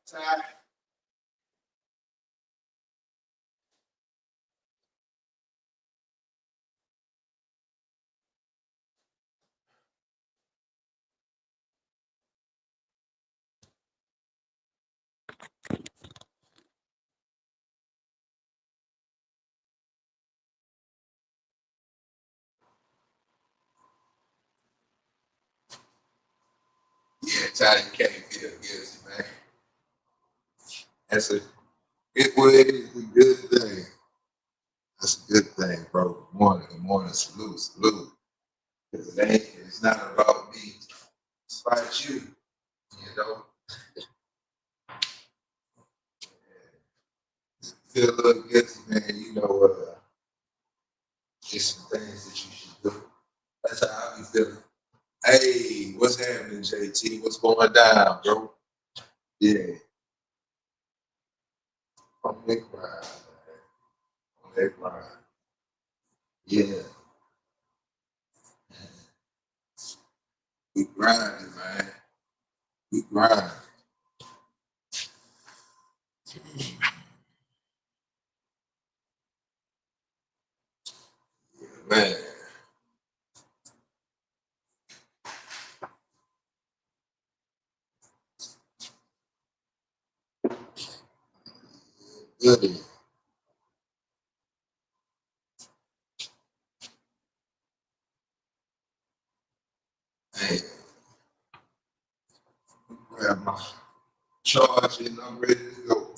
Ty. Yeah, Ty, you can't feel guilty, man. That's a it's a good thing. That's a good thing, bro. Good morning, salute, salute. Because it's not about me. It's about you, you know. Feel a little guilty, man. There's some things that you should do. That's how I be feeling. Hey, what's happening, JT? What's going down, bro? Yeah, on that grind, man. On that grind. Yeah, we grinding, man. We grind. Man, goody. Hey, grab my charge and I'm ready to go.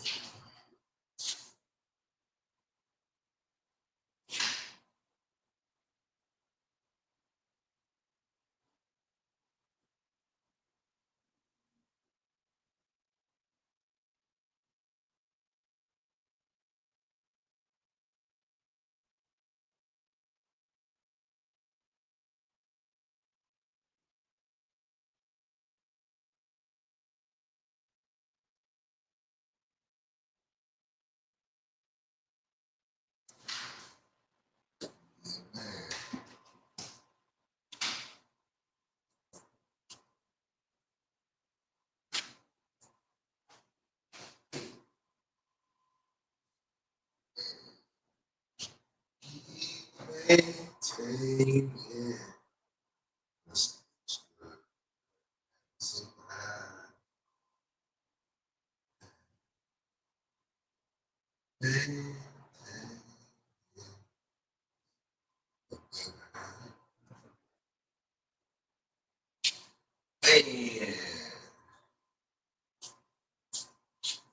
Maintain it. Man,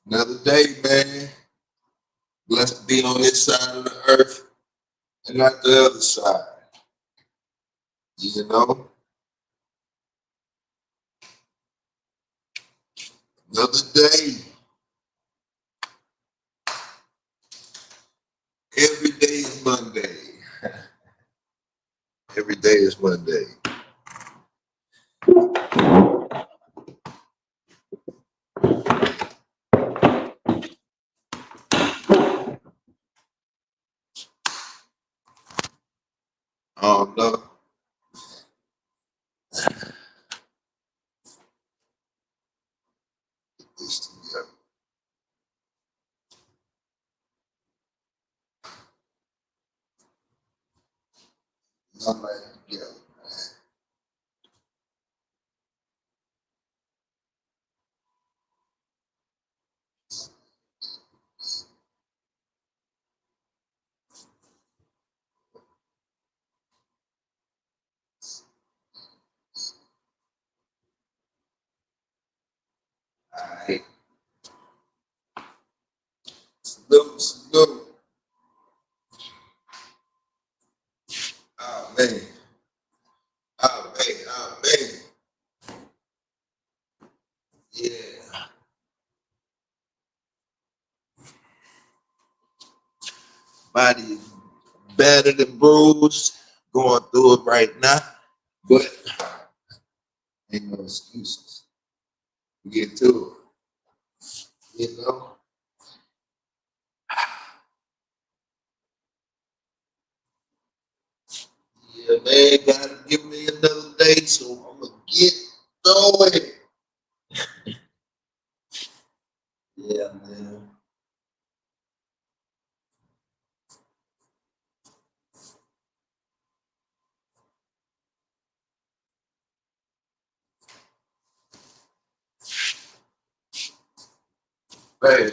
another day, man. Blessed to be on this side of the earth and not the other side. You know, another day. Every day is Monday. Every day is Monday. Oh no. This together. Not like together. Alright. Salute, salute. Oh man. Oh man. Oh man. Yeah. Body is battered and bruised. Going through it right now. But ain't no excuses. We get to it. You know? Yeah, man, gotta give me another day, so I'm gonna get going. man. Man.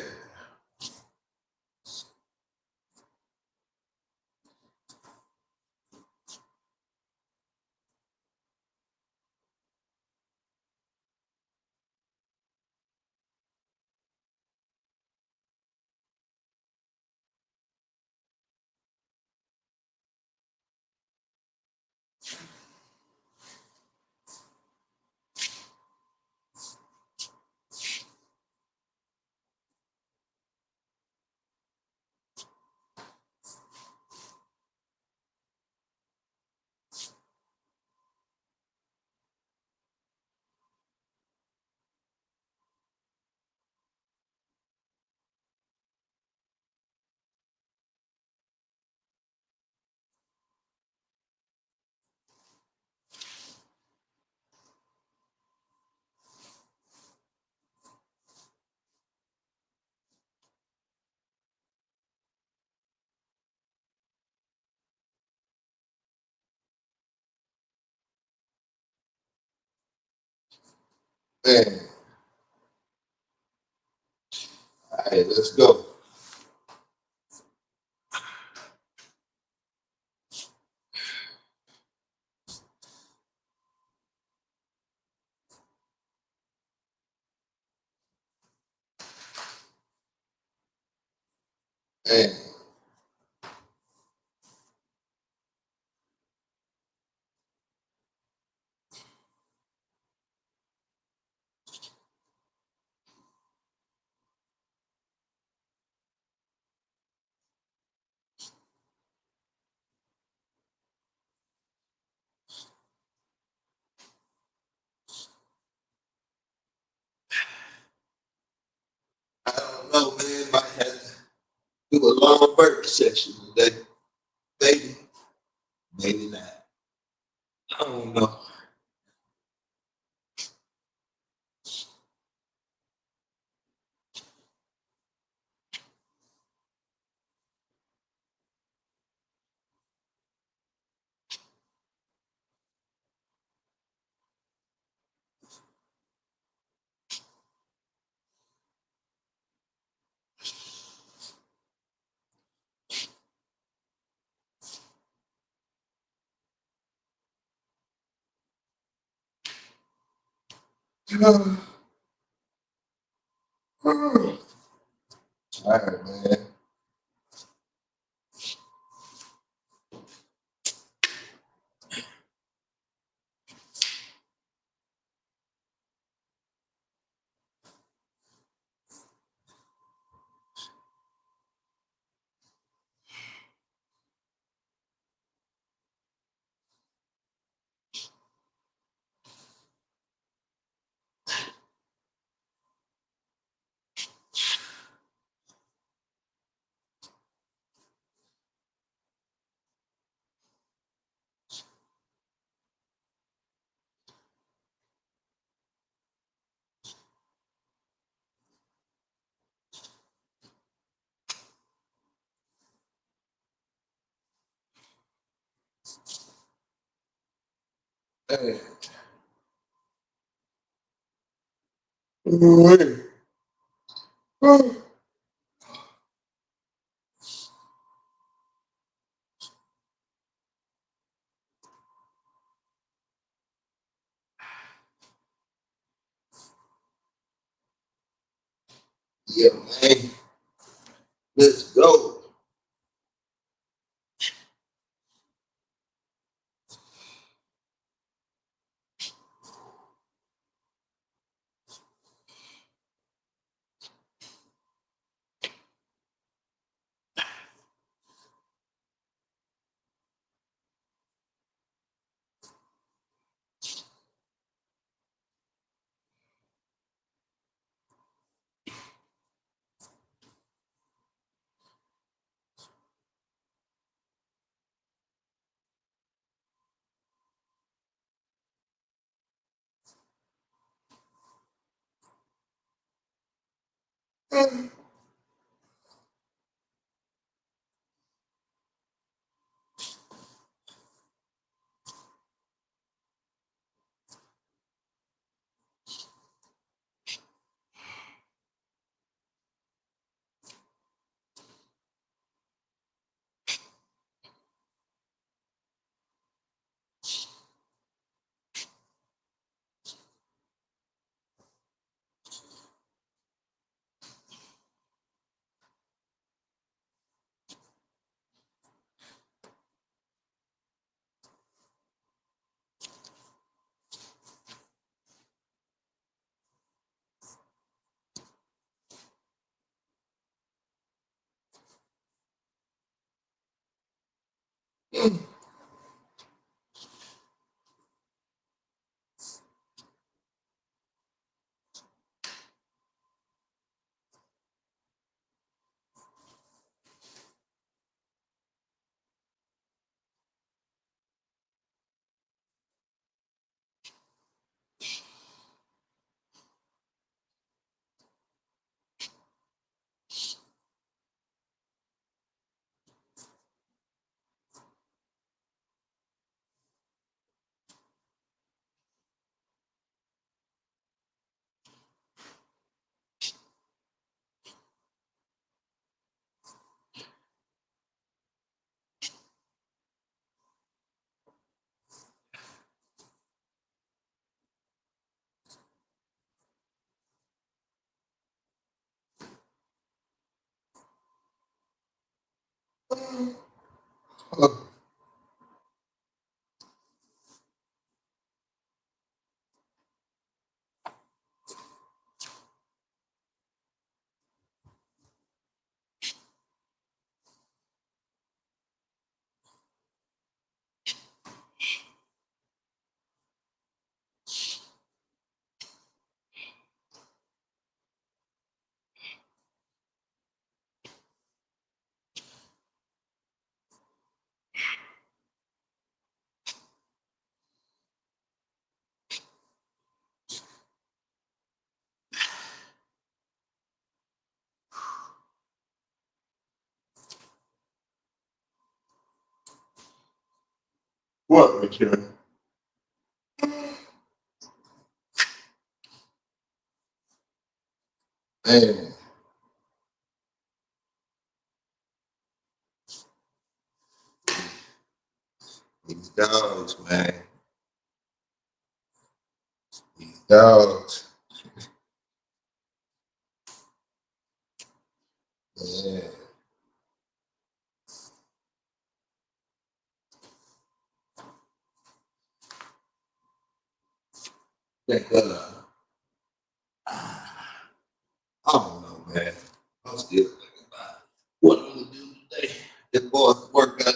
Man. All right, let's go. Man. I don't know, man. Might have to do a long burpee session today. Maybe. Maybe not. I don't know. All right, man. Hey. Yeah, man. Let's go. What, Richard? Man, these dogs, man. These dogs. Yeah. Think, I don't know, man. I'm still thinking about what I'm gonna do today. This boy's workout.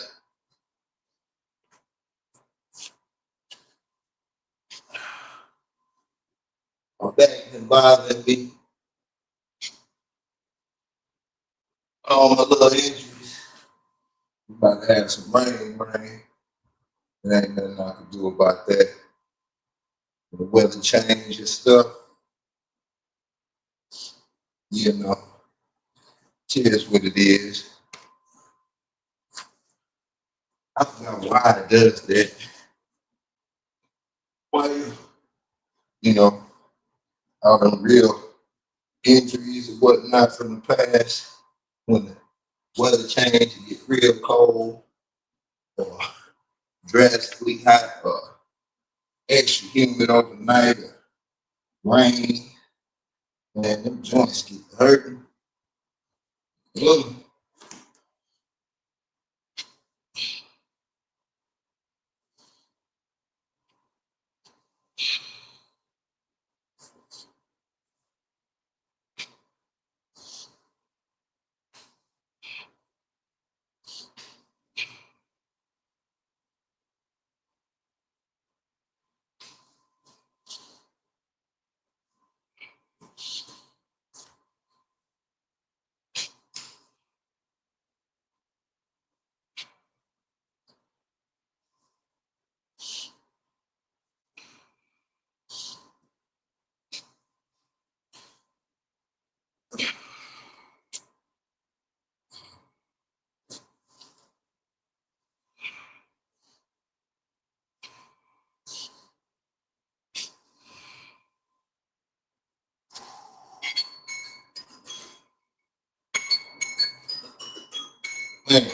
My back been bothering me. All my little injuries. I'm about to have some rain. There ain't nothing I can do about that. The weather change and stuff, you know, it is what it is. I forgot why it does that. Why, you know, all the real injuries and whatnot from the past, when the weather change, it get real cold or drastically hot or extra humid overnight or rain, man, them joints get hurting. Ugh. Man,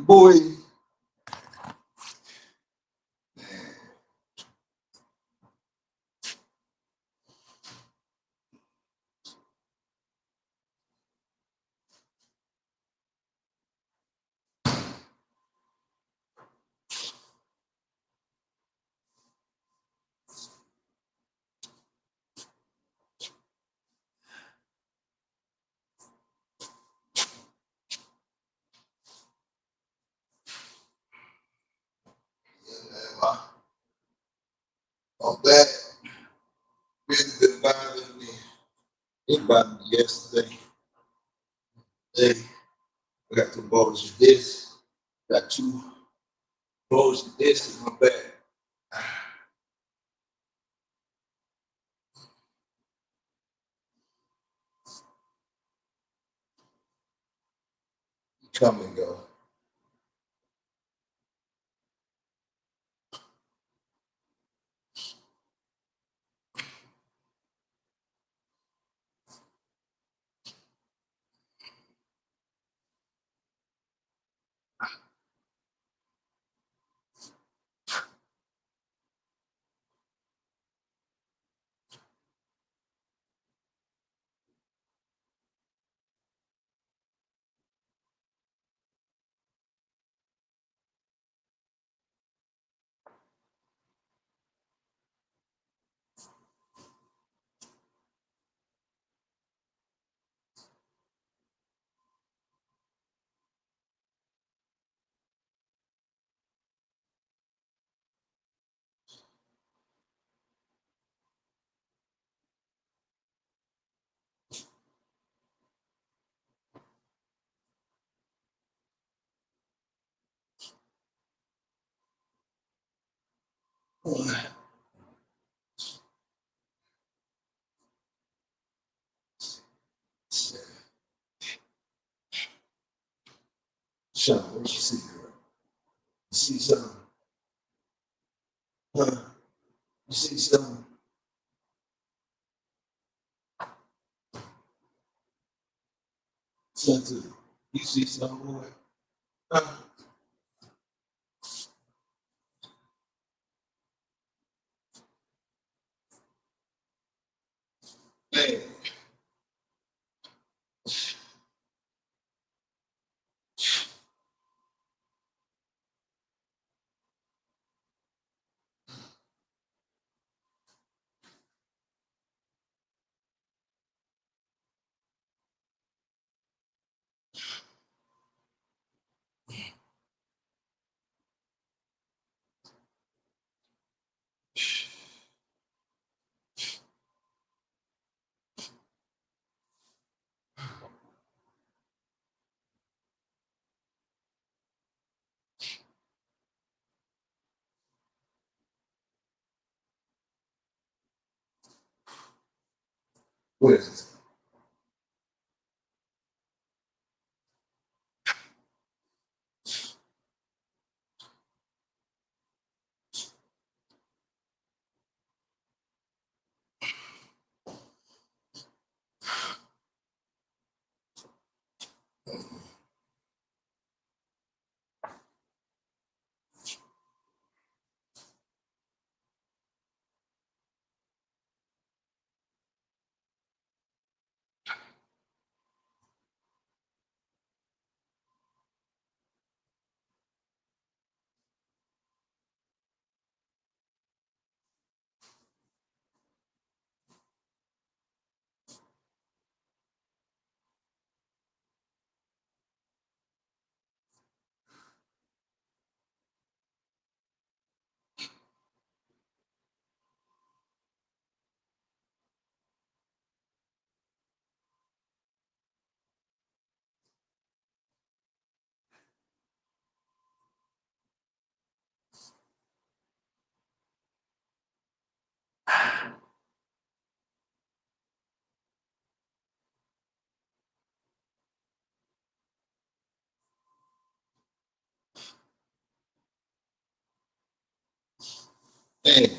boy, my back really been bothering me. It bothered me yesterday. Today, I got to bones with this. Got two bowls of this in my bag. Come and go. Sean, what you see, girl? You see something? Huh? You see something? Something. You see something, boy? Huh? Hey, what is it? Hey,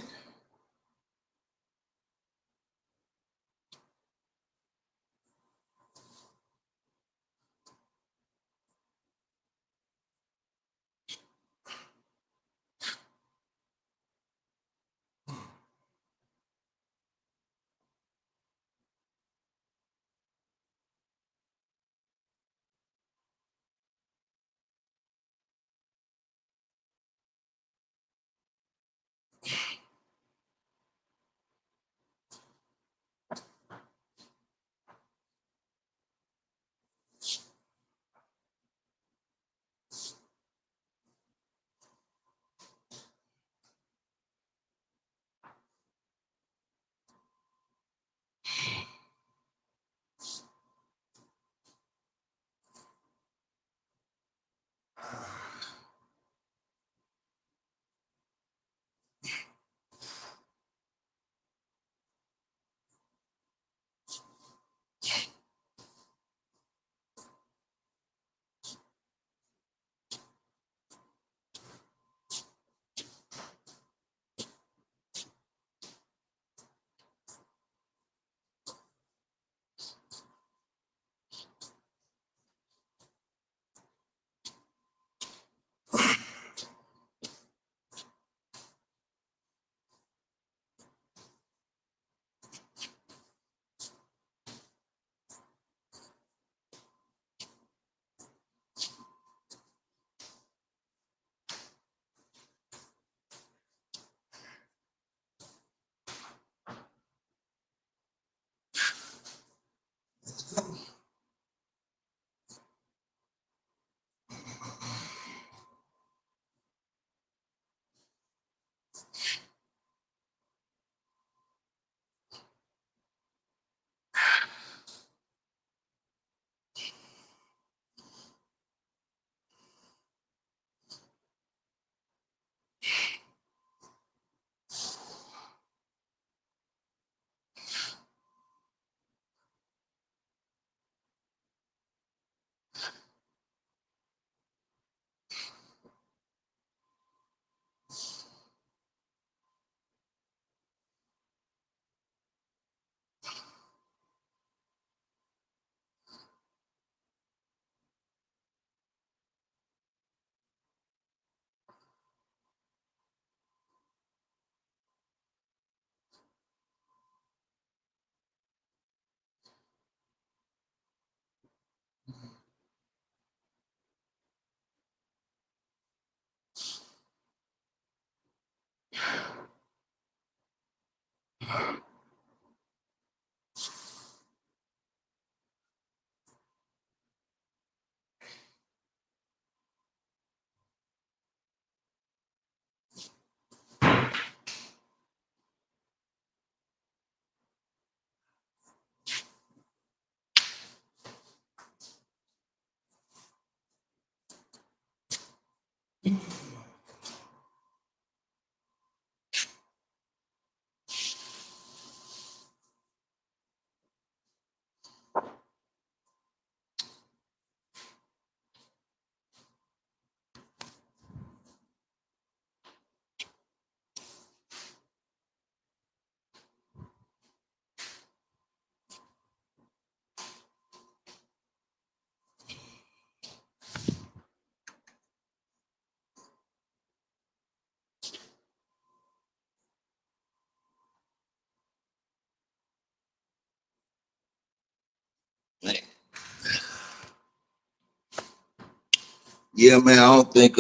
Yeah, man, I don't think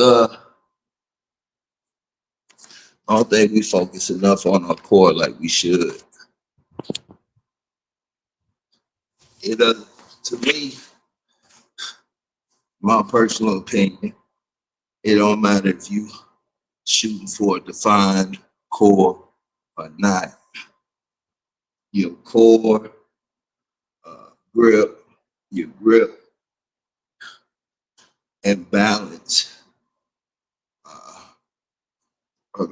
we focus enough on our core like we should. It to me, my personal opinion, it don't matter if you shooting for a defined core or not. Your core, grip, your grip and balance uh, are,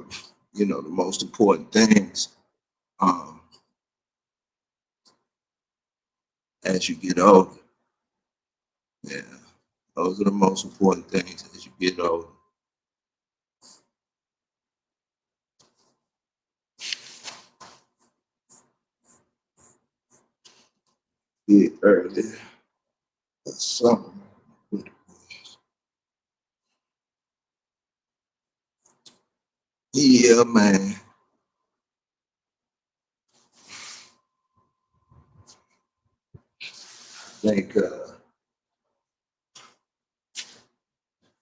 the most important things um, as you get older. Yeah, those are the most important things as you get older. Get early. That's something. Yeah, man. Think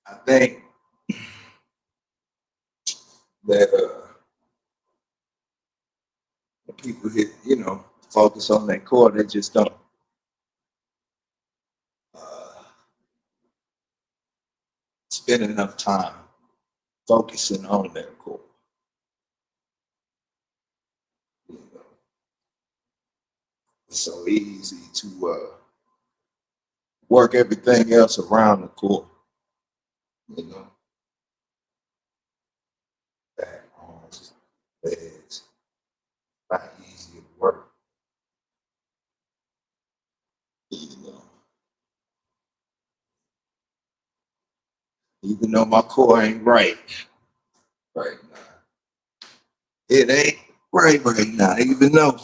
I think that when people hit, focus on that core, they just don't uh, spend enough time focusing on that core. You know, it's so easy to work everything else around the core. You know, back, arms, legs, not easy to work. You know, even though my core ain't right now, it ain't right now. Even though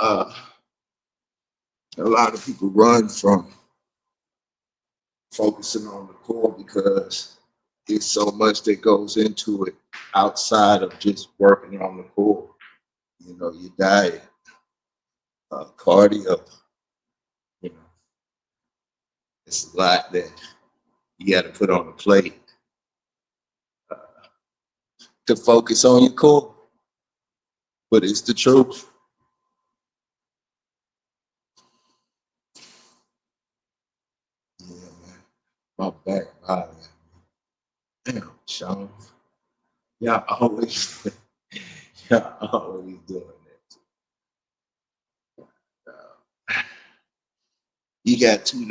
uh, a lot of people run from focusing on the core because there's so much that goes into it outside of just working on the core. Your diet, cardio. You know, it's a lot that you got to put on the plate uh, to focus on your core. But it's the truth. Yeah, man. My back bothering me. Damn, Sean. Y'all always, y'all always doing that. You got $2.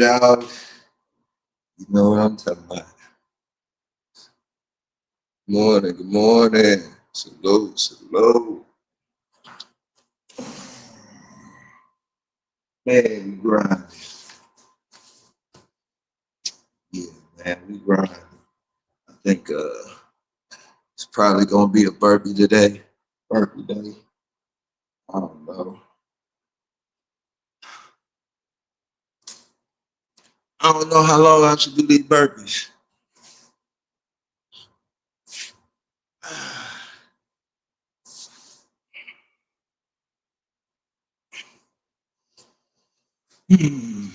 You know what I'm talking about. Morning, good morning. Salute, salute. Man, we grind. Yeah, man, we grind. I think it's probably gonna be a burpee today. Burpee day. I don't know. I don't know how long I should do these burpees. Hmm,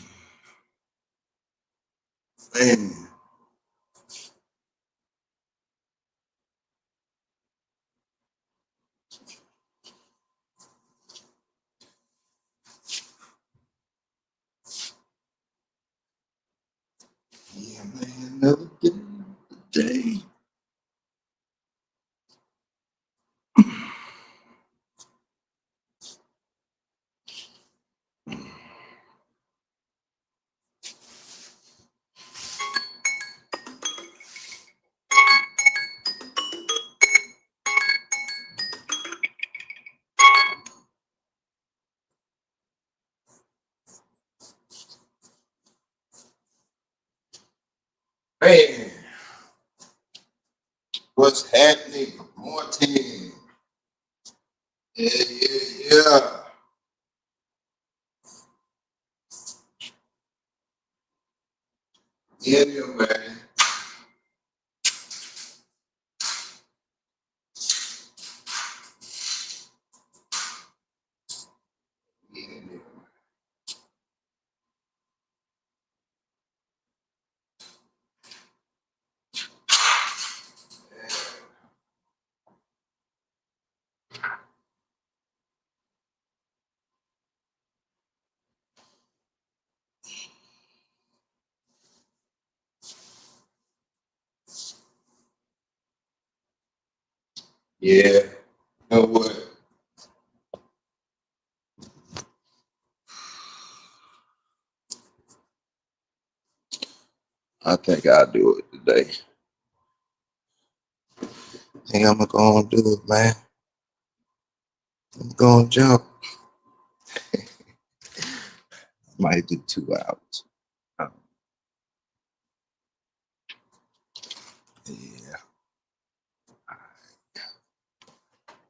man. Yeah, man, another day. Man, what's happening? Good morning. Yeah, yeah, yeah. Yeah, man. Yeah, Yeah. You know what? I think I'll do it today. I think I'm gonna do it, man. I'm gonna jump. Might do 2 hours. Yeah.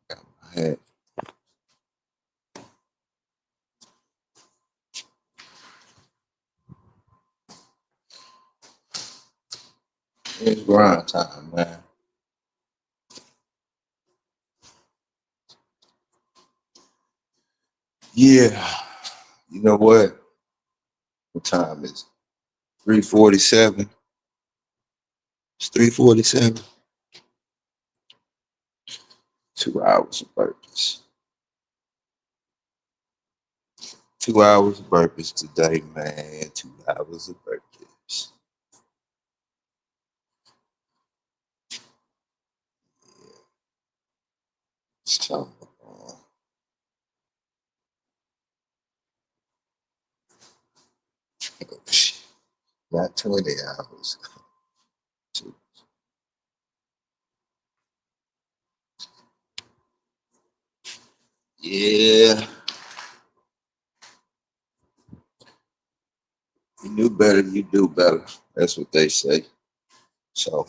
Got my head. It's grind time, man. Yeah. You know what? What time is it? 3:47. It's 3:47. 2 hours of burpees. 2 hours of burpees today, man. 2 hours of burpees. So, not 20 hours. Yeah. You knew better, you do better. That's what they say. So,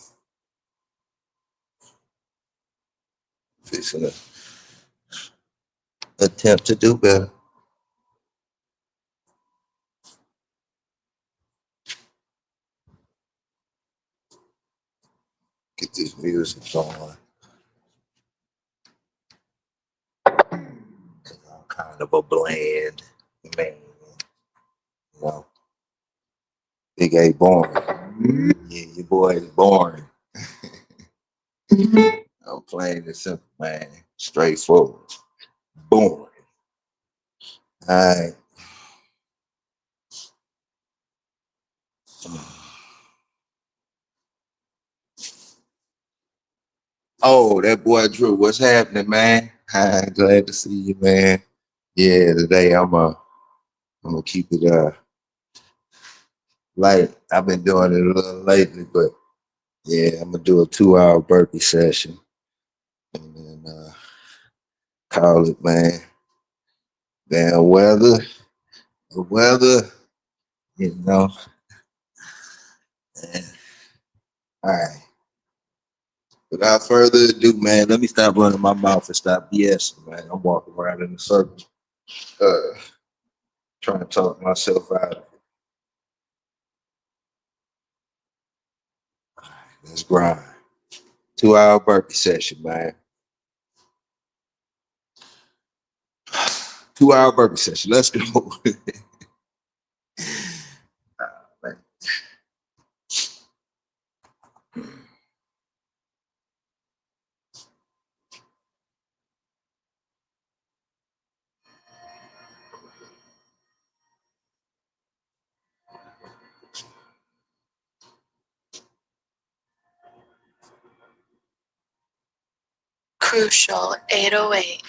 fixing to attempt to do better. Get this music going. Cause I'm kind of a bland man. You know, Big A boring. Yeah, your boy is boring. I'm plain and simple, man. Straightforward. Boring. All right. Oh, that boy Drew, what's happening, man? Hi, glad to see you, man. Yeah, today I'm gonna keep it light. I've been doing it a little lately, but yeah, I'm gonna do a 2 hour burpee session and then call it, man. Damn weather, the weather, you know. Man. All right. Without further ado, man, let me stop running my mouth and stop BSing, man. I'm walking around in a circle, uh, trying to talk myself out of it. All right, let's grind. 2 hour burpee session, man. 2 hour burpee session. Let's go. Man. Crucial 808.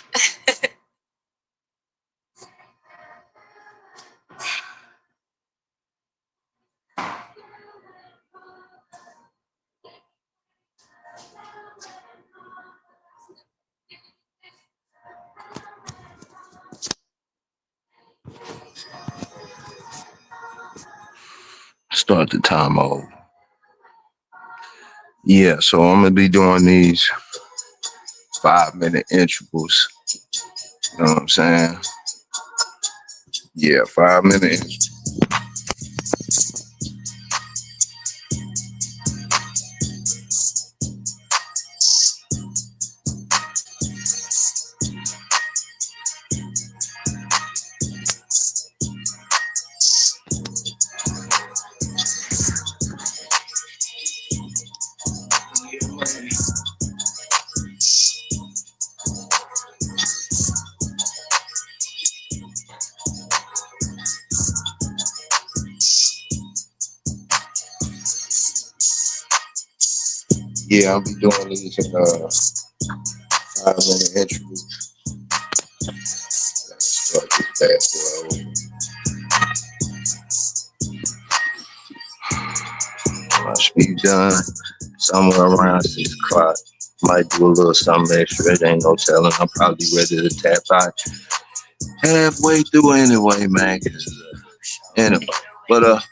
Start the time over. Yeah, so I'm gonna be doing these 5 minute intervals. You know what I'm saying? Yeah, 5 minute intervals. Yeah, I'll be doing these in 5-minute intervals. Start this bad boy over. I should be done somewhere around 6 o'clock. Might do a little something extra. It ain't no telling. I'm probably ready to tap out halfway through anyway, man. Anyway, but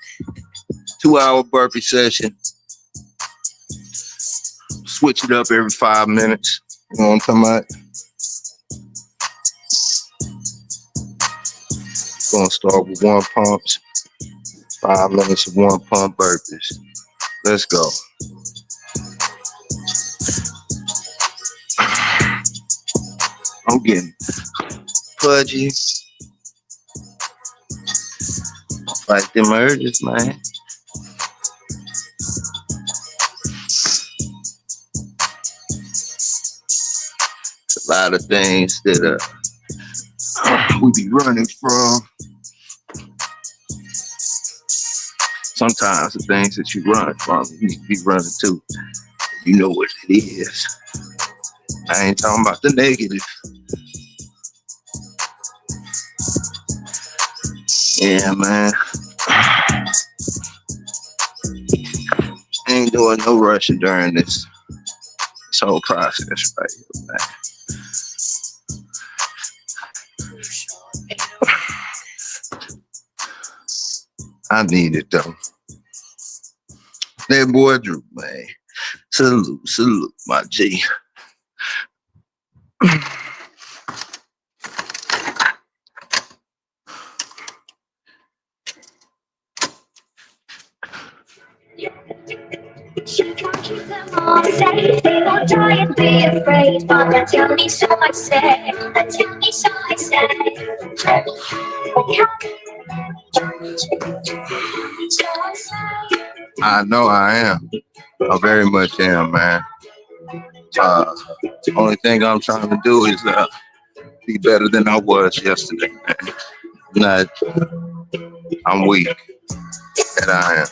2-hour burpee session. Switch it up every 5 minutes. You know what I'm talking about? Gonna start with 1 pumps. 5 minutes of 1 pump burpees. Let's go. I'm getting pudgy. Fight them urges, man. It's a lot of things that we be running from. Sometimes the things that you run from, you need to be running to. You know what it is. I ain't talking about the negative. Yeah, man. Ain't doing no rushing during this whole process right here, man. I need it though. That boy Drew, man. Salute, my G. She can't keep them all safe. They won't die and be afraid. But they tell me so I say. They tell me so I say. I know I am. I very much am, man. The only thing I'm trying to do is be better than I was yesterday, man. I'm weak. That I am.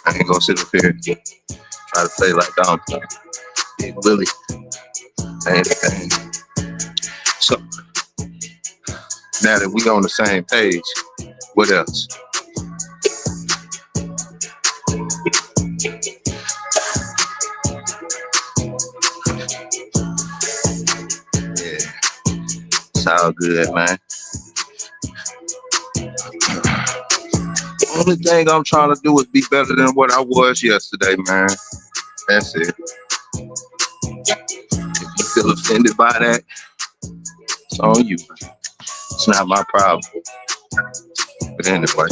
I ain't gonna sit up here and try to play like I'm Big Willie. Anything. So now that we on the same page, what else? Yeah, it's all good, man. Only thing I'm trying to do is be better than what I was yesterday, man. That's it. If you feel offended by that, it's on you. It's not my problem. But anyway.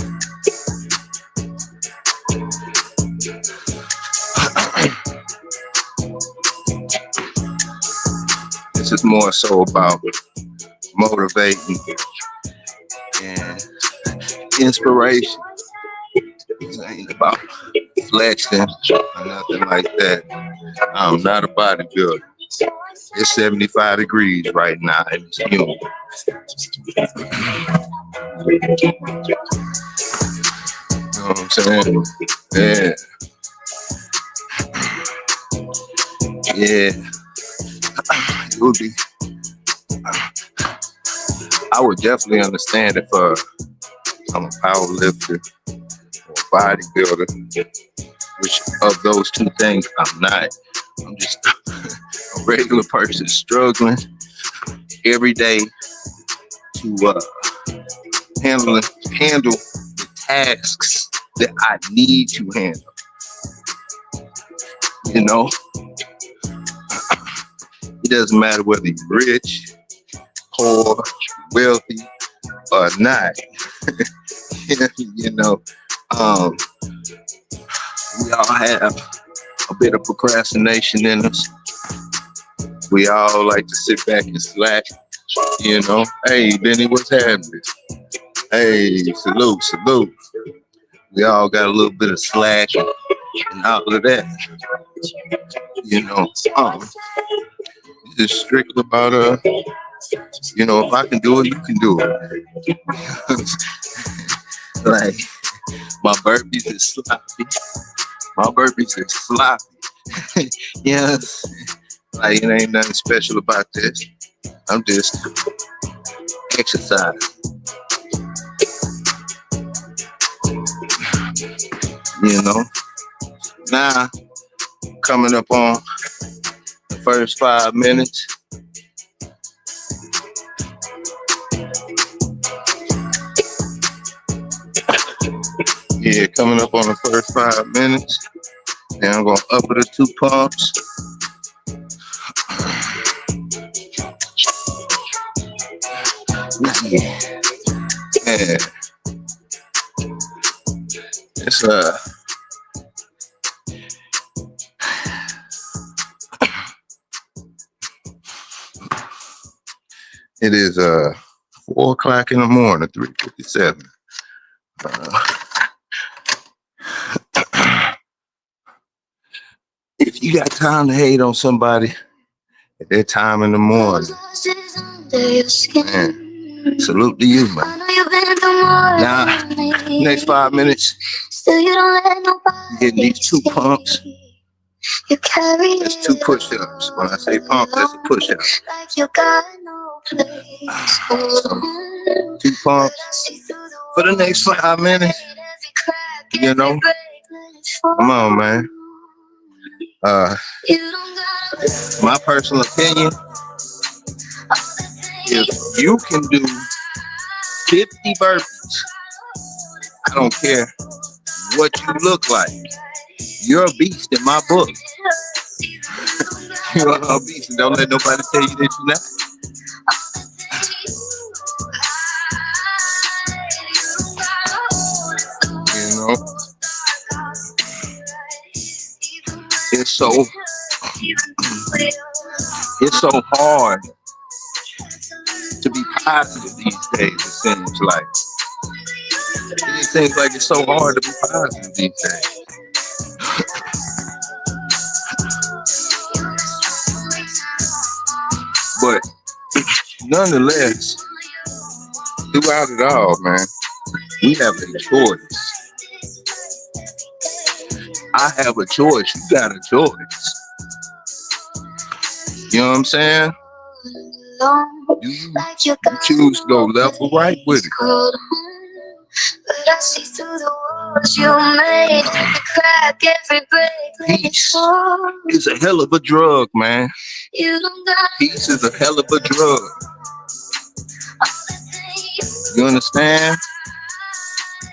This is more so about motivating and inspiration. This ain't about flexing or nothing like that. I'm not a bodybuilder. It's 75 degrees right now and it's humid. You know what I'm saying? Yeah. Yeah. It would be. I would definitely understand if I'm a power lifter or a bodybuilder, which of those two things I'm not. I'm just a regular person struggling every day to handle the tasks that I need to handle. You know, it doesn't matter whether you're rich, poor, wealthy, or not. You know, we all have a bit of procrastination in us. We all like to sit back and slack. You know, hey, Benny, what's happening? Hey, salute. We all got a little bit of slack and all of that. You know, it's strictly about you know, if I can do it, you can do it. Like my burpees is sloppy. Yes. Like, it ain't nothing special about this. I'm just exercising. You know? Now, coming up on the first 5 minutes. Yeah, coming up on the first 5 minutes. Then I'm gonna up it to 2 pumps. Yeah. It's it is 4 o'clock in the morning, 3:57. If you got time to hate on somebody at that time in the morning, man, salute to you, man. Now, next 5 minutes, you're getting these 2 pumps. That's 2 push-ups. When I say pump, that's a push-up. So, 2 pumps for the next 5 minutes. You know, come on, man. My personal opinion, if you can do 50 burpees, I don't care what you look like, you're a beast in my book. You're a beast, and don't let nobody tell you that you're not. You know, it's so hard to be positive these days. It seems like it's so hard to be positive these days. But nonetheless, throughout it all, man, we have a choice. I have a choice. You got a choice. You know what I'm saying? You choose to go left or right with it. Peace is a hell of a drug, man. Peace is a hell of a drug. You understand?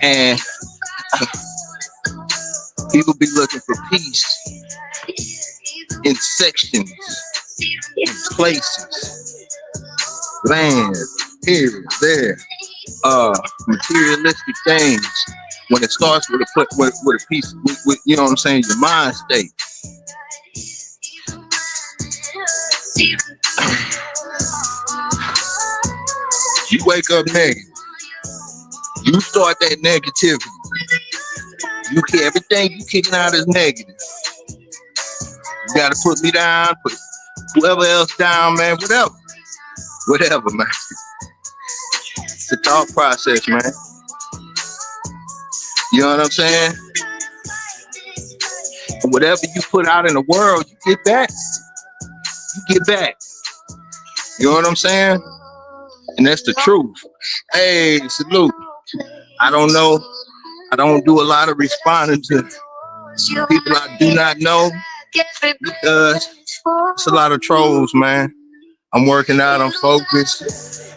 And people be looking for peace in sections, in places, land, here, there, materialistic things. When it starts with a piece, with you know what I'm saying, your mind state. You wake up negative. You start that negativity. Everything you kicking out is negative. You gotta put me down, put whoever else down, man, whatever, man. It's a thought process, man. You know what I'm saying? And whatever you put out in the world, you get back. You know what I'm saying? And that's the truth. Hey, salute. I don't know. I don't do a lot of responding to people I do not know because it's a lot of trolls, man. I'm working out, I'm focused,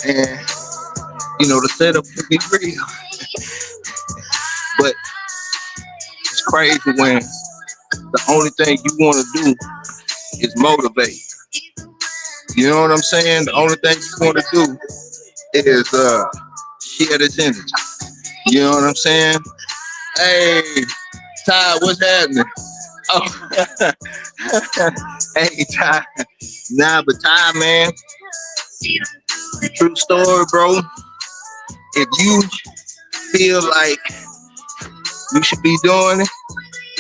and you know, the setup can be real. But it's crazy when the only thing you want to do is motivate. You know what I'm saying? The only thing you want to do is share this energy. You know what I'm saying? Hey, Ty, what's happening? Oh, hey, Ty. Nah, but Ty, man, true story, bro. If you feel like you should be doing it,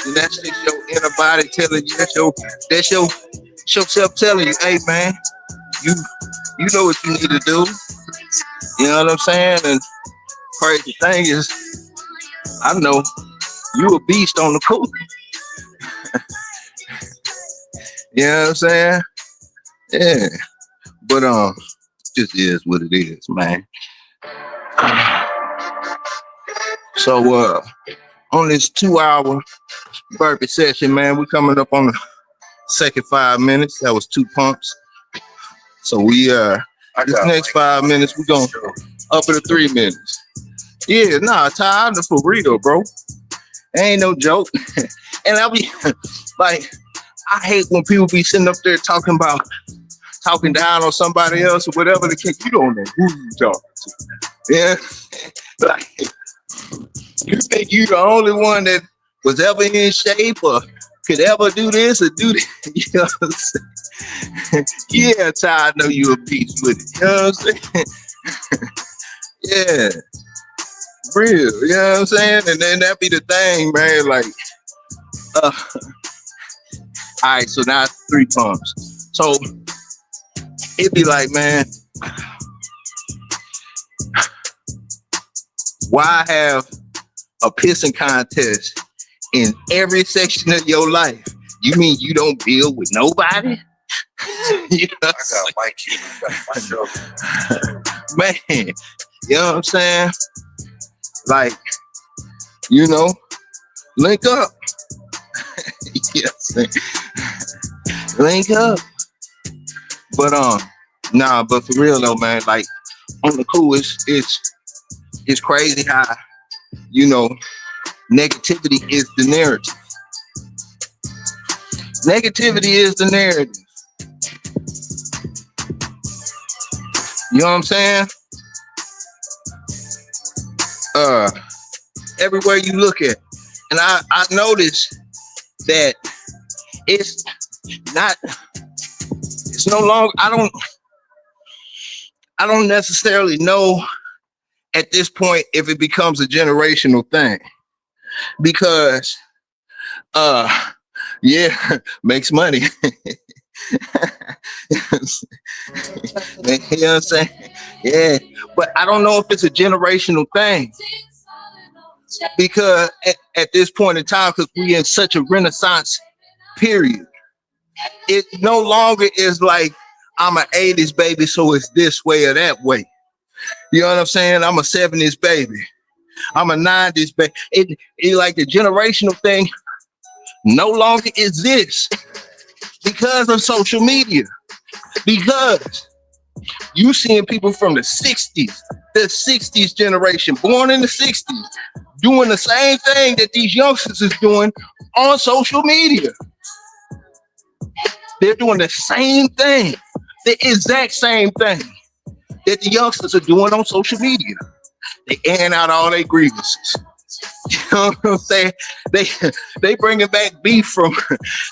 then that's just your inner body telling you. That's your self telling you, hey, man, you know what you need to do. You know what I'm saying? And crazy thing is, I know you a beast on the cool. You know what I'm saying? Yeah, but just is what it is, man. So on this 2 hour burpee session, man, we coming up on the second 5 minutes. That was 2 pumps. So we this next 5 minutes we going up to 3 minutes. Yeah, nah, Ty, I'm for real, bro. Ain't no joke. And I'll be like, I hate when people be sitting up there talking down on somebody else or whatever the case. You don't know who you talking to. Yeah. Like, you think you the only one that was ever in shape or could ever do this or do that? You know what I'm saying? Yeah, Ty, I know you a beast with it. You know what I'm saying? Yeah. Real, you know what I'm saying? And then that be the thing, man. Like, all right, so now 3 pumps. So it'd be like, man, why have a pissing contest in every section of your life? You mean you don't deal with nobody? You know, I got man, you know what I'm saying? Like, you know, link up. Yes, link up. But nah, but for real though, man, like on the cool, it's crazy how, you know, negativity is the narrative. Negativity is the narrative. You know what I'm saying? Everywhere you look at, and I noticed that it's no longer, I don't necessarily know at this point if it becomes a generational thing, because yeah, makes money. You know what I'm saying? Yeah, but I don't know if it's a generational thing, because at this point in time, because we in such a renaissance period, it no longer is like I'm an 80s baby, so it's this way or that way. You know what I'm saying? I'm a 70s baby. I'm a 90s baby. It like the generational thing no longer exists because of social media. Because you seeing people from the 60s generation, born in the 60s, doing the same thing that these youngsters is doing on social media. They're doing the same thing, the exact same thing that the youngsters are doing on social media. They airing out all their grievances. You know what I'm saying? They bringing back beef from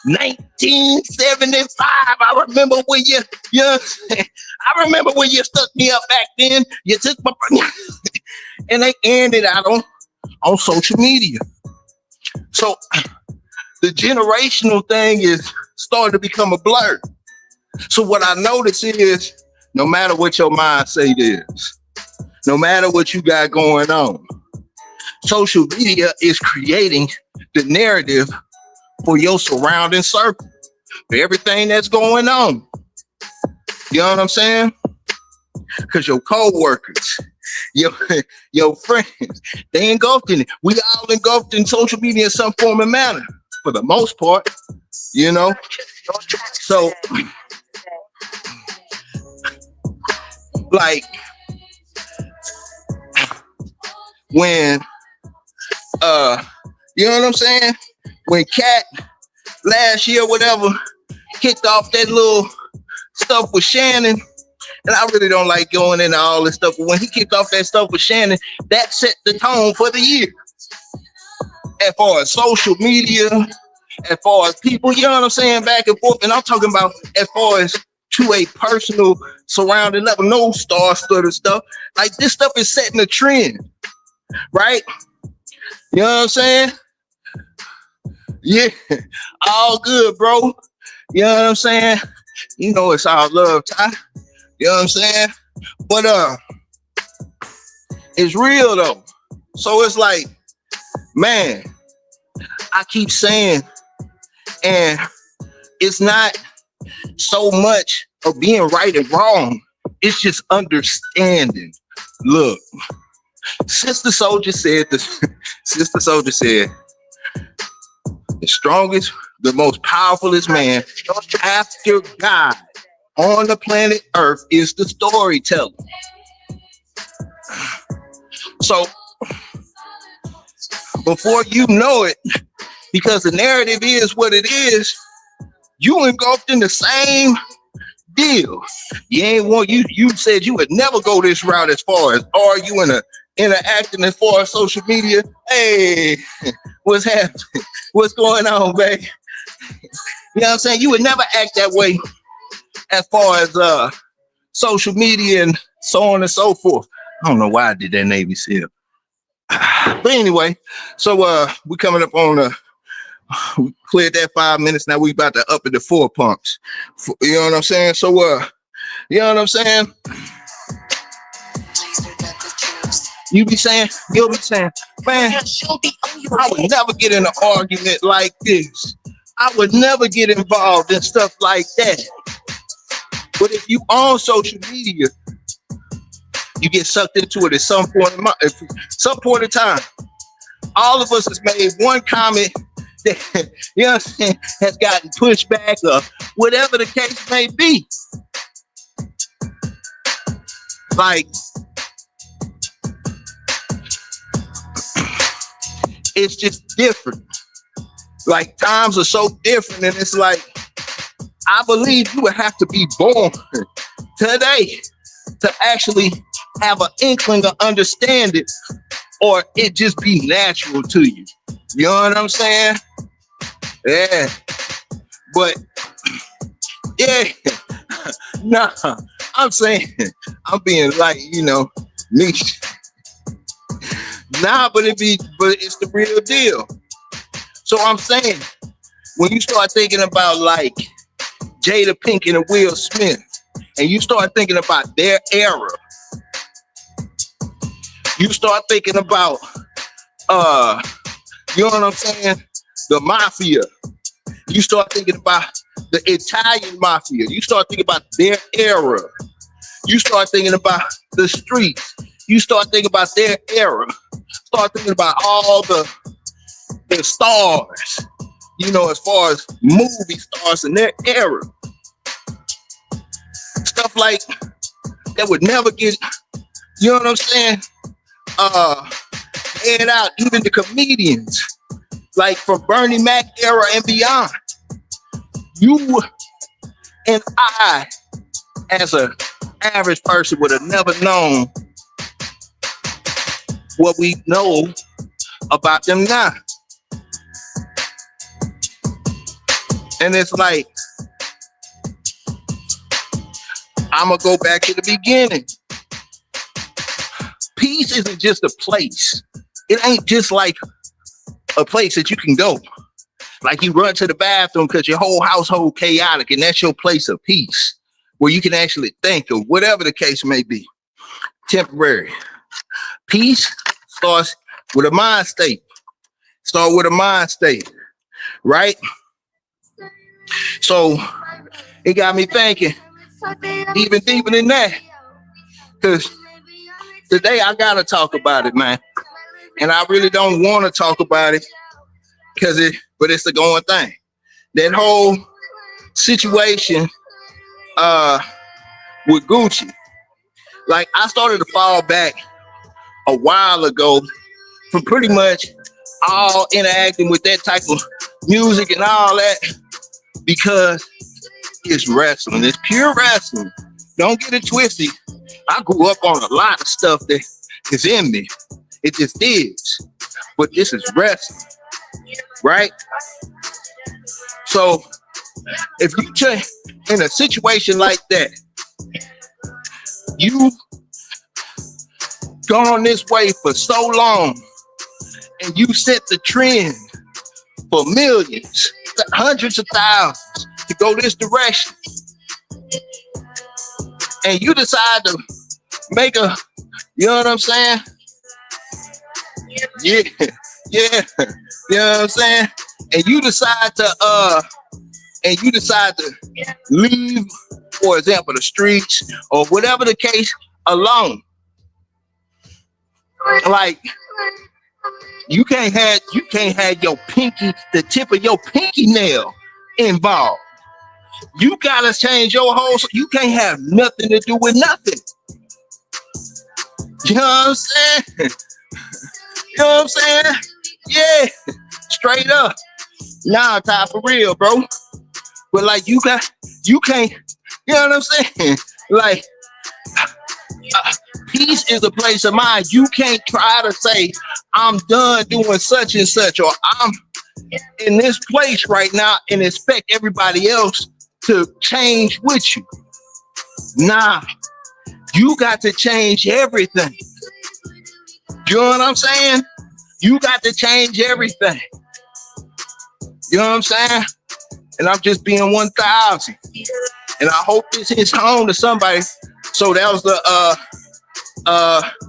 1975. I remember when you know, I remember when you stuck me up back then. You took my and they aired it out on social media. So the generational thing is starting to become a blur. So what I notice is, no matter what your mindset is, no matter what you got going on, social media is creating the narrative for your surrounding circle, for everything that's going on. You know what I'm saying? Because your co-workers, your friends, they engulfed in it. We all engulfed in social media in some form and manner, for the most part, you know? So, like, when, you know what I'm saying? When Cat last year, whatever, kicked off that little stuff with Shannon, and I really don't like going into all this stuff, but when he kicked off that stuff with Shannon, that set the tone for the year. As far as social media, as far as people, you know what I'm saying, back and forth, and I'm talking about as far as to a personal surrounding level, no star-studded stuff. Like, this stuff is setting a trend, right? You know what I'm saying? Yeah, all good, bro. You know what I'm saying? You know it's all love, Ty. You know what I'm saying? But it's real though. So it's like, man, I keep saying, and it's not so much of being right and wrong. It's just understanding. Look, Sister Soldier said this. Sister Soldier said, the strongest, the most powerfulest man after God on the planet Earth is the storyteller. So before you know it, because the narrative is what it is, you engulfed in the same deal. You ain't want you said you would never go this route as far as arguing or interacting as far as social media. Hey, what's happening? What's going on, babe? You know what I'm saying? You would never act that way as far as social media and so on and so forth. I don't know why I did that Navy SEAL. But anyway, so we coming up on we cleared that 5 minutes. Now we about to up it to 4 pumps. You know what I'm saying? So you know what I'm saying? You'll be saying, man, I would never get in an argument like this. I would never get involved in stuff like that. But if you on social media, you get sucked into it at some point in time. All of us has made one comment that, you know what I'm saying, has gotten pushed back or whatever the case may be. Like, it's just different. Like, times are so different, and it's like, I believe you would have to be born today to actually have an inkling of understand it, or it just be natural to you. You know what I'm saying? Yeah. But yeah, nah, I'm saying, I'm being like, you know, me. Nah, but it's the real deal. So I'm saying, when you start thinking about like Jada Pinkett and Will Smith, and you start thinking about their era, you start thinking about you know what I'm saying, the mafia. You start thinking about the Italian mafia. You start thinking about their era. You start thinking about the streets. You start thinking about their era. Start thinking about all the stars, you know, as far as movie stars in their era. Stuff like that would never get, you know what I'm saying, aired out. Even the comedians, like from Bernie Mac era and beyond. You and I, as an average person, would have never known what we know about them now. And it's like, I'm gonna go back to the beginning. Peace isn't just a place. It ain't just like a place that you can go. Like you run to the bathroom because your whole household chaotic, and that's your place of peace, where you can actually think, or whatever the case may be. Temporary. Peace starts with a mind state. Start with a mind state, right? So it got me thinking even deeper than that, because today I gotta talk about it, man. And I really don't want to talk about it but it's the going thing. That whole situation with Gucci. Like, I started to fall back a while ago from pretty much all interacting with that type of music and all that, because it's wrestling. It's pure wrestling. Don't get it twisted. I grew up on a lot of stuff that is in me. It just is. But this is wrestling, right? So if you change in a situation like that, you've gone this way for so long, and you set the trend for millions, hundreds of thousands to go this direction, and you decide to make a, you know what I'm saying? Yeah, you know what I'm saying? And you decide to leave for example, the streets or whatever the case, alone. Like you can't have your pinky, the tip of your pinky nail involved. You gotta change your whole. You can't have nothing to do with nothing. You know what I'm saying? You know what I'm saying? Yeah, straight up. Nah, Ty, for real, bro. But like you can't. You know what I'm saying? Like. Peace is a place of mind. You can't try to say, I'm done doing such and such, or I'm in this place right now and expect everybody else to change with you. Nah, you got to change everything. You know what I'm saying? You got to change everything. You know what I'm saying? And I'm just being 1,000. And I hope this hits home to somebody. So that was the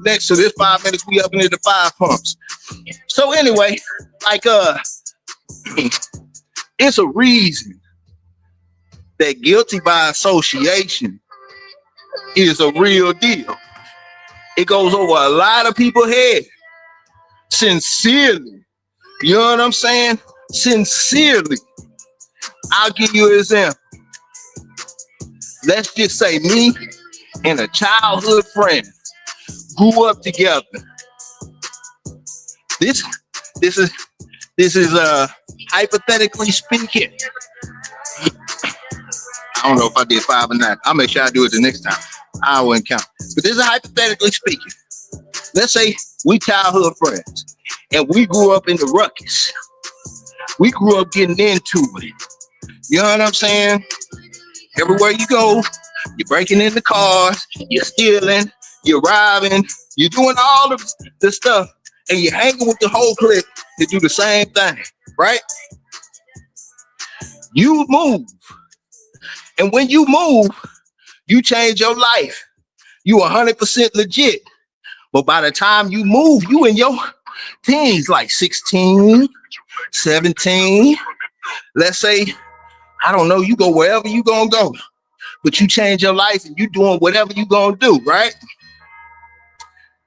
next to this 5 minutes, we up into the 5 pumps. So anyway, like it's a reason that guilty by association is a real deal. It goes over a lot of people's head. Sincerely. You know what I'm saying? Sincerely. I'll give you an example. Let's just say me and a childhood friend grew up together. This is hypothetically speaking. I don't know if I did 5 or 9. I'll make sure I do it the next time. I wouldn't count. But this is hypothetically speaking. Let's say we childhood friends and we grew up in the ruckus. We grew up getting into it. You know what I'm saying? Everywhere you go, you're breaking into cars, you're stealing, you're robbing, you're doing all of the stuff, and you're hanging with the whole clique to do the same thing, right? You move. And when you move, you change your life. You 100% legit. But by the time you move, you in your teens, like 16, 17. Let's say, I don't know, you go wherever you gonna go. But you change your life and you doing whatever you gonna do, right?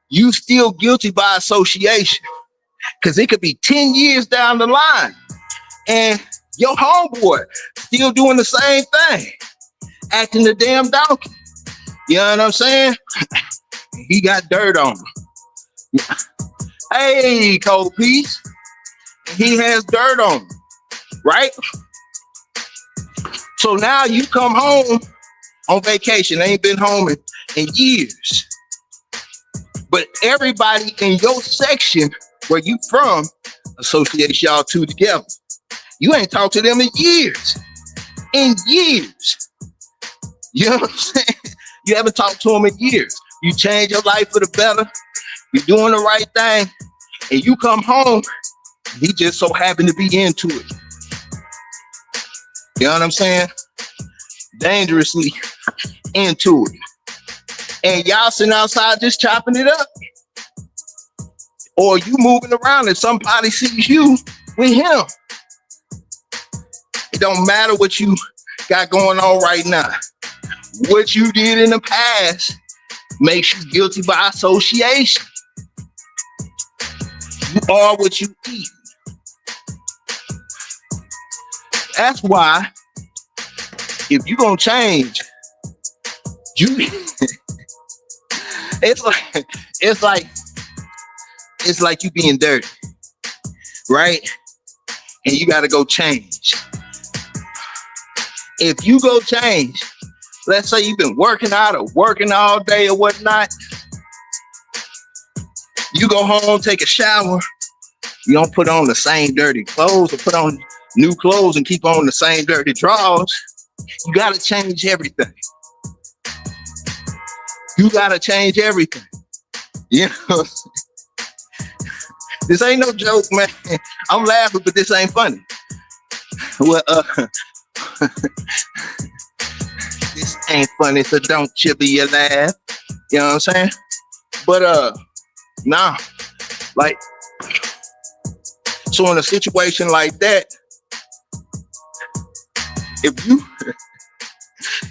You still guilty by association. Because it could be 10 years down the line. And your homeboy still doing the same thing. Acting the damn donkey. You know what I'm saying? He got dirt on him. Hey, Cold Piece. He has dirt on him. Right? So now you come home on vacation. Ain't been home in years. But everybody in your section where you from associates y'all two together. You ain't talked to them in years. In years. You know what I'm saying? You haven't talked to them in years. You change your life for the better. You're doing the right thing. And you come home, he just so happened to be into it. You know what I'm saying? Dangerously into it. And y'all sitting outside just chopping it up. Or you moving around and somebody sees you with him. It don't matter what you got going on right now. What you did in the past makes you guilty by association. You are what you eat. That's why if you're gonna change, you it's like you being dirty, right? And you gotta go change. If you go change, let's say you've been working out or working all day or whatnot, you go home, take a shower, you don't put on the same dirty clothes or put on new clothes and keep on the same dirty drawers. You gotta change everything. You gotta change everything. You know, this ain't no joke, man. I'm laughing, but this ain't funny. Well, this ain't funny, so don't chip your laugh. You know what I'm saying? But nah, like, so in a situation like that, if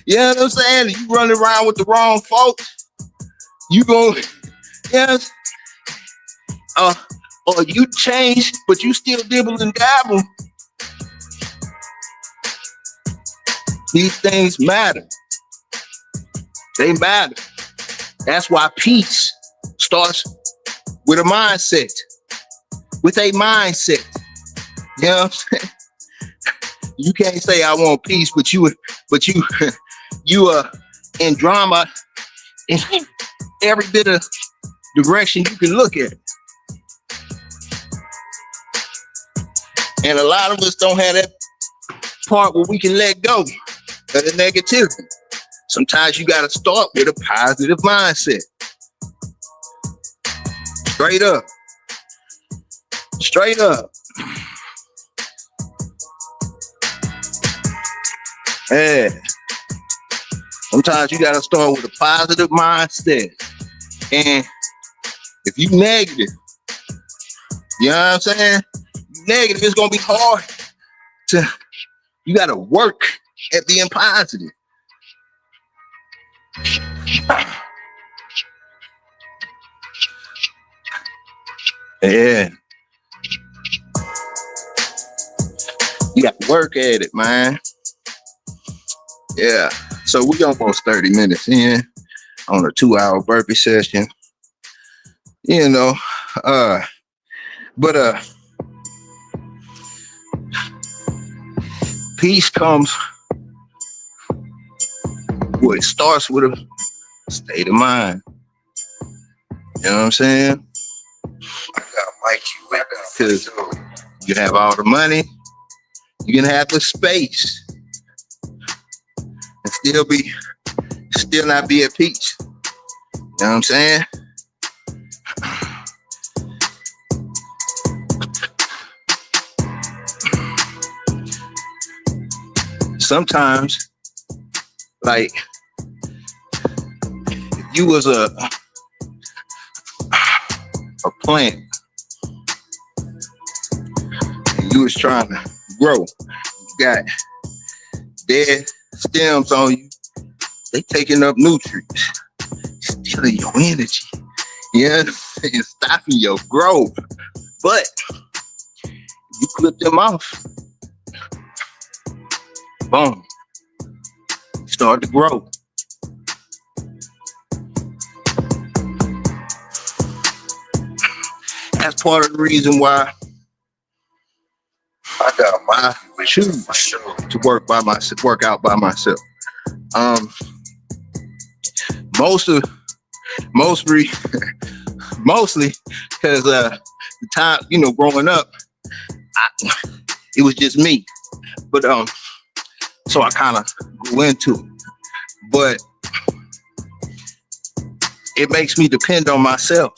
You know what I'm saying? You running around with the wrong folks, you gon' yes. Or you change, but you still dibble and dabble. These things matter. They matter. That's why peace starts with a mindset. With a mindset. You know what I'm saying? You can't say I want peace, but you in drama in every bit of direction you can look at. And a lot of us don't have that part where we can let go of the negativity. Sometimes you got to start with a positive mindset. Straight up. Straight up. Yeah. Sometimes you got to start with a positive mindset. And if you negative, you know what I'm saying? Negative, it's going to be hard to, you got to work at being positive. Yeah. You got to work at it, man. Yeah. So we almost 30 minutes in on a 2-hour burpee session. You know, but peace comes, well, it starts with a state of mind. You know what I'm saying? Because you have all the money, you can have the space, and still not be at peace. You know what I'm saying? Sometimes, like, if you was a plant and you was trying to grow, you got dead stems on you, they taking up nutrients, stealing your energy, you know, and stopping your growth. But you clip them off, boom, start to grow. That's part of the reason why I choose to work out by myself. Mostly because the time, you know, growing up, it was just me. But so I kind of grew into it. But it makes me depend on myself.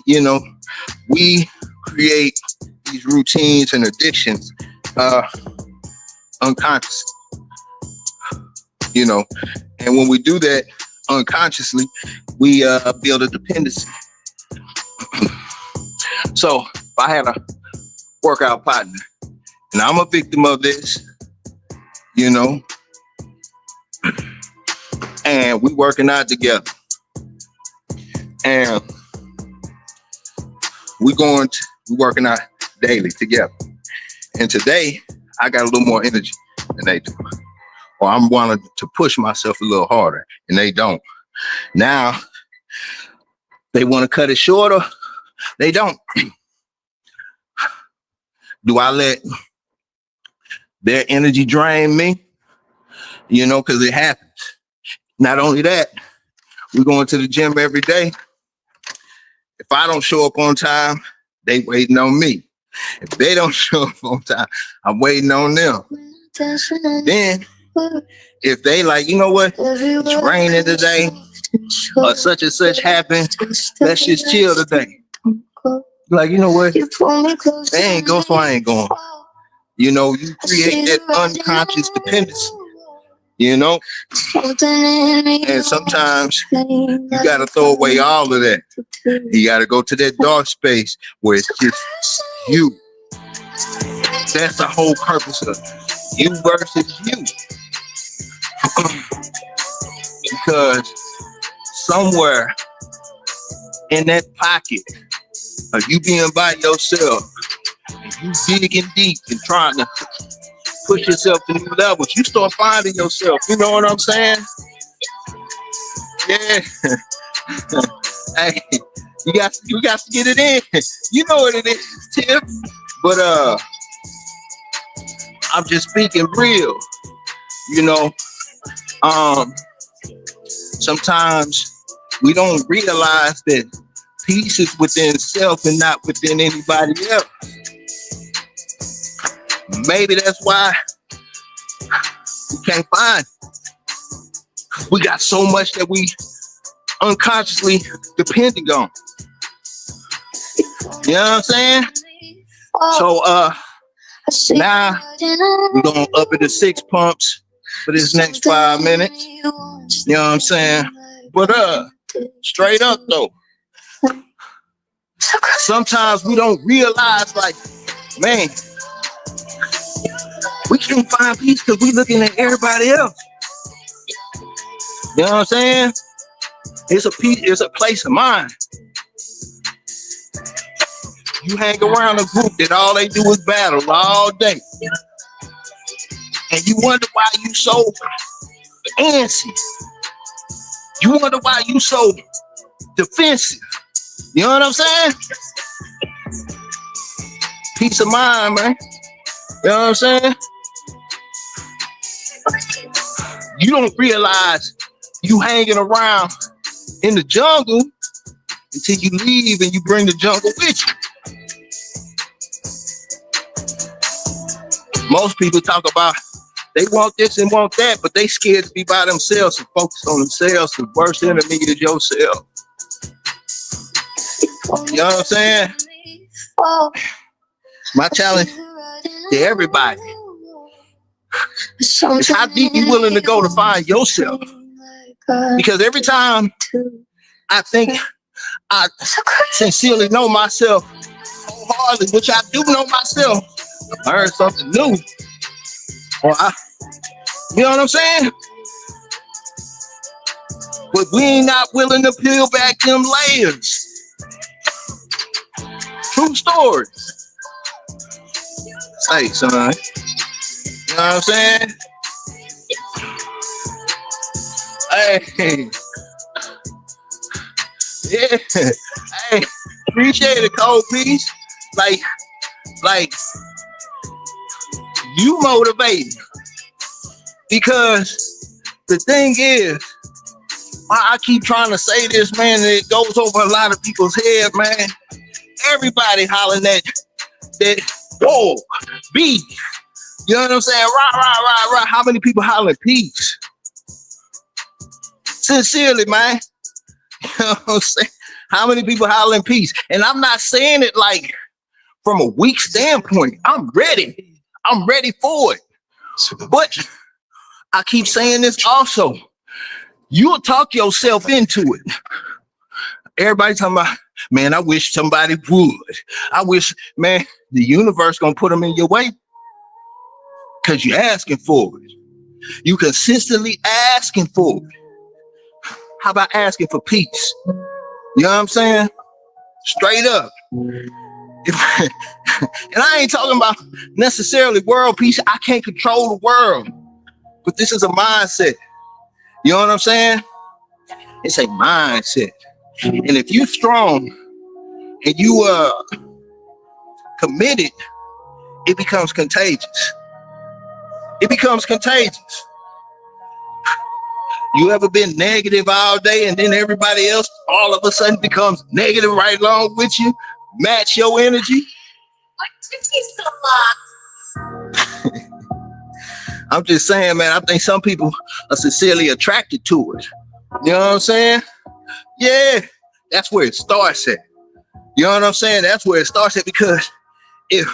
You know, we create these routines and addictions unconsciously. You know, and when we do that unconsciously, we build a dependency. So if I had a workout partner, and I'm a victim of this, you know, and we working out together, and we working out daily together. And today I got a little more energy than they do. Or I'm wanting to push myself a little harder and they don't. Now they want to cut it shorter. They don't. Do I let their energy drain me? You know, because it happens. Not only that, we're going to the gym every day. If I don't show up on time, they waiting on me. If they don't show up on time, I'm waiting on them. Then, if they like, you know what, it's raining today, or such and such happened, let's just chill today. Like, you know what, they ain't go, so I ain't going. You know, you create that unconscious dependency. You know, and sometimes you got to throw away all of that. You got to go to that dark space where it's just you. That's the whole purpose of You versus you. Because somewhere in that pocket of you being by yourself, and you digging deep and trying to push yourself to new levels, you start finding yourself. You know what I'm saying? Yeah. Hey, you got to get it in. You know what it is, Tip. But I'm just speaking real. You know, sometimes we don't realize that peace is within self and not within anybody else. Maybe that's why we can't find it. We got so much that we unconsciously depending on. You know what I'm saying? So now we're gonna up it to 6 pumps for this next 5 minutes. You know what I'm saying? But straight up though, sometimes we don't realize, like, man, we can't find peace because we looking at everybody else. You know what I'm saying? It's a place of mind. You hang around a group that all they do is battle all day. And you wonder why you so antsy. You wonder why you so defensive. You know what I'm saying? Peace of mind, man. You know what I'm saying? You don't realize you hanging around in the jungle until you leave and you bring the jungle with you. Most people talk about they want this and want that, but they scared to be by themselves and focus on themselves. The worst enemy is yourself. You know what I'm saying? My challenge to everybody is how deep you willing to go to find yourself. Because every time I think I sincerely know myself wholeheartedly, which I do know myself, I learn something new. Or you know what I'm saying? But we ain't not willing to peel back them layers. True story. Say, son. You know what I'm saying? Hey. Yeah. Hey, appreciate it, Cold Piece. Like, you motivate. Because the thing is, I keep trying to say this, man, and it goes over a lot of people's head, man. Everybody hollering that, whoa, beef. You know what I'm saying? Rah. How many people hollering peace? Sincerely, man. You know what I'm saying? How many people hollering peace? And I'm not saying it like from a weak standpoint. I'm ready for it. But I keep saying this also. You'll talk yourself into it. Everybody talking about, man, I wish somebody would. I wish, man, the universe gonna put them in your way because you're asking for it. You consistently asking for it. How about asking for peace? You know what I'm saying? Straight up. And I ain't talking about necessarily world peace. I can't control the world, but this is a mindset. You know what I'm saying? It's a mindset. And if you strong and you committed, it becomes contagious. It becomes contagious. You ever been negative all day and then everybody else all of a sudden becomes negative right along with you? Match your energy? I'm just saying, man, I think some people are sincerely attracted to it. You know what I'm saying? Yeah, that's where it starts at. You know what I'm saying? That's where it starts at, because if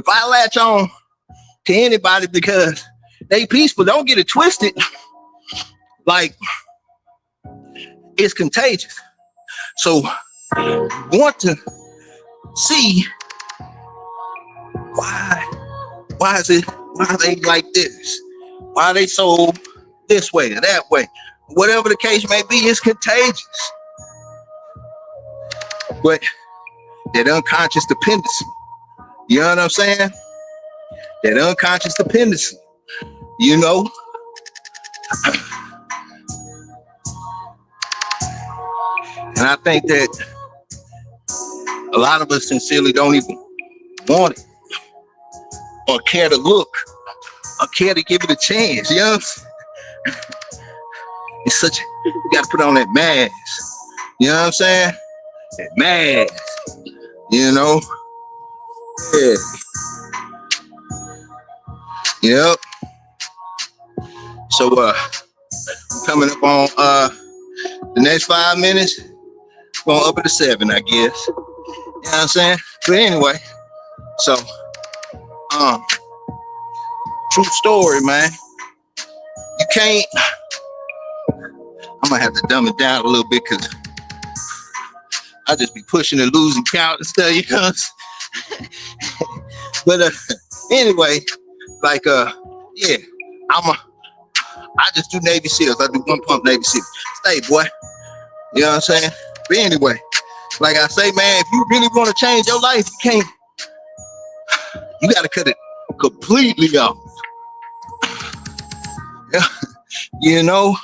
I latch on to anybody because they peaceful, don't get it twisted. Like, it's contagious. So want to see why is it Why are they like this? Why are they so this way or that way? Whatever the case may be, it's contagious. But that unconscious dependency, you know what I'm saying? That unconscious dependency, you know? And I think that a lot of us sincerely don't even want it or care to look or care to give it a chance, you know? It's such, you gotta put on that mask, you know what I'm saying? That mask, you know? Yeah. Yep. So coming up on the next 5 minutes, going up to 7, I guess. You know what I'm saying? But anyway, so true story, man. You can't, I'm gonna have to dumb it down a little bit because I just be pushing and losing count and stuff, you know. But anyway, like yeah, I just do Navy SEALs. I do 1 pump Navy SEAL. Stay, boy. You know what I'm saying? But anyway, like I say, man, if you really want to change your life, you gotta cut it completely off. You know,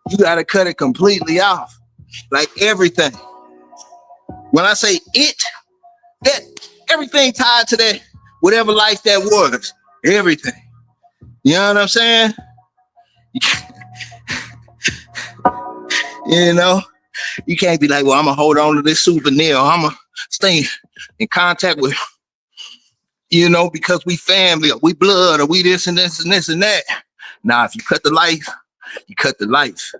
you gotta cut it completely off. Like everything. When I say it, that everything tied to that, whatever life that was, everything. You know what I'm saying? You know, you can't be like, well, I'm gonna hold on to this souvenir. I'm gonna stay in contact with, you know, because we family or we blood or we this and this and this and that. Now, if you cut the life, you cut the life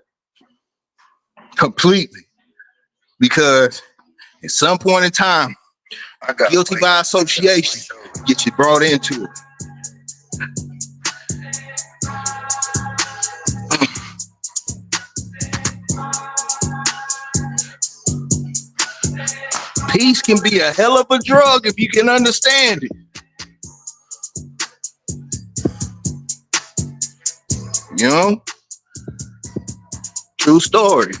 completely. Because at some point in time, guilty by association get you brought into it. Peace can be a hell of a drug if you can understand it. You know? True story.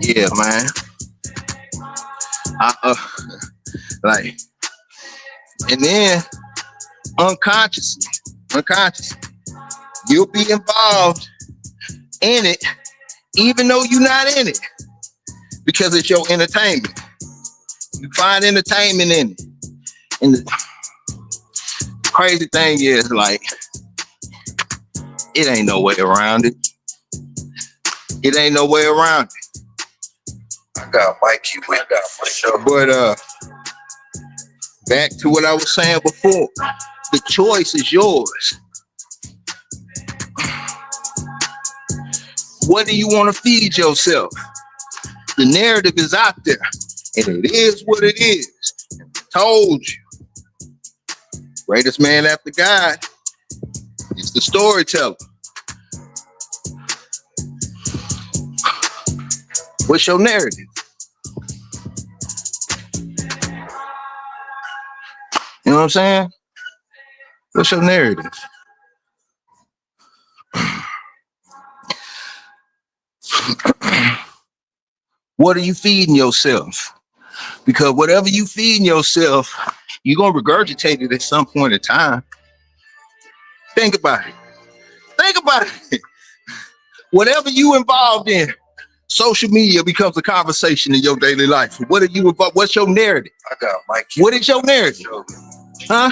Yeah, man. Like, and then unconsciously, you'll be involved in it, even though you're not in it, because it's your entertainment. You find entertainment in it. And the crazy thing is, like, it ain't no way around it. It ain't no way around it. I got Mikey with that for sure. But back to what I was saying before, the choice is yours. What do you want to feed yourself? The narrative is out there, and it is what it is. I told you. Greatest man after God is the storyteller. What's your narrative? You know what I'm saying? What's your narrative? What are you feeding yourself? Because whatever you feeding yourself, you're going to regurgitate it at some point in time. Think about it. Think about it. Whatever you involved in, social media becomes a conversation in your daily life. What are you involved? What's your narrative? I got Mikey. What is your narrative? Huh?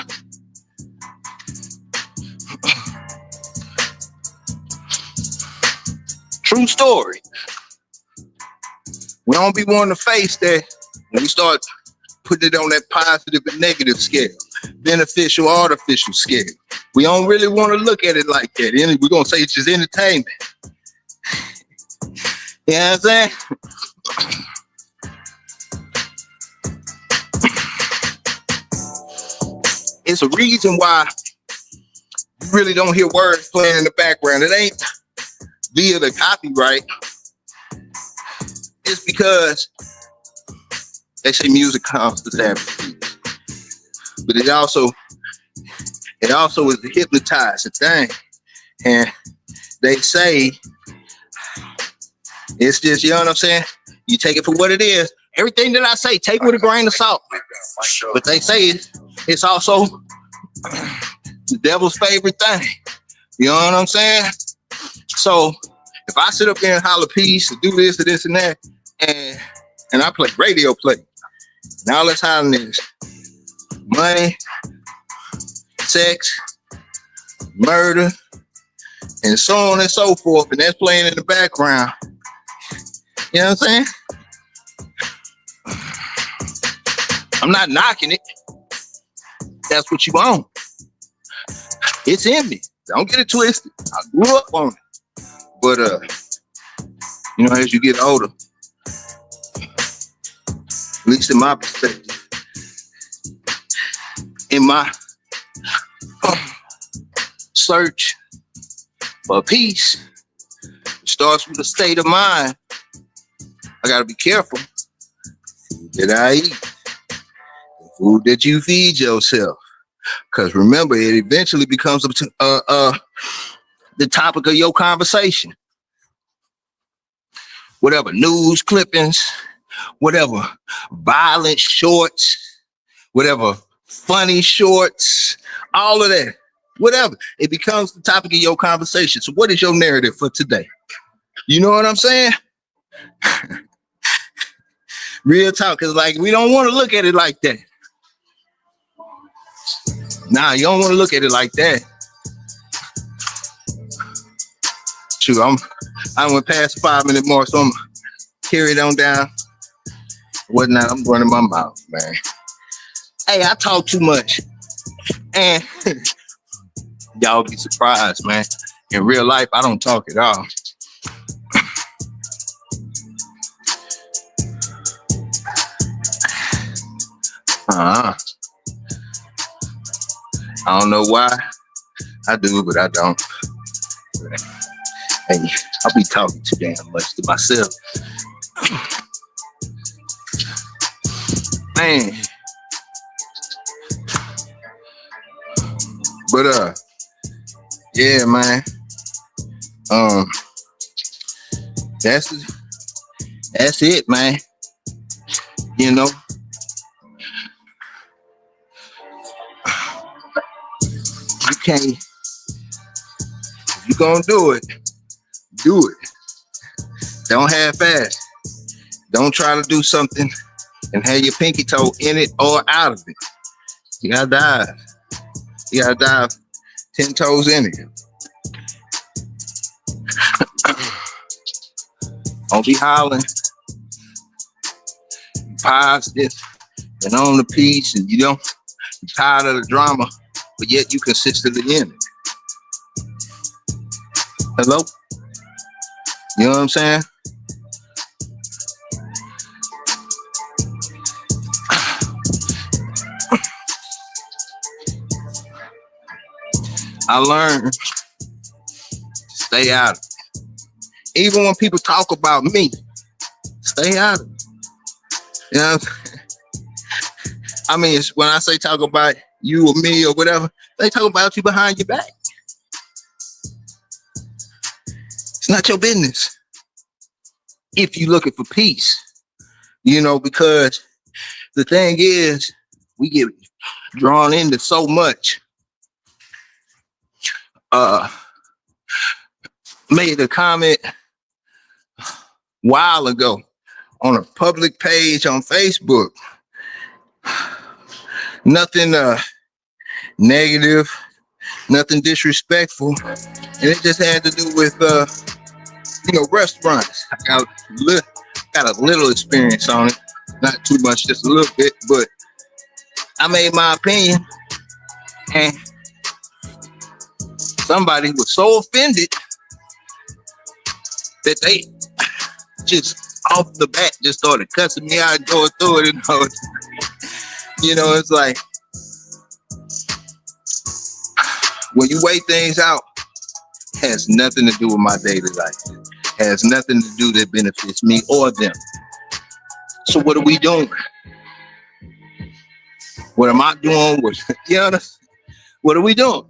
True story. We don't be wanting to face that when we start putting it on that positive and negative scale, beneficial, artificial scale. We don't really want to look at it like that. We're going to say it's just entertainment. You know what I'm saying? It's a reason why you really don't hear words playing in the background. It ain't via the copyright. It's because They say music comes to therapy, but it also is a hypnotizing thing. And they say it's just, you know what I'm saying? You take it for what it is. Everything that I say, take with a grain of salt. But they say it's also the devil's favorite thing. You know what I'm saying? So if I sit up there and holler peace and do this and this and that, and I play radio play, now let's holler this. Money, sex, murder, and so on and so forth, and that's playing in the background. You know what I'm saying? I'm not knocking it. That's what you want. It's in me. Don't get it twisted. I grew up on it. But you know, as you get older, at least in my perspective, in my search for peace, it starts with a state of mind. I gotta be careful. Food that I eat, the food that you feed yourself, because remember, it eventually becomes the topic of your conversation. Whatever news clippings, whatever violent shorts, whatever funny shorts, all of that, whatever, it becomes the topic of your conversation. So what is your narrative for today? You know what I'm saying? Real talk, because like we don't want to look at it like that. Nah, you don't want to look at it like that. Shoot, I went past the 5-minute mark, so I'm carry it on down. Whatnot, I'm running my mouth, man. Hey, I talk too much. And y'all be surprised, man. In real life, I don't talk at all. I don't know why I do, but I don't. Hey, I'll be talking too damn much to myself. Man. But yeah, man. That's it, man. You know. You can't, if you're gonna do it, do it. Don't half-ass. Don't try to do something and have your pinky toe in it or out of it. You gotta dive. You gotta dive 10 toes in it. Don't be hollering. Positive and on the piece, and you're tired of the drama, but yet you consistently in it. Hello? You know what I'm saying? I learned to stay out of it. Even when people talk about me, stay out of it. You know what I'm saying? I mean, it's when I say talk about you or me or whatever, they talk about you behind your back. It's not your business. If you're looking for peace, you know, because the thing is, we get drawn into so much. Made a comment a while ago on a public page on Facebook. Nothing negative, nothing disrespectful, and it just had to do with restaurants. I got a little experience on it, not too much, just a little bit, but I made my opinion, and somebody was so offended that they just off the bat just started cussing me out and going through it. You know, it's like when you weigh things out, it has nothing to do with my daily life. It has nothing to do that benefits me or them. So what are we doing? What am I doing? What are we doing?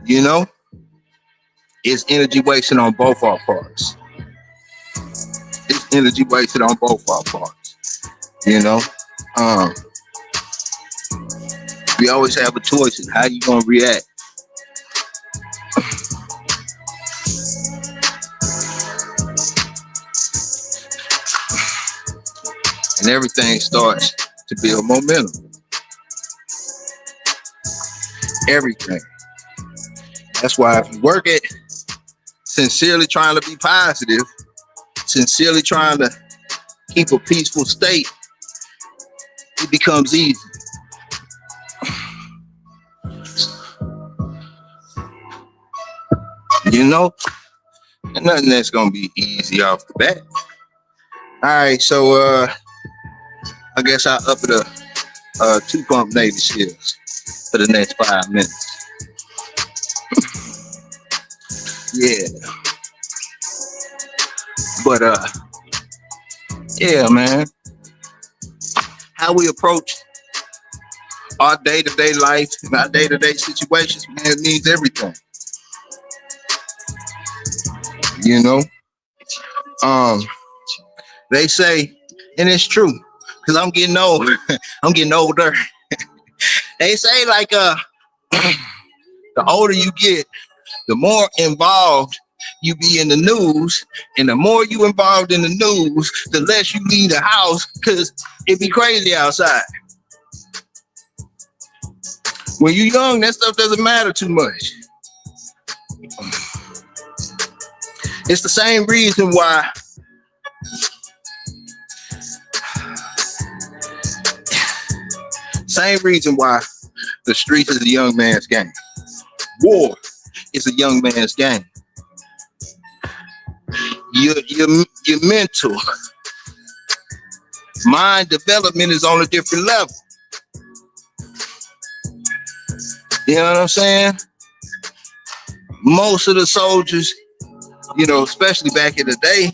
You know, it's energy wasted on both our parts. It's energy wasted on both our parts. You know, um, we always have a choice in how you gonna react. And everything starts to build momentum. Everything. That's why if you work it, sincerely trying to be positive, sincerely trying to keep a peaceful state, it becomes easy. You know, and nothing that's gonna be easy off the bat. All right, so I guess I'll up it a 2-pump Navy SEALs for the next 5 minutes. Yeah. But yeah, man. How we approach our day-to-day life and our day-to-day situations, man, it means everything. You know? They say, and it's true, because I'm getting old. I'm getting older. They say like the older you get, the more involved you be in the news, and the more you involved in the news, the less you leave the house, because it be crazy outside. When you're young, that stuff doesn't matter too much. It's the same reason why the streets is a young man's game. War is a young man's game. Your mental mind development is on a different level. You know what I'm saying? Most of the soldiers, you know, especially back in the day,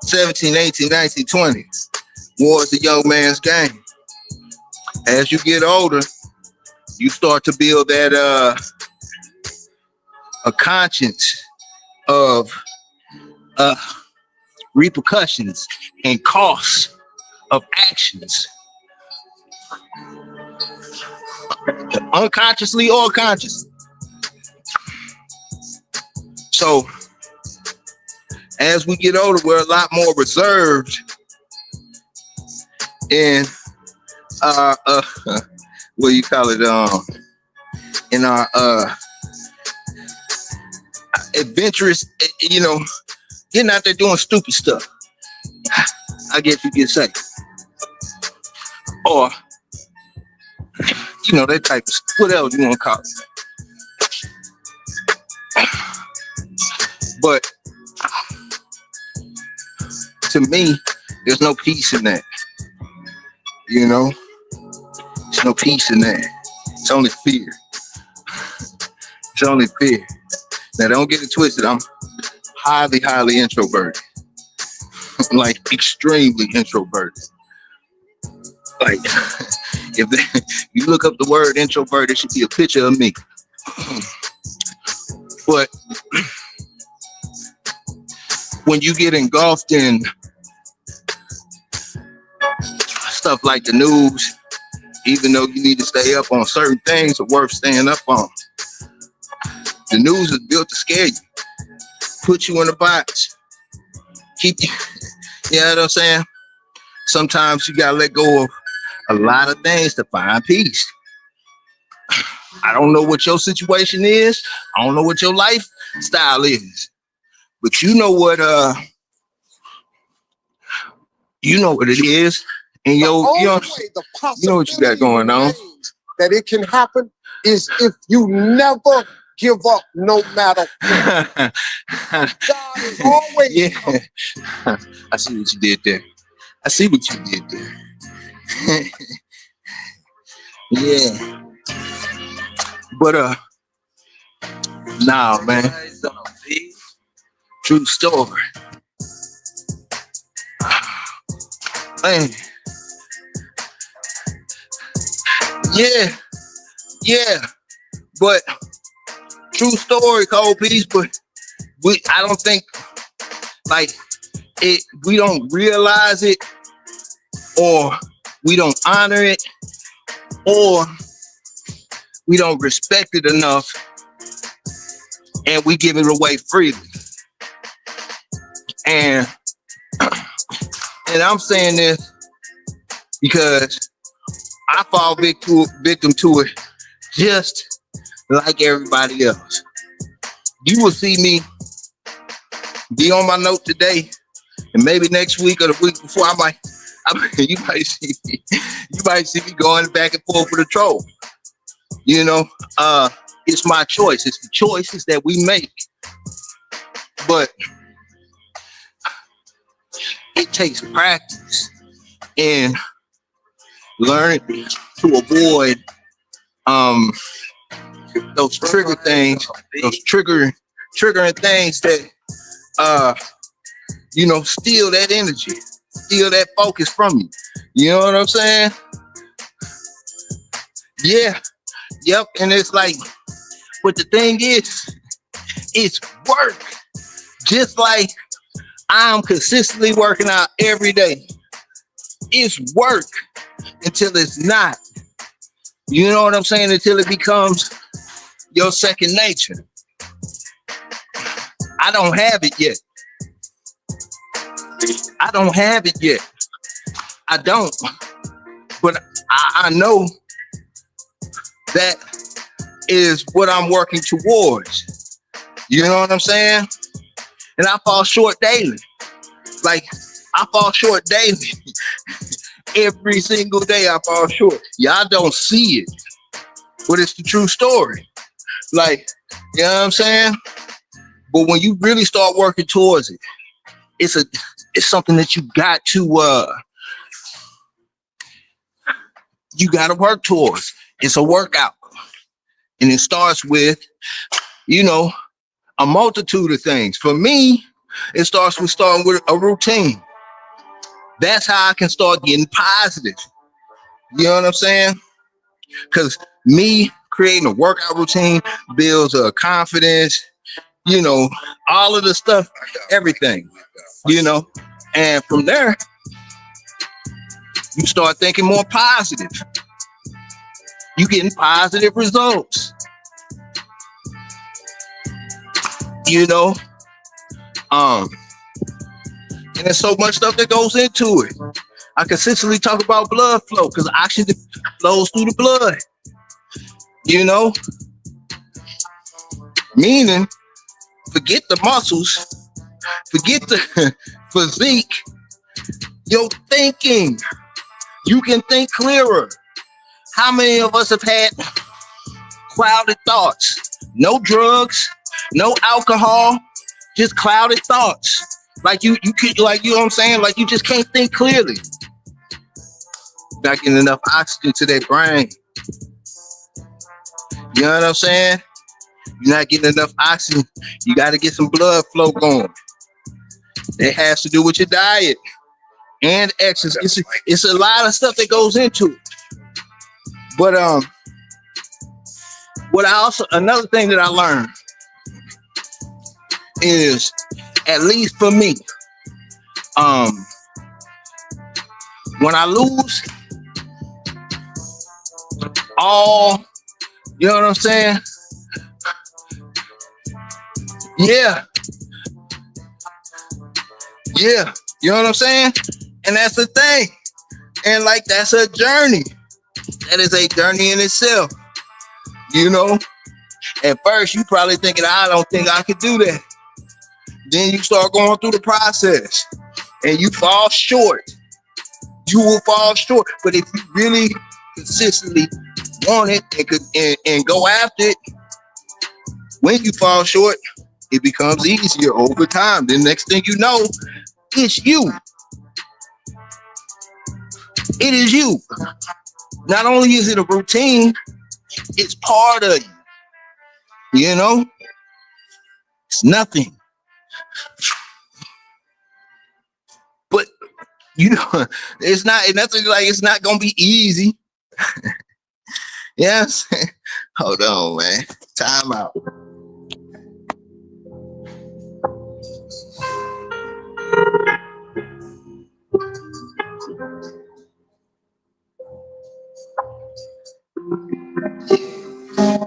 17, 18, 19, 20, war is a young man's game. As you get older, you start to build that a conscience of repercussions and costs of actions, unconsciously or consciously. So as we get older, we're a lot more reserved in what do you call it, in our adventurous, you know, getting out there doing stupid stuff, I guess you could say. Or, you know, that type of, what else you want to call it. But to me, there's no peace in that. You know, there's no peace in that. It's only fear. It's only fear. Now, don't get it twisted. I'm highly, highly introverted. Like, extremely introverted. Like, if you look up the word introvert, it should be a picture of me. But when you get engulfed in stuff like the news, even though you need to stay up on certain things are worth staying up on, the news is built to scare you, put you in a box, keep you, you know what I'm saying? Sometimes you gotta let go of a lot of things to find peace. I don't know what your situation is. I don't know what your lifestyle is, but you know what it is. And you know what you got going on. That it can happen is if you never give up, no matter what. God is always. Yeah. I see what you did there. Yeah. But nah, man. True story. Man. Yeah. But true story, cold piece. But I don't think like it. We don't realize it, or we don't honor it, or we don't respect it enough, and we give it away freely. And I'm saying this because I fall victim to it just like everybody else. You will see me be on my note today, and maybe next week or the week before, you might see me going back and forth with a troll. You know, it's my choice. It's the choices that we make, but it takes practice and learning to avoid those trigger things, those triggering things that steal that energy, steal that focus from you. You know what I'm saying? Yeah. Yep. And it's like, but the thing is, it's work. Just like I'm consistently working out every day. It's work until it's not. You know what I'm saying? Until it becomes your second nature. I don't have it yet. I don't. But I know that is what I'm working towards. You know what I'm saying? And I fall short daily. Like, I fall short daily. Every single day I fall short. Y'all don't see it, but it's the true story. Like, you know what I'm saying? But when you really start working towards it, it's something that you got to work towards. It's a workout. And it starts with, a multitude of things. For me, it starts with a routine. That's how I can start getting positive. You know what I'm saying? Because me creating a workout routine builds confidence, all of the stuff, everything, and from there, you start thinking more positive. You getting positive results. And there's so much stuff that goes into it. I consistently talk about blood flow because oxygen flows through the blood. Meaning, forget the muscles, forget the physique, your thinking. You can think clearer. How many of us have had clouded thoughts? No drugs, no alcohol, just clouded thoughts. Like you could, like, you know what I'm saying? Like, you just can't think clearly. Not getting enough oxygen to that brain. You know what I'm saying? You're not getting enough oxygen. You got to get some blood flow going. It has to do with your diet and exercise. It's a lot of stuff that goes into it. But another thing that I learned is, at least for me, when I lose all, you know what I'm saying? Yeah, you know what I'm saying? And that's the thing. And like, that's a journey. That is a journey in itself. At first you probably thinking, I don't think I could do that. Then you start going through the process and you fall short. You will fall short. But if you really consistently want it and go after it, when you fall short, it becomes easier over time. The next thing you know, it's you. It is you. Not only is it a routine, it's part of you. It's nothing. But it's not nothing. Like, it's not gonna be easy. Yes. Hold on, man. Time out.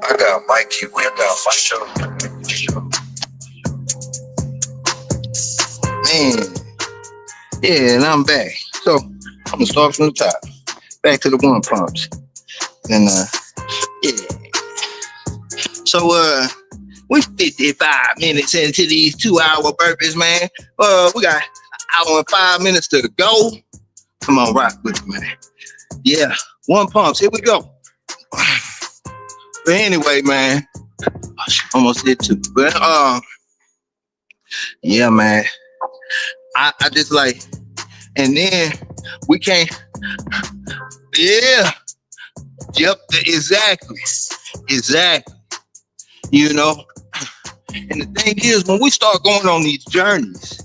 I got Mikey whipped out my show. Man. Yeah, and I'm back. So I'm gonna start from the top. Back to the one pumps. And yeah. So we 55 minutes into these 2-hour burpees, man. We got an hour and 5 minutes to go. Come on, rock with me, man. Yeah, one pumps. Here we go. But anyway, man, almost did two. But yeah, man. I just like, and then we can't. Yeah. Yep. Exactly. You know. And the thing is, when we start going on these journeys,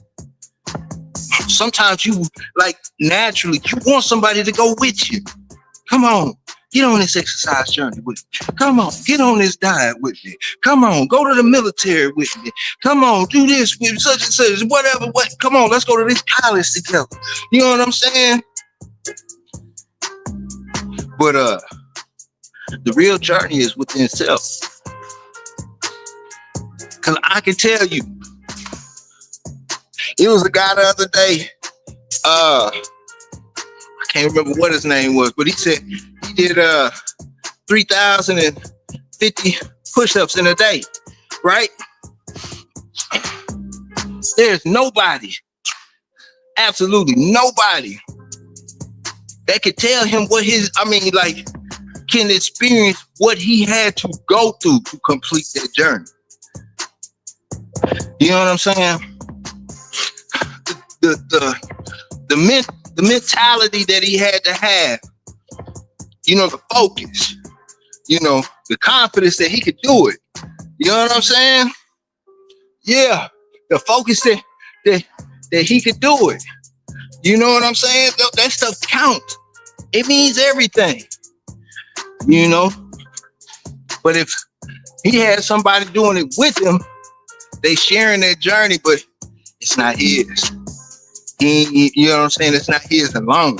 sometimes you like naturally you want somebody to go with you. Come on, get on this exercise journey with me. Come on, get on this diet with me. Come on, go to the military with me. Come on, do this with such and such, whatever. Come on, let's go to this college together. You know what I'm saying? But the real journey is within self. Cause I can tell you, it was a guy the other day. I can't remember what his name was, but he said he did 3,050 push-ups in a day, right? There's nobody, absolutely nobody that could tell him what can experience what he had to go through to complete that journey. You know what I'm saying? The mentality that he had to have, you know, the focus, you know, the confidence that he could do it. You know what I'm saying? Yeah, the focus that he could do it. You know what I'm saying? That stuff counts. It means everything. You know? But if he had somebody doing it with him, they sharing their journey, but it's not his. You know what I'm saying? It's not his alone.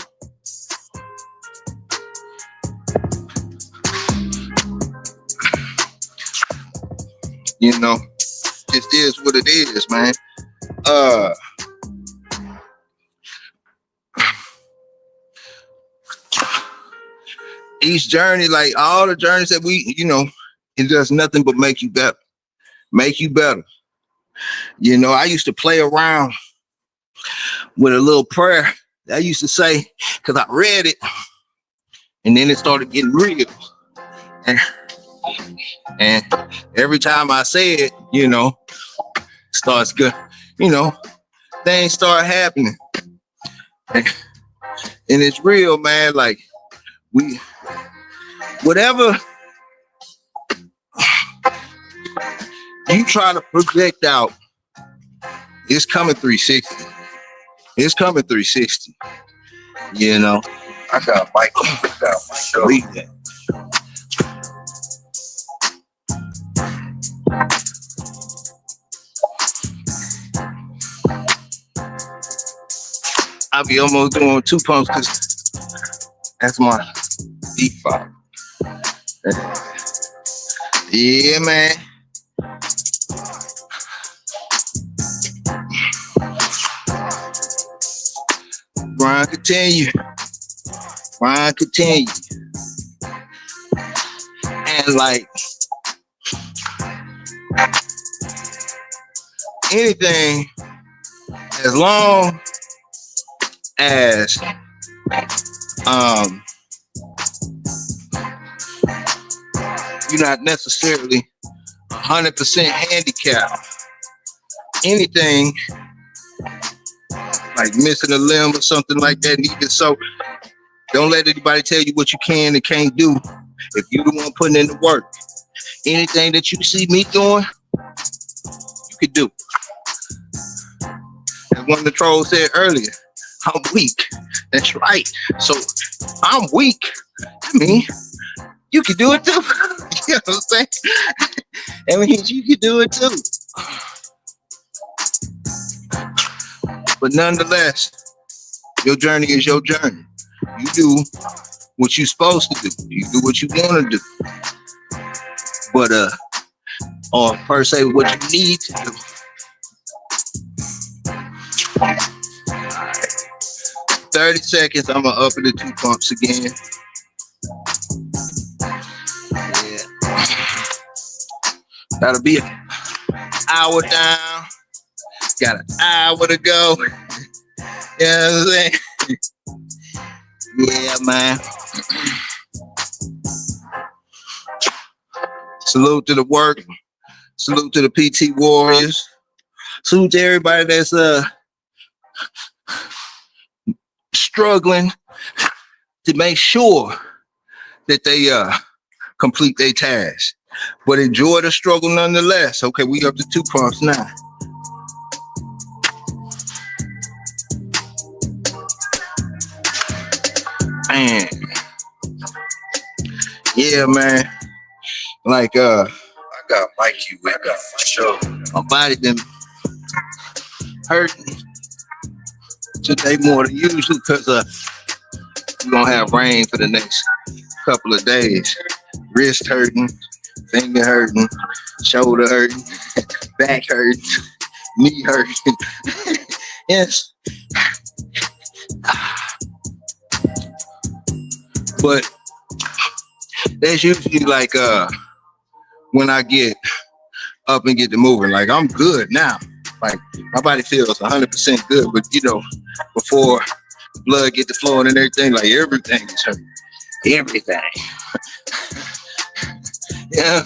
You know, it is what it is, man. Each journey, like all the journeys that we, you know, it does nothing but make you better. Make you better. You know, I used to play around with a little prayer that I used to say, because I read it, and then it started getting real. And every time I say it, you know, starts good, you know, things start happening. And it's real, man. Like, whatever you try to project out, it's coming 360. It's coming 360. You know, I got Michael picked out my show. Read that. I'll be almost doing 2 pumps because that's my default. Yeah, man. Grind continue. Grind continue. And like anything, as long as you're not necessarily 100% handicapped, anything like missing a limb or something like that, and even so, don't let anybody tell you what you can and can't do if you the one putting in the work. Anything that you see me doing, you could do. As one of the trolls said earlier, I'm weak. That's right. So I'm weak. I mean, You can do it too. You know what I'm saying? That means you can do it too. But nonetheless, your journey is your journey. You do what you're supposed to do. You do what you want to do. But or per se what you need to do. 30 seconds, I'm gonna up it to 2 pumps again. Yeah. That'll be an hour down. Got an hour to go. You know what I'm saying? Yeah, man. Salute to the work. Salute to the PT warriors. Salute to everybody that's struggling to make sure that they complete their task. But enjoy the struggle nonetheless. Okay, we up to 2 pumps now. Man. Yeah, man. Like I got Mikey with me for sure. my body been hurting today more than usual because we're gonna have rain for the next couple of days. Wrist hurting, finger hurting, shoulder hurting, back hurting, knee hurting. Yes. But that's usually like when I get up and get to moving. Like I'm good now. Like my body feels 100% good, but you know, before blood get to flowing and everything, like everything is hurting. Everything. Yeah.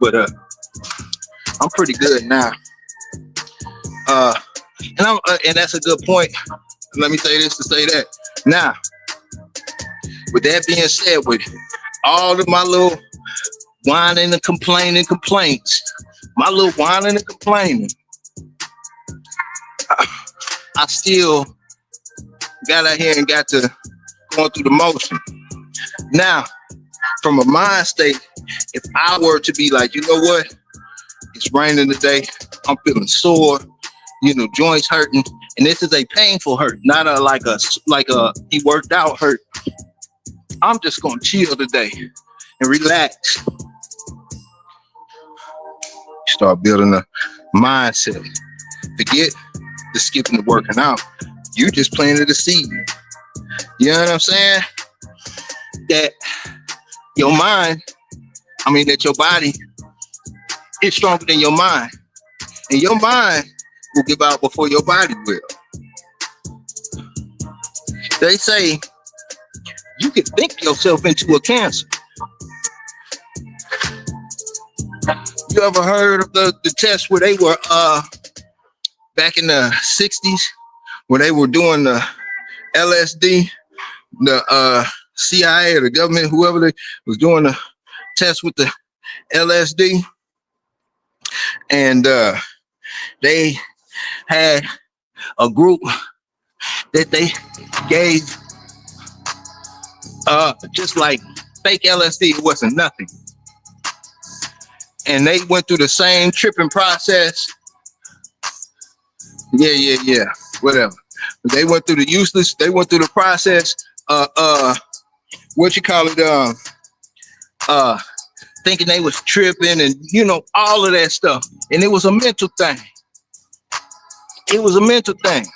But I'm pretty good now. And that's a good point. Let me say this to say that. Now, with that being said, with all of my little whining and complaining complaints, my little whining and complaining, I still got out here and got to going through the motion. Now, from a mind state, if I were to be like, you know what, it's raining today, I'm feeling sore, you know, joints hurting, and this is a painful hurt, not a like a he worked out hurt. I'm just gonna chill today and relax. Start building a mindset. Forget the skipping the working out. You just planted a seed. You know what I'm saying? That your mind, that your body is stronger than your mind. And your mind will give out before your body will. They say you can think yourself into a cancer. You ever heard of the test where they were back in the 60s where they were doing the LSD, the CIA or the government, whoever they was doing the test with the LSD, and they had a group that they gave just like fake LSD. It wasn't nothing, and they went through the same tripping process. Yeah, whatever. But they went through the useless. They went through the process. What you call it? Thinking they was tripping, and you know all of that stuff. And it was a mental thing. It was a mental thing.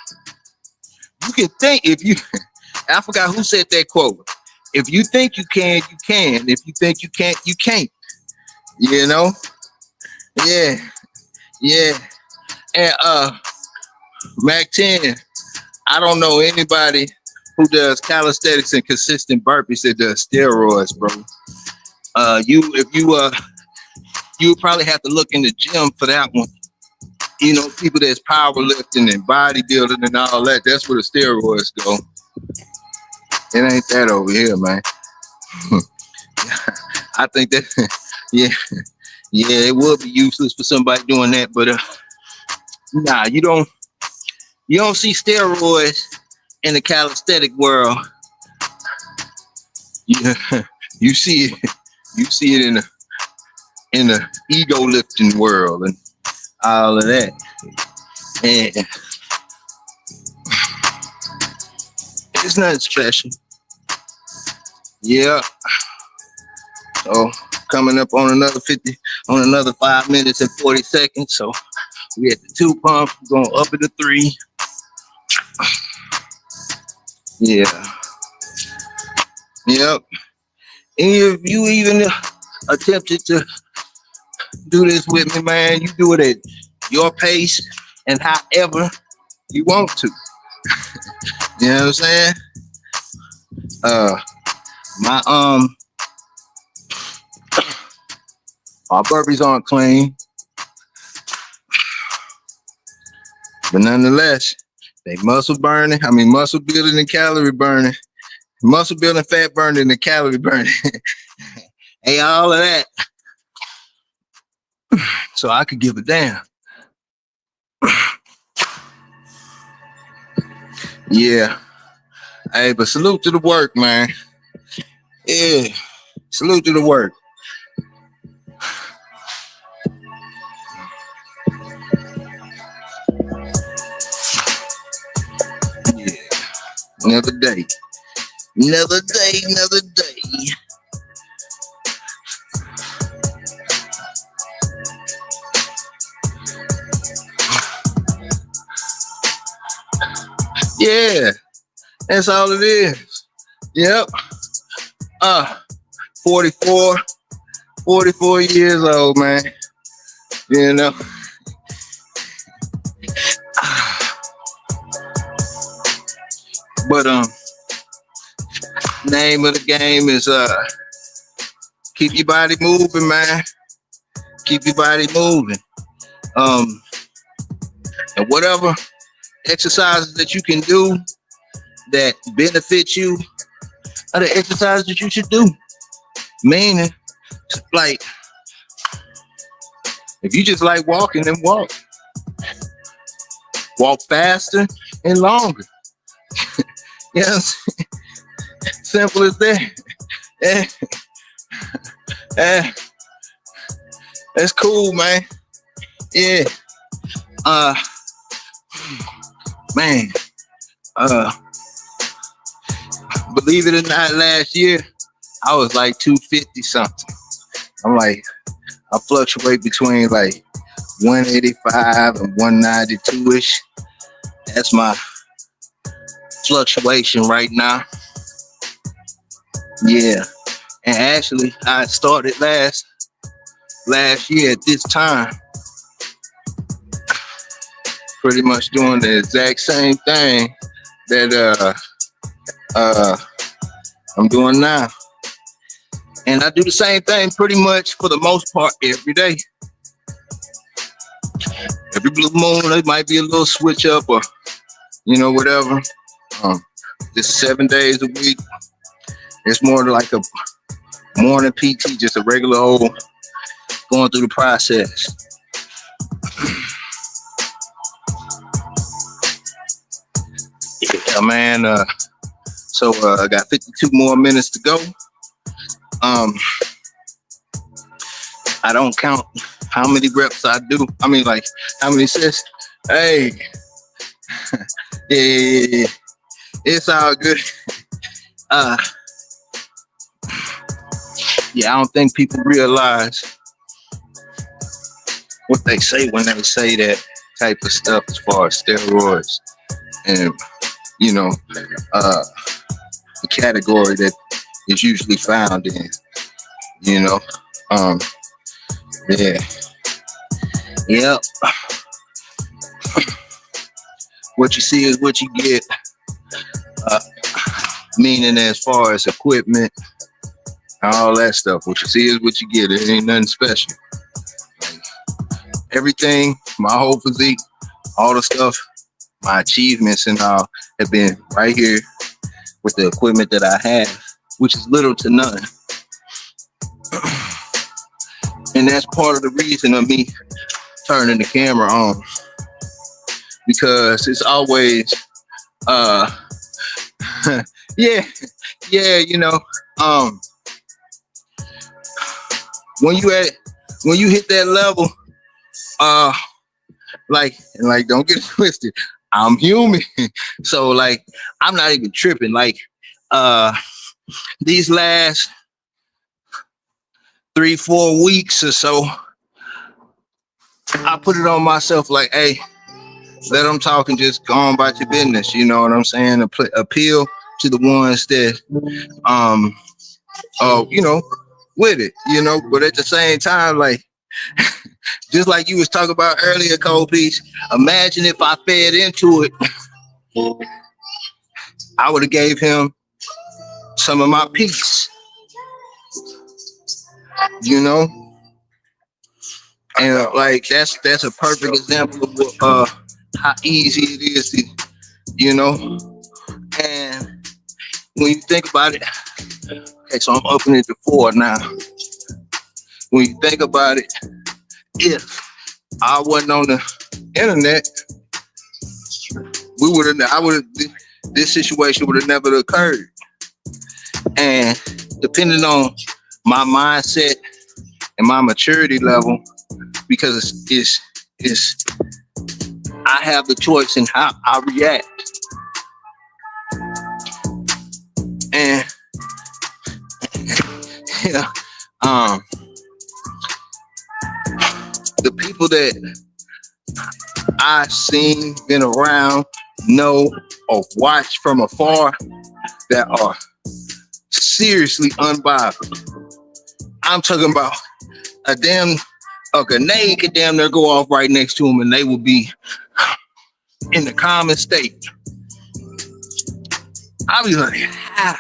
You can think if you. I forgot who said that quote. If you think you can, you can. If you think you can't, you can't. You know? Yeah. And Mac 10, I don't know anybody who does calisthenics and consistent burpees that does steroids, bro. You probably have to look in the gym for that one. You know, people that's powerlifting and bodybuilding and all that, that's where the steroids go. It ain't that over here, man. I think that, yeah, it would be useless for somebody doing that, but nah, you don't see steroids in the calisthenic world. You see it, you see it in the ego lifting world and all of that. And it's nothing special. Yeah. So coming up on another 5 minutes and 40 seconds. So we at the 2 pump, going up at the 3. Yeah. Yep. And if you even attempted to do this with me, man, you do it at your pace and however you want to. You know what I'm saying? My burpees aren't clean, but nonetheless, they muscle building and calorie burning, muscle building, fat burning, and calorie burning. Hey, all of that. So I could give a damn. Yeah. Hey, but salute to the work, man. Yeah. Salute to the work. Yeah. Another day. Another day, another day. Yeah, that's all it is. Yep. 44 years old, man. You know. But name of the game is keep your body moving, man. Keep your body moving. And whatever exercises that you can do that benefit you are the exercises that you should do. Meaning, like, if you just like walking, then walk. Walk faster and longer. Yes. Simple as that. That's cool, man. Yeah. Man. Believe it or not, last year I was like 250 something. I'm like, I fluctuate between like 185 and 192-ish. That's my fluctuation right now. Yeah. And actually I started last year at this time pretty much doing the exact same thing that I'm doing now. And I do the same thing pretty much for the most part every day. Every blue moon, there might be a little switch up or, you know, whatever. Just 7 days a week. It's more like a morning PT, just a regular old going through the process. Yeah, man. So I got 52 more minutes to go. I don't count how many reps I do. I mean, like, how many sets. Hey. Yeah. It's all good. Yeah, I don't think people realize what they say when they say that type of stuff as far as steroids and, you know, the category that is usually found in, you know. Yeah. Yep. What you see is what you get. Meaning as far as equipment, all that stuff. What you see is what you get. It ain't nothing special. Like, everything, my whole physique, all the stuff, my achievements and all have been right here with the equipment that I have, which is little to none. And that's part of the reason of me turning the camera on, because it's always yeah, you know, when you hit that level, like don't get it twisted. I'm human. So like I'm not even tripping. Like these last 3-4 weeks or so, I put it on myself like, hey, let them talk and just go on about your business. You know what I'm saying? Appeal to the ones that you know, with it, you know, but at the same time, like just like you was talking about earlier, Cold Piece, imagine if I fed into it, I would have gave him some of my peace, you know? And like that's a perfect example of what, how easy it is to, you know. And when you think about it, okay, so I'm upping it to 4 now. When you think about it, if I wasn't on the internet, this situation would have never occurred. And depending on my mindset and my maturity level, because it's I have the choice in how I react. And yeah, the people that I've seen, been around, know, or watched from afar that are seriously unbothered. I'm talking about a grenade could damn near go off right next to them and they will be in the common state. I'll be like, how?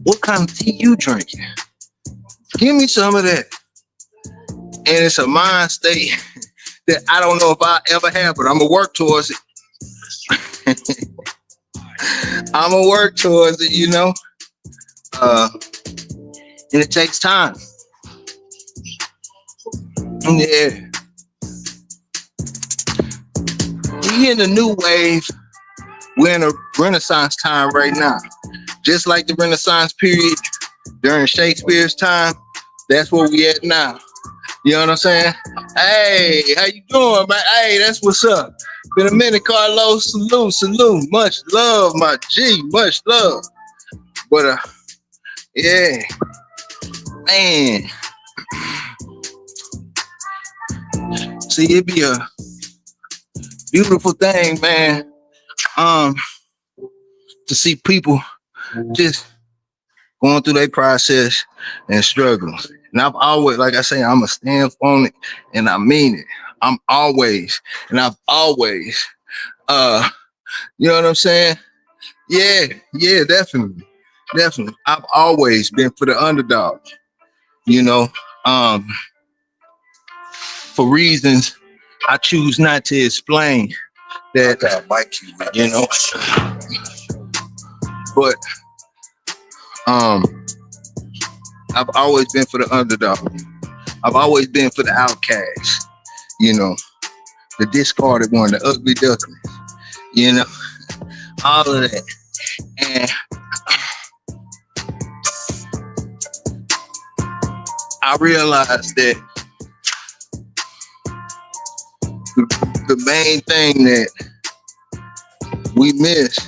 What kind of tea you drinking? Give me some of that. And it's a mind state that I don't know if I ever have, but I'm gonna work towards it. I'm gonna work towards it, you know. And it takes time. Yeah. We in a new wave. We're in a Renaissance time right now. Just like the Renaissance period during Shakespeare's time, that's where we at now. You know what I'm saying? Hey, how you doing, man? Hey, that's what's up. Been a minute, Carlos. Salute. Much love, my G. Much love. But yeah, man. See, it'd be a beautiful thing, man. To see people just going through their process and struggling. And I've always, like I say, I'm a stand on it, and I mean it. I've always, you know what I'm saying? Yeah, definitely. I've always been for the underdog, you know, for reasons I choose not to explain that, you know, but I've always been for the underdog. I've always been for the outcast, you know, the discarded one, the ugly duckling, you know, all of that. And I realized that the main thing that we miss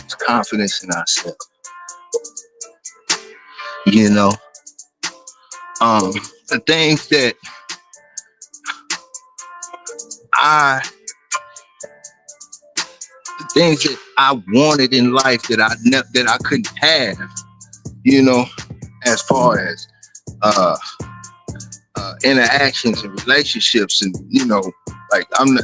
is confidence in ourselves. You know, the things that I wanted in life that I couldn't have, you know, as far as interactions and relationships, and you know, like I'm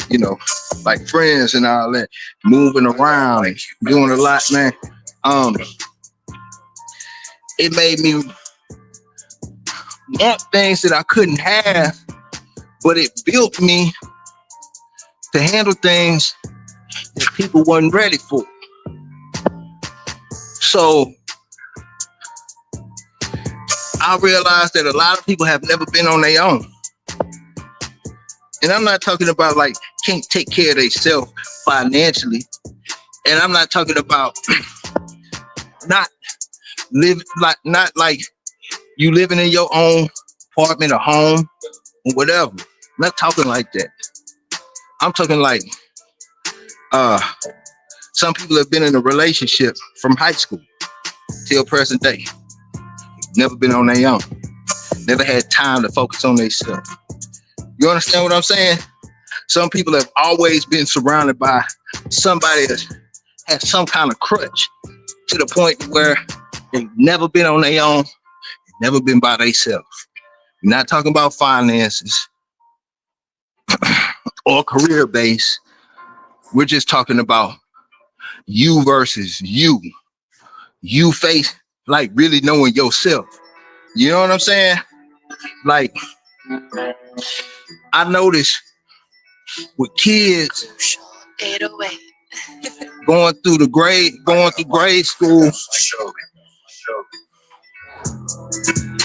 you know, like friends and all that, moving around and doing a lot, man. It made me want things that I couldn't have, but it built me to handle things that people wasn't ready for. So I realized that a lot of people have never been on their own. And I'm not talking about like can't take care of themselves financially. And I'm not talking about not You living in your own apartment or home or whatever. I'm not talking like that. I'm talking like some people have been in a relationship from high school till present day. Never been on their own. Never had time to focus on themselves. You understand what I'm saying? Some people have always been surrounded by somebody that has some kind of crutch to the point where they've never been on their own, never been by themselves. We're not talking about finances or career base. We're just talking about you versus you. You face like really knowing yourself. You know what I'm saying? Like, I noticed with kids 808. going through grade school,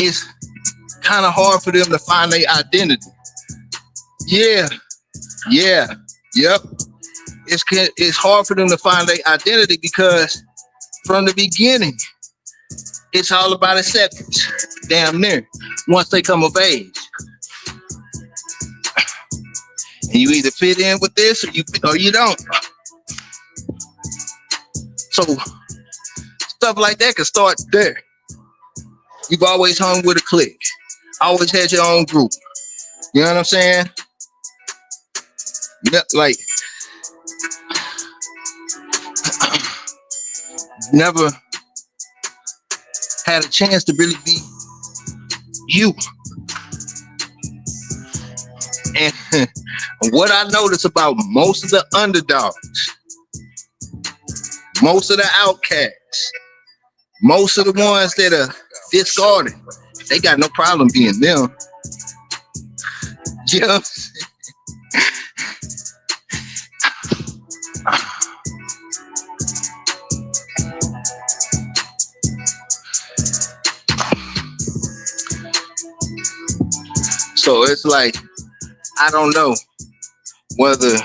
it's kind of hard for them to find their identity. Yep. It's hard for them to find their identity because from the beginning, it's all about acceptance. Damn near. Once they come of age. And you either fit in with this or you don't. So stuff like that can start there. You've always hung with a clique. Always had your own group. You know what I'm saying? Yeah, like never had a chance to really be you. And what I notice about most of the underdogs, most of the outcasts, most of the ones that are discarded, they got no problem being them. You know? So it's like, I don't know whether,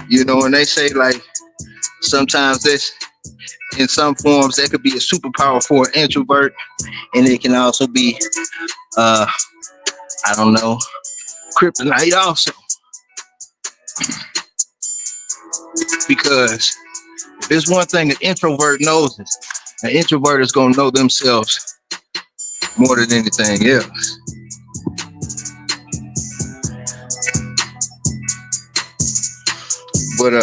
you know, when they say like, sometimes this, in some forms, that could be a superpower for an introvert, and it can also be, I don't know, kryptonite also. Because if there's one thing an introvert knows, is an introvert is going to know themselves more than anything else. But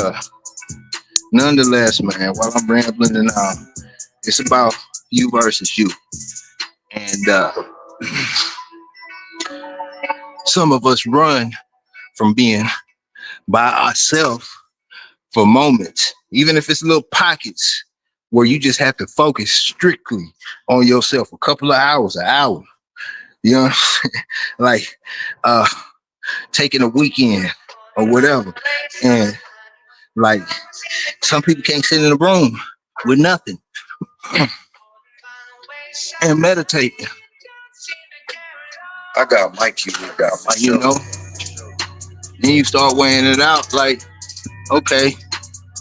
nonetheless, man, while I'm rambling and it's about you versus you. And some of us run from being by ourselves for moments, even if it's little pockets where you just have to focus strictly on yourself, a couple of hours, an hour. You know what I'm saying? Like taking a weekend or whatever. And like, some people can't sit in a room with nothing and meditate. I got my cue. You know, then you start weighing it out. Like, okay,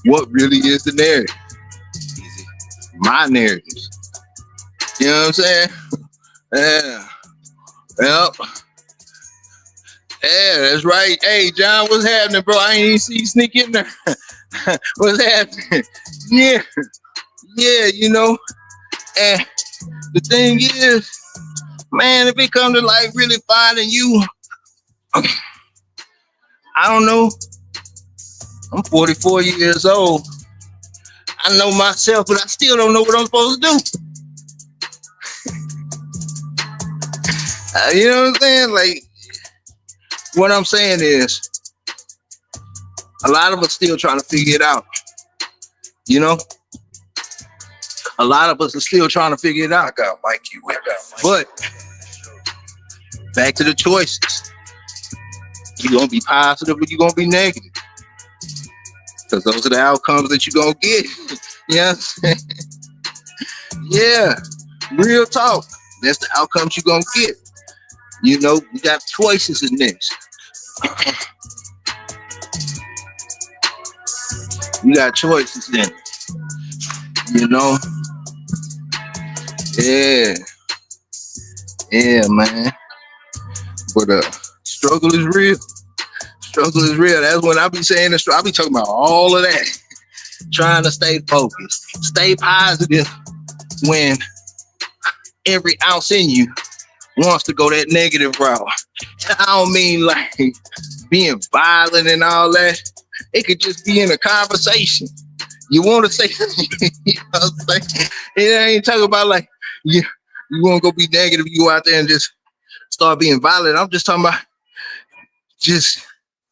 what really is the narrative? My narratives. You know what I'm saying? Yeah. Yep. Yeah, that's right. Hey, John, what's happening, bro? I ain't even see you sneak in there. What's happening? Yeah, you know. And the thing is, man, if it comes to like really finding you, I don't know. I'm 44 years old. I know myself, but I still don't know what I'm supposed to do. You know what I'm saying? Like, what I'm saying is, a lot of us still trying to figure it out. You know? A lot of us are still trying to figure it out. I got my cue. But back to the choices. You're going to be positive or you're going to be negative. Because those are the outcomes that you're going to get. You know what I'm saying? Yeah. Real talk. That's the outcomes you're going to get. You know, you got choices in this. You got choices in it. You know? Yeah. Yeah, man. But struggle is real. Struggle is real. That's when I be saying the struggle. I be talking about all of that. Trying to stay focused, stay positive when every ounce in you wants to go that negative route. I don't mean like being violent and all that. It could just be in a conversation. You want to say, you know what I'm saying? It ain't talking about like you want to go be negative. You go out there and just start being violent. I'm just talking about just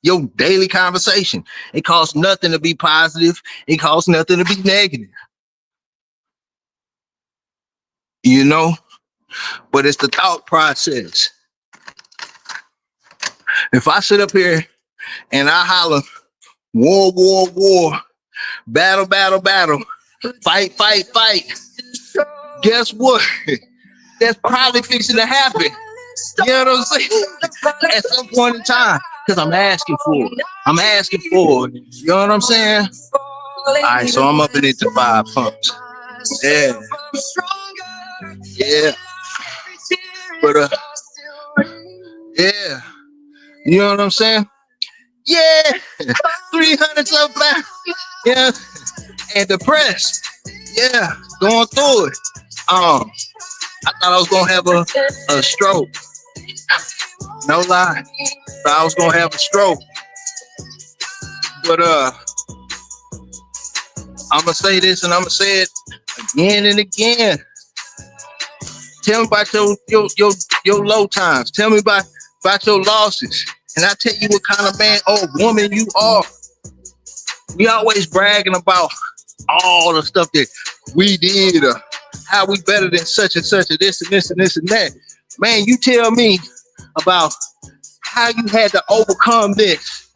your daily conversation. It costs nothing to be positive. It costs nothing to be negative. You know, but it's the thought process. If I sit up here and I holler, war, war, war, battle, battle, battle, fight, fight, fight, guess what? That's probably fixing to happen. You know what I'm saying? At some point in time, because I'm asking for it. I'm asking for it. You know what I'm saying? All right, so I'm up into 5 pumps. Yeah. Yeah. But yeah. You know what I'm saying? Yeah. 300 something pounds. Yeah. And depressed. Yeah. Going through it. I thought I was gonna have a stroke. No lie. Thought I was gonna have a stroke. But I'ma say this and I'ma say it again and again. Tell me about your low times. Tell me about your losses. And I tell you what kind of man or woman you are. We always bragging about all the stuff that we did or how we better than such and such, or this and this and this and that. Man, you tell me about how you had to overcome this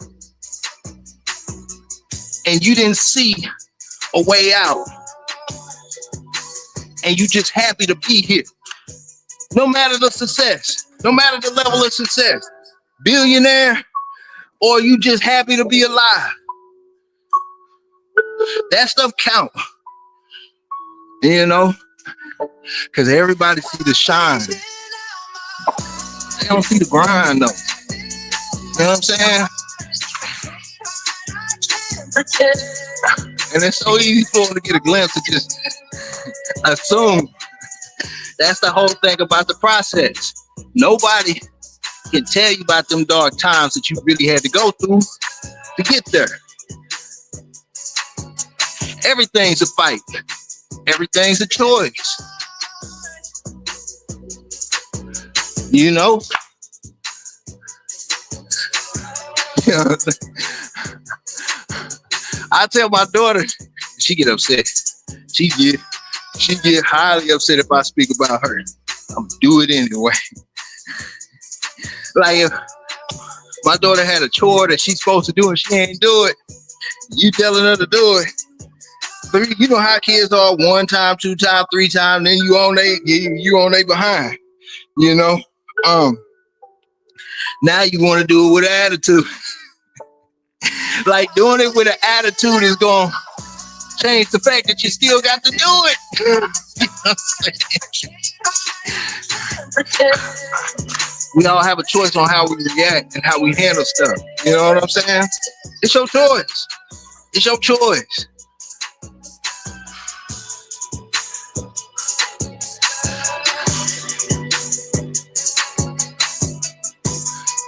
and you didn't see a way out and you just happy to be here. No matter the success, no matter the level of success, billionaire, or you just happy to be alive. That stuff count, you know, because everybody see the shine. They don't see the grind, though. You know what I'm saying? And it's so easy for them to get a glimpse of just assume. That's the whole thing about the process. Nobody can tell you about them dark times that you really had to go through to get there. Everything's a fight. Everything's a choice. You know? I tell my daughter, she get upset. She get highly upset if I speak about her. I'm do it anyway. Like if my daughter had a chore that she's supposed to do and she ain't do it, you telling her to do it. But you know how kids are: 1 time, 2 time, 3 times, then you on they behind. You know, now you want to do it with an attitude. Like doing it with an attitude is going to change the fact that you still got to do it. You know what I'm saying? We all have a choice on how we react and how we handle stuff. You know what I'm saying? It's your choice. It's your choice.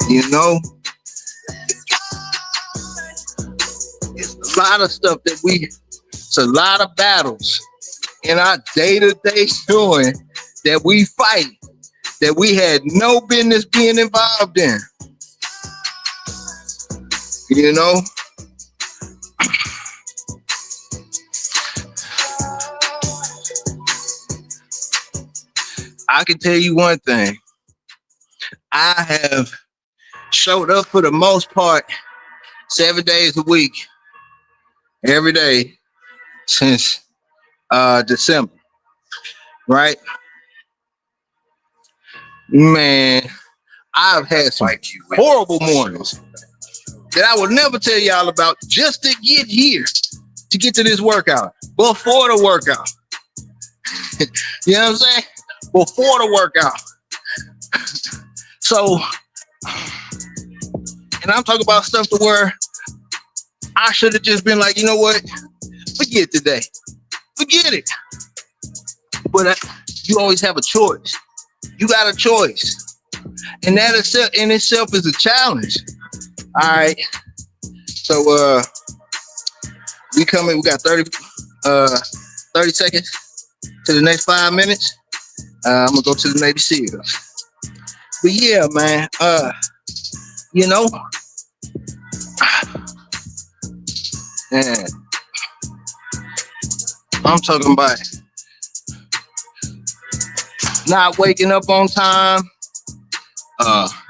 You know, it's a lot of stuff that it's a lot of battles in our day-to-day doing that we fight that we had no business being involved in. You know? I can tell you one thing. I have showed up for the most part 7 days a week, every day since December, right? Man, I've had some horrible mornings that I would never tell y'all about just to get here, to get to this workout, before the workout. You know what I'm saying? Before the workout, So, and I'm talking about stuff to where I should have just been like, you know what? Forget today. Forget it. But you always have a choice. You got a choice. And that in itself is a challenge. All right. So we got 30 seconds to the next 5 minutes. I'm gonna go to the Navy SEALs. But yeah, man, you know, man, I'm talking about not waking up on time.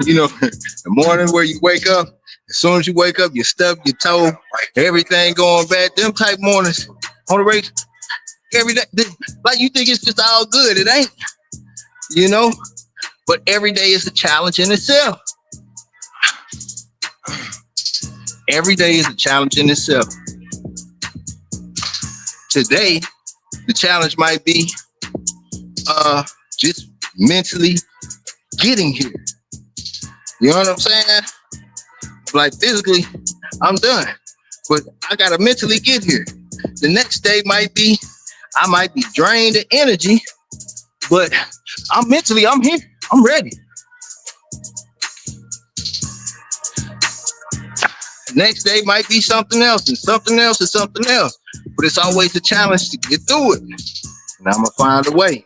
You know, the morning where you wake up, as soon as you wake up, you stub your toe, everything going bad. Them type mornings on the race every day, like you think it's just all good. It ain't, you know. But every day is a challenge in itself. Every day is a challenge in itself. Today, the challenge might be just mentally getting here. You know what I'm saying? Like physically, I'm done. But I gotta mentally get here. The next day I might be drained of energy, but I'm here. I'm ready. Next day might be something else and something else and something else. But it's always a challenge to get through it. And I'm gonna find a way.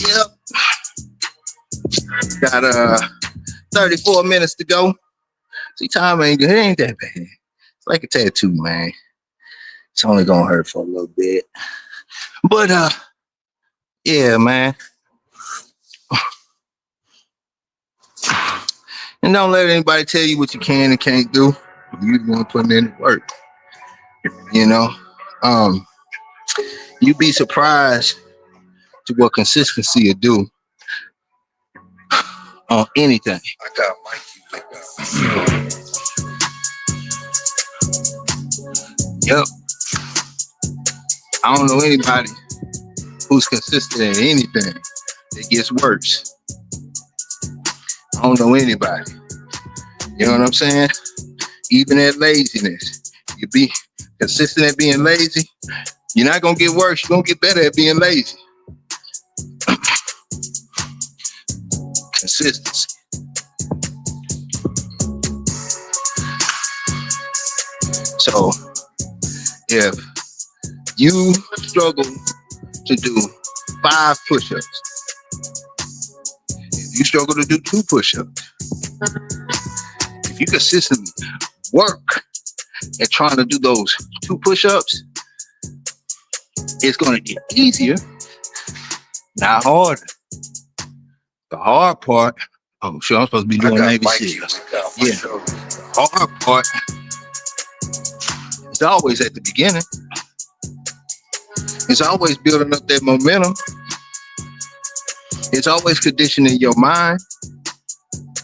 Yep. Got 34 minutes to go. See, time ain't good. It ain't that bad. It's like a tattoo, man. It's only gonna hurt for a little bit. But yeah, man. And don't let anybody tell you what you can and can't do. You're gonna put in the work. You know, you'd be surprised to what consistency will do on anything. I got Mikey. Yep. I don't know anybody who's consistent in anything that gets worse. I don't know anybody. You know what I'm saying? Even at laziness, you be consistent at being lazy, you're not gonna get worse. You're gonna get better at being lazy. Consistency. So if you struggle to do 5 push-ups, if you struggle to do 2 push-ups, if you consistently work at trying to do those 2 push-ups, it's going to get easier, not harder. The hard part, oh, sure, I'm supposed to be doing Navy SEALs. Yeah, the hard part is always at the beginning. It's always building up that momentum. It's always conditioning your mind.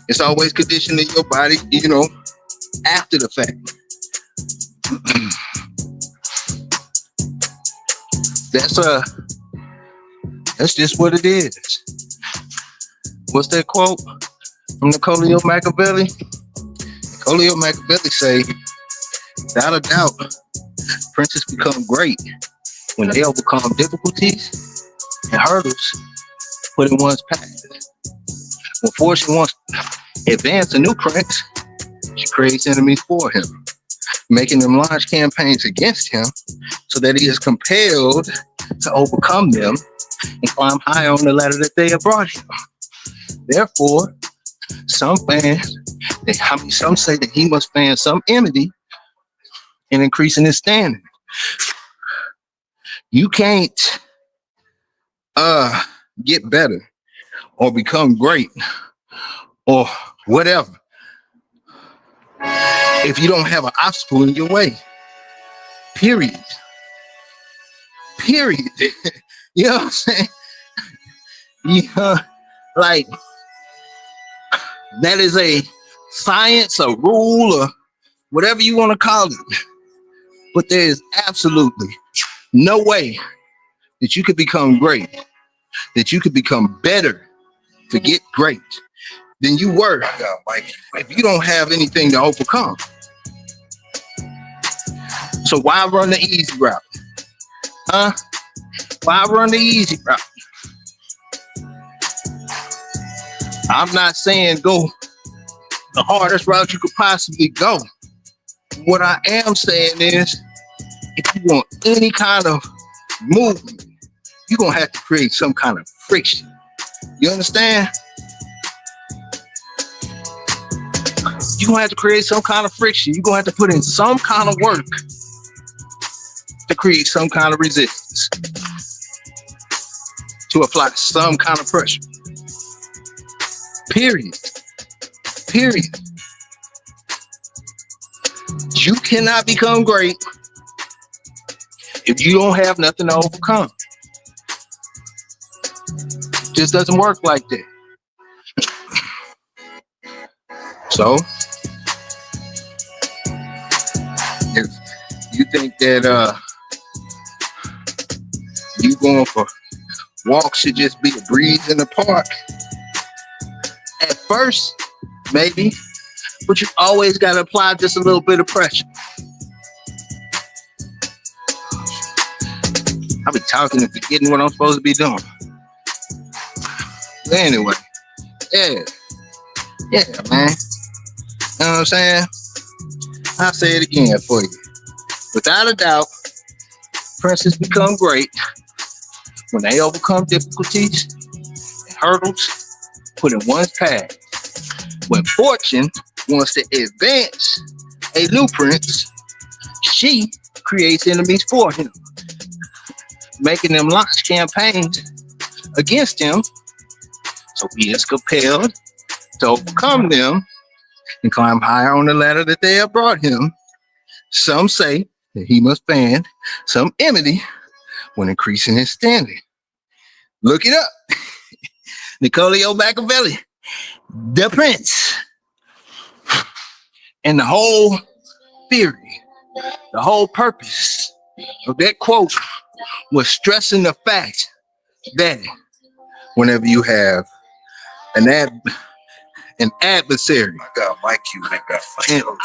It's always conditioning your body, you know, after the fact. That's just what it is. What's that quote from Nicolio Machiavelli? Nicolio Machiavelli say, without a doubt, princes become great when they overcome difficulties and hurdles put in one's path. When fortune wants to advance a new prince, she creates enemies for him, making them launch campaigns against him so that he is compelled to overcome them and climb higher on the ladder that they have brought him. Therefore, some say that he must fan some enmity in increasing his standing. You can't get better or become great or whatever if you don't have an obstacle in your way. Period. You know what I'm saying? Yeah, like that is a science, a rule, or whatever you want to call it. But there is absolutely no way that you could become great, that you could become better, forget great, than you were if you don't have anything to overcome. So why run the easy route? Huh? Why run the easy route? I'm not saying go the hardest route you could possibly go. What I am saying is, if you want any kind of movement, you're going to have to create some kind of friction. You understand? You're going to have to create some kind of friction. You're going to have to put in some kind of work to create some kind of resistance, to apply some kind of pressure. Period. Period. You cannot become great if you don't have nothing to overcome. Just doesn't work like that. So, if you think that you going for walks should just be a breeze in the park, at first, maybe, but you always got to apply just a little bit of pressure. I be talking and forgetting what I'm supposed to be doing. But anyway, yeah, man. You know what I'm saying? I'll say it again for you. Without a doubt, princes become great when they overcome difficulties and hurdles put in one's path. When fortune wants to advance a blueprint, she creates enemies for him, making them launch campaigns against him, so he is compelled to overcome them and climb higher on the ladder that they have brought him. Some say that he must fan some enmity when increasing his standing. Look it up. Niccolò Machiavelli, the prince. And the whole theory, the whole purpose of that quote was stressing the fact that whenever you have an adversary, an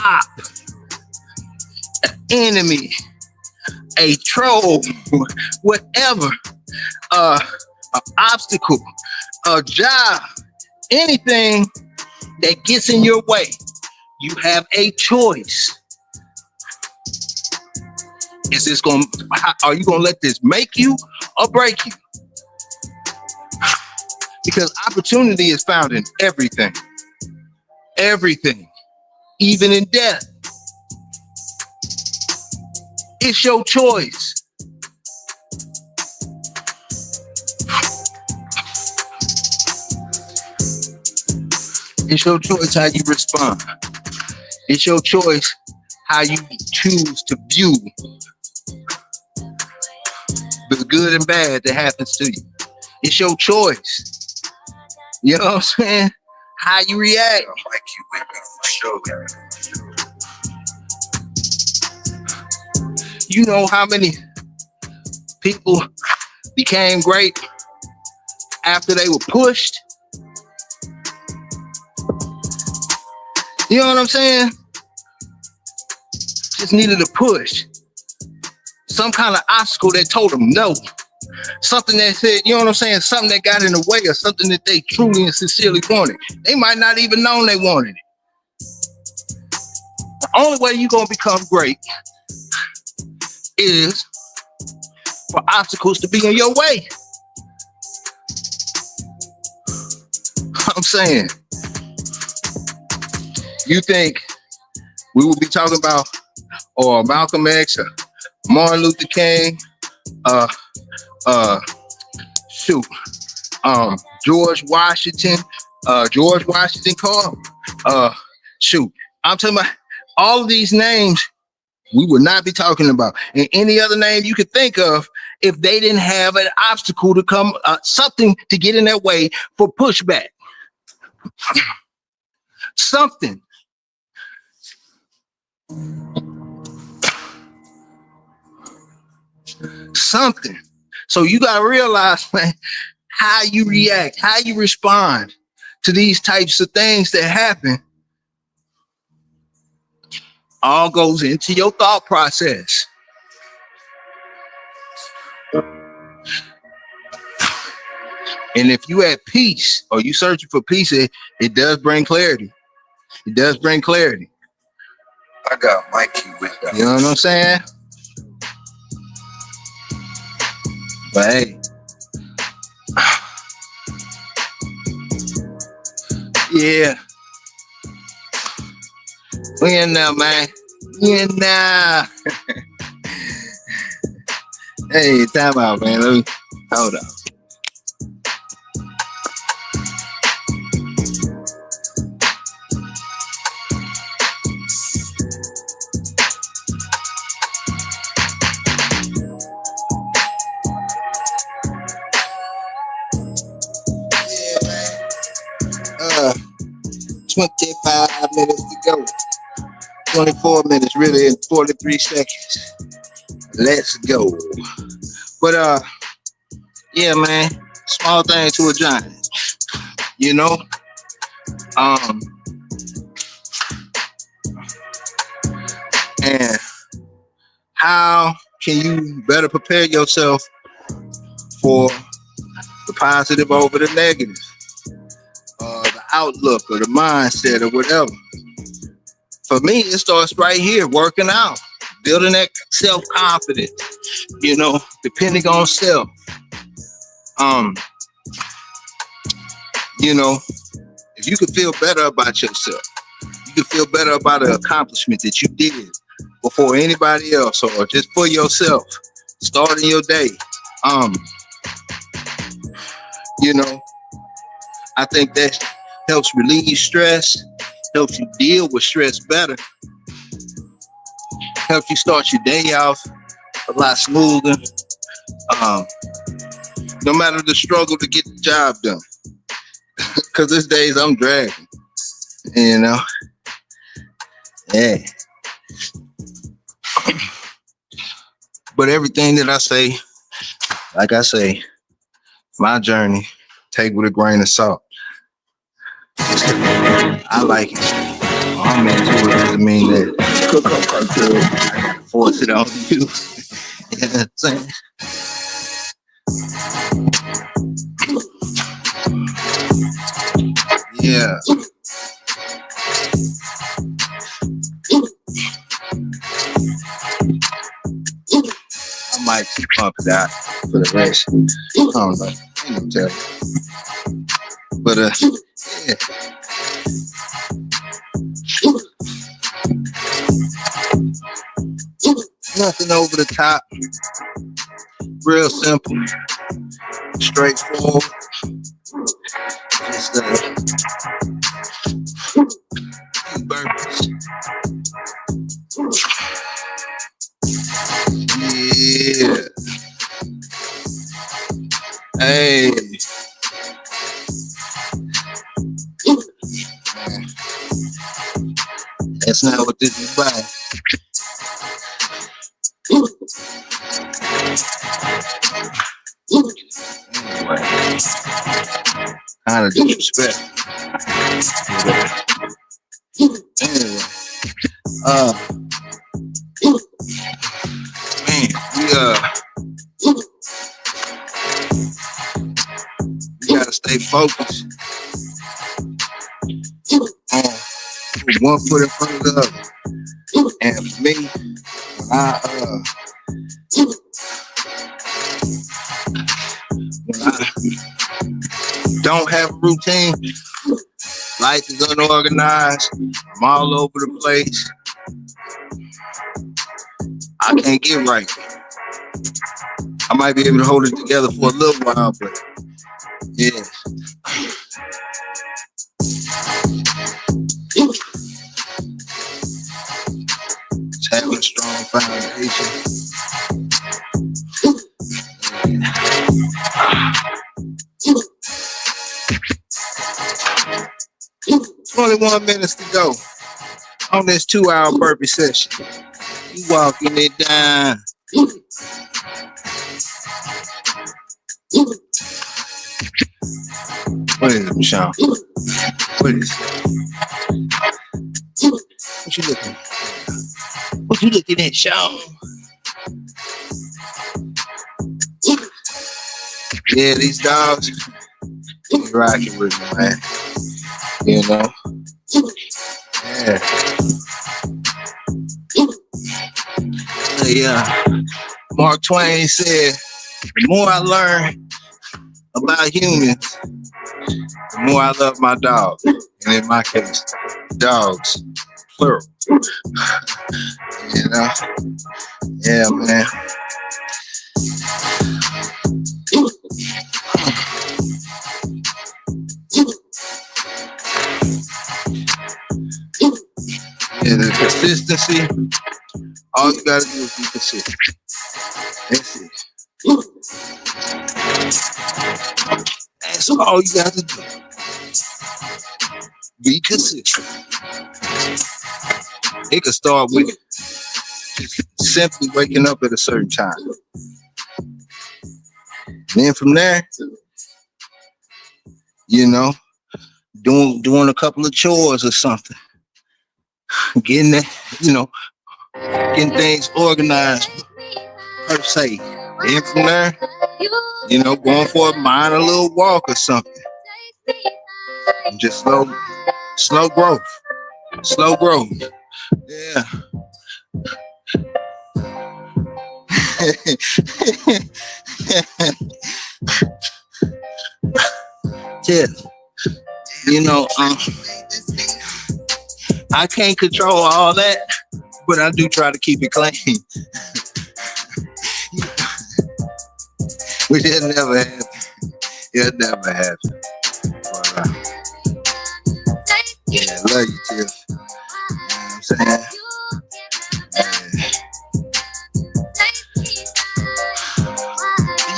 op, an enemy, a troll, whatever, an obstacle, a job, anything that gets in your way, you have a choice. Are you gonna let this make you or break you? Because opportunity is found in everything. Everything. Even in death. It's your choice. It's your choice how you respond. It's your choice how you choose to view the good and bad that happens to you. It's your choice. You know what I'm saying? How you react. You know how many people became great after they were pushed? You know what I'm saying? Just needed a push. Some kind of obstacle that told them no. Something that said, you know what I'm saying? Something that got in the way of something that they truly and sincerely wanted. They might not even known they wanted it. The only way you're going to become great is for obstacles to be in your way. I'm saying, you think we will be talking about or Malcolm X or Martin Luther King, George Washington Carver, I'm talking about all of these names we would not be talking about, and any other name you could think of if they didn't have an obstacle to come, something to get in their way for pushback. Something. Something. So you gotta realize, man, how you react, how you respond to these types of things that happen all goes into your thought process. And if you at peace or you searching for peace, it does bring clarity. It does bring clarity. I got Mikey with that. You know what I'm saying? But hey, yeah, we in there, man. We in there. Hey, time out, man. Let me hold on. Yeah, man. 25 minutes to go. 24 minutes, really, in 43 seconds. Let's go. But yeah, man, small thing to a giant. You know? And how can you better prepare yourself for the positive over the negative? The outlook or the mindset or whatever. For me, it starts right here, working out, building that self-confidence, you know, depending on self. You know, if you can feel better about yourself, you can feel better about an accomplishment that you did before anybody else or just for yourself, starting your day. You know, I think that helps relieve stress, helps you deal with stress better, helps you start your day off a lot smoother. No matter the struggle to get the job done, because these days I'm dragging, you know. Yeah. But everything that I say, like I say, my journey, take with a grain of salt. I like it. I'm into it doesn't mean that I gotta force it on you. You know what I'm saying? Yeah. I might pump it out for the rest. I don't know. I ain't gonna tell you. But yeah. Nothing over the top. Real simple. Straightforward. Just few burpees. Yeah. Hey. That's not what this is about. Anyway, kind of disrespect. Anyway, man, we gotta stay focused on one foot in front of the other. And for me, when I don't have a routine, life is unorganized, I'm all over the place, I can't get right. I might be able to hold it together for a little while, but yeah. Just having a strong foundation. 21 minutes to go. on this 2-hour burpee session. You walking it down. What is it, Sean? What is it? What you looking at? What you looking at, Sean? Yeah, these dogs, they rocking with me, man. You know? Yeah. Mark Twain said, the more I learn about humans, the more I love my dog. And in my case, dogs, plural. You know? Yeah, man. Yeah, the consistency, all you gotta do is be consistent. That's it. That's all you gotta do. Be consistent. It could start with just simply waking up at a certain time. Then from there, you know, doing a couple of chores or something. Getting that, you know, getting things organized per se. Then from there, you know, going for a minor little walk or something. And just slow growth. Slow growth. Yeah. Yeah. You know, I can't control all that, but I do try to keep it clean. Which it never happened. It never happened. But, yeah, love you, Tiff. You know what I'm saying?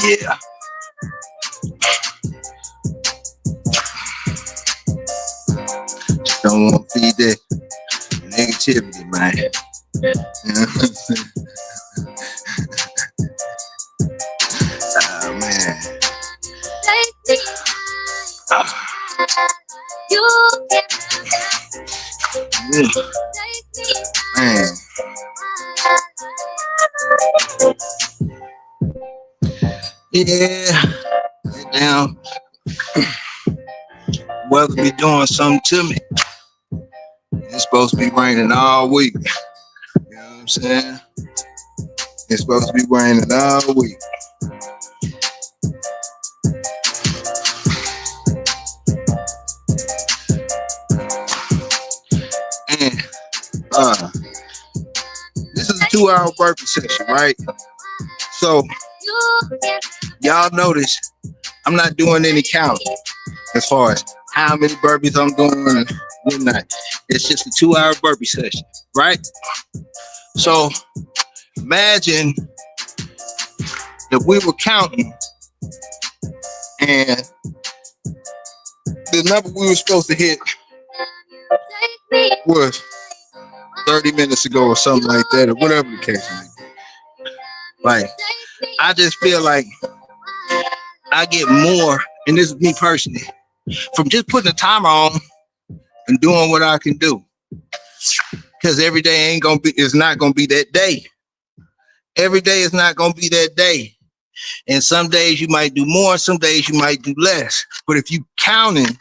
Yeah. Just don't want to feed that negativity, man. Oh, man. Man. Yeah. Now, weather be doing something to me. It's supposed to be raining all week. You know what I'm saying? It's supposed to be raining all week. And this is a 2-hour burpee session, right? So y'all notice I'm not doing any counting as far as how many burpees I'm doing and whatnot. It's just a 2-hour burpee session, right? So imagine if we were counting and the number we were supposed to hit was 30 minutes ago or something like that, or whatever the case may be. Like, I just feel like I get more, and this is me personally, from just putting a timer on and doing what I can do. Because every day it's not gonna be that day. Every day is not gonna be that day. And some days you might do more, some days you might do less. But if you counting,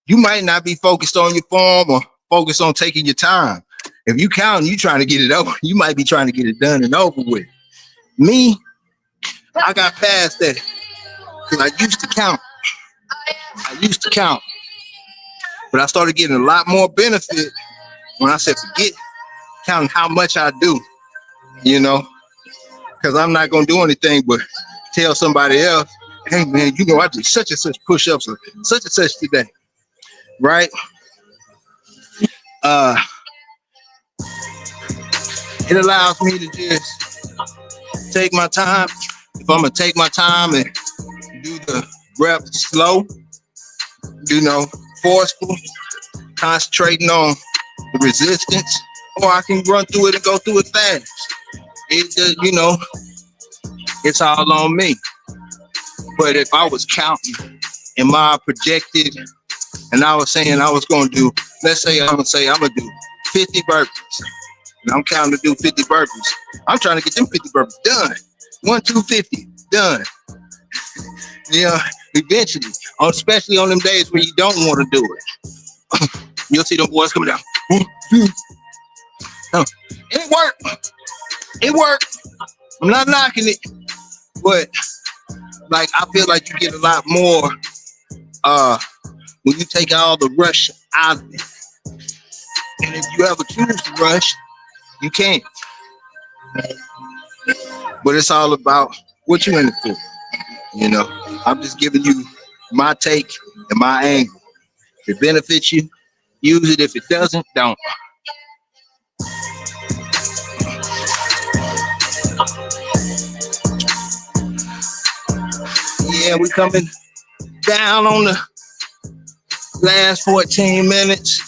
you might not be focused on your form or focused on taking your time. If you counting, you trying to get it over. You might be trying to get it done and over with. Me, I got past that because I used to count. But I started getting a lot more benefit when I said forget counting how much I do, you know, because I'm not going to do anything but tell somebody else, hey, man, you know, I did such and such push-ups or such and such today, right? It allows me to just take my time. If I'm going to take my time and do the reps slow, you know, forceful, concentrating on the resistance, or I can run through it and go through it fast. It just, it's all on me. But if I was counting in my projected, and I was saying I was going to do, let's say I'm going to do 50 burpees, and I'm counting to do 50 burpees. I'm trying to get them 50 burpees done. 1, 2, 50, done. Eventually, especially on them days where you don't want to do it. You'll see them boys coming down. It worked. It worked. I'm not knocking it, but like I feel like you get a lot more when you take all the rush out of it. And if you ever choose to rush, you can't. But it's all about what you in it for. I'm just giving you my take and my angle. If it benefits you, use it. If it doesn't, don't. Yeah, we coming down on the last 14 minutes.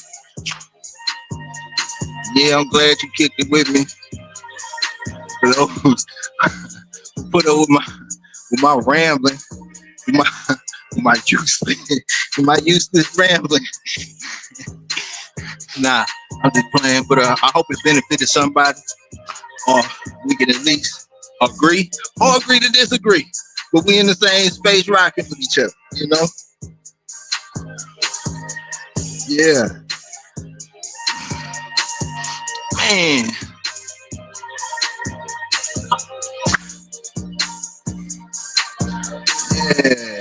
Yeah, I'm glad you kicked it with me. Put up with my rambling, with my useless rambling. Nah, I'm just playing, but I hope it benefited somebody, or we can at least agree or agree to disagree. But we in the same space rocking with each other, Yeah. Man. Yeah.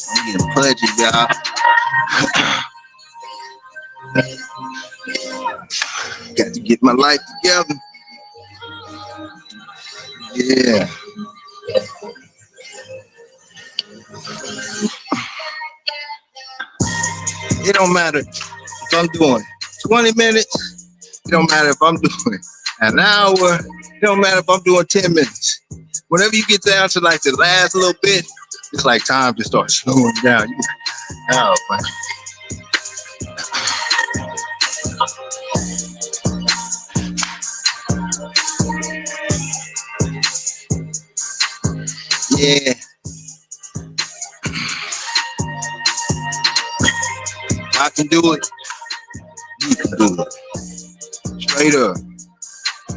I'm getting pudgy, y'all. Got to get my life together. Yeah. It don't matter if I'm doing 20 minutes. It don't matter if I'm doing an hour. It don't matter if I'm doing 10 minutes. Whenever you get down to like the last little bit, it's like time to start slowing down. Oh, man. Yeah. I can do it. You can do it. Straight up.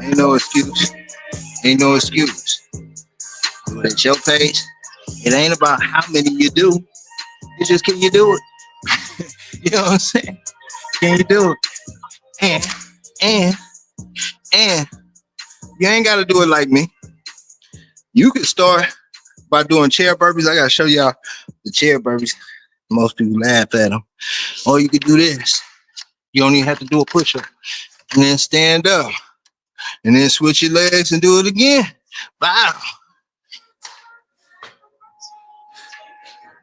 Ain't no excuse. Ain't no excuse. Do it at your pace. It ain't about how many you do. It's just, can you do it? You know what I'm saying? Can you do it? And you ain't got to do it like me. You can start by doing chair burpees. I got to show y'all the chair burpees. Most people laugh at them. Or you could do this. You don't even have to do a push-up. And then stand up. And then switch your legs and do it again. Wow.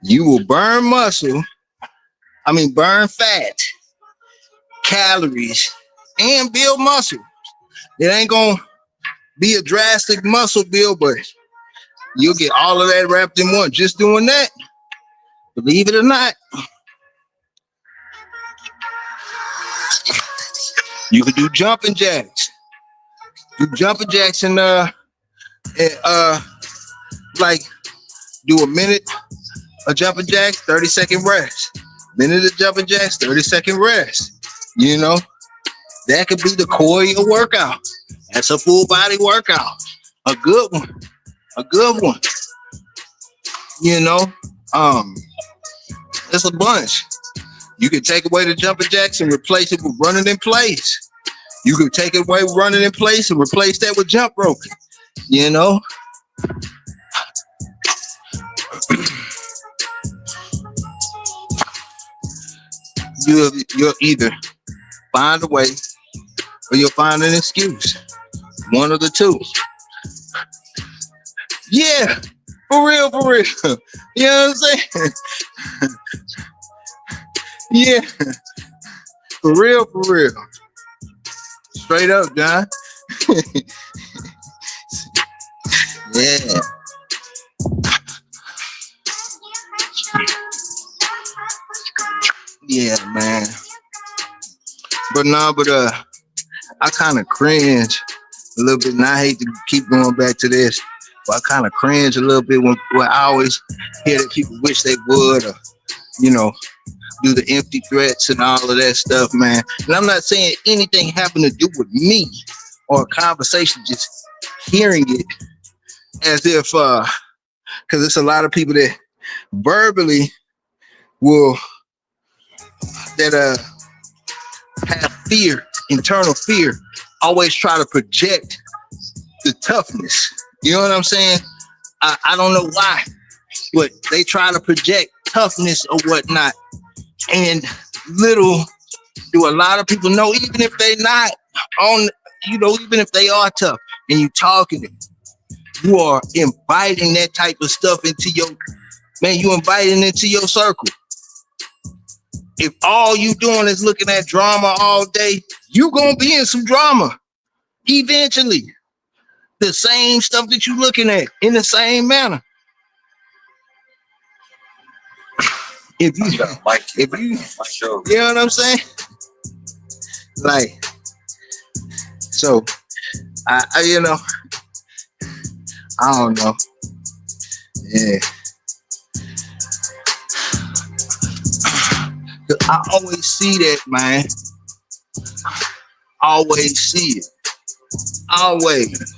You will burn muscle. Burn fat, calories, and build muscle. It ain't going to be a drastic muscle build, but you'll get all of that wrapped in one. Just doing that, believe it or not, you can do jumping jacks. Do jumping jacks and like do a minute of jumping jacks, 30-second rest. Minute of jumping jacks, 30-second rest. That could be the core of your workout. That's a full body workout. A good one. A good one. It's a bunch. You can take away the jumping jacks and replace it with running in place. You can take away running in place and replace that with jump roping. You'll either find a way or you'll find an excuse. One of the two. Yeah, for real. You know what I'm saying? Yeah, for real. Straight up, John. Yeah. Yeah, man. But I kind of cringe a little bit, and I hate to keep going back to this, but I kind of cringe a little bit when I always hear that people wish they would, or, you know, do the empty threats and all of that stuff, man. And I'm not saying anything having to do with me or a conversation, just hearing it as if, because it's a lot of people that verbally will, that have fear, internal fear, always try to project the toughness. You know what I'm saying? I don't know why, but they try to project toughness or whatnot. And little do a lot of people know, even if they're not on, you know, even if they are tough and you talking it, you are inviting that type of stuff into your, man, you inviting into your circle. If all you doing is looking at drama all day, you gonna be in some drama eventually. The same stuff that you looking at in the same manner. If you, you know what I'm saying? Like, so I you know, I don't know. Yeah. I always see that, man. Always see it. Always.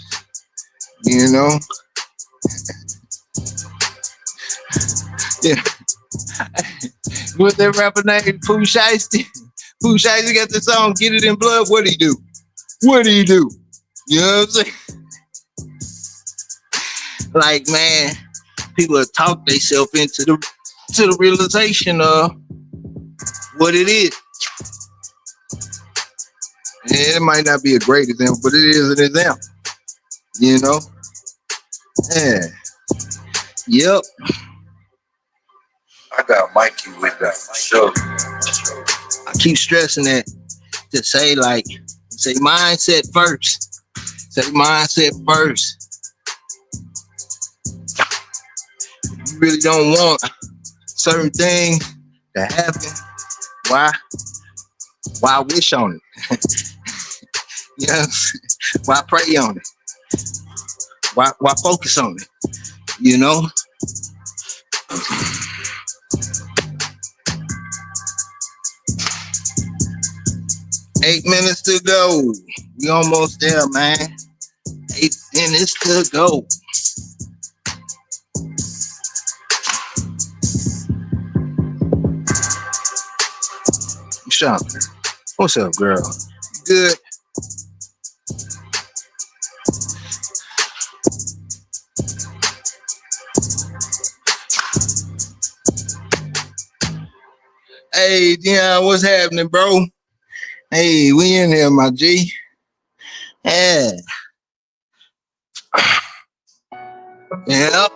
You know? Yeah. What's that rapper name? Pooh Shiesty? Pooh Shiesty got the song Get It in Blood. What do he do? What do he do? You know what I'm saying? Like, man, people have talked themselves into the realization of what it is. And it might not be a great example, but it is an example. You know? Yeah. Yep. I got Mikey with that for sure. I keep stressing that to say, like, say mindset first. Say mindset first. You really don't want certain things to happen. Why wish on it? You know, why pray on it? Why focus on it? You know? 8 minutes to go. We almost there, man. 8 minutes to go. Sean, what's up, girl? Good. Hey, Dion, what's happening, bro? Hey, we in here, my G. Yeah. Yep.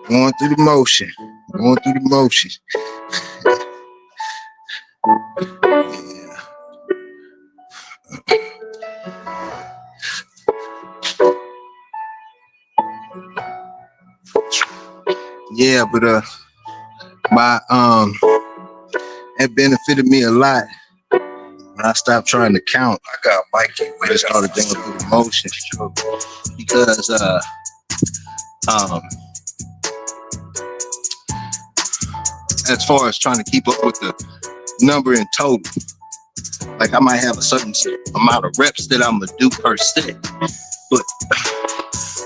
Going through the motion. Going through the motion. Yeah, but it benefited me a lot when I stopped trying to count. I got Mikey with I started going through the motion because as far as trying to keep up with the number in total, like I might have a certain amount of reps that I'm gonna do per set, but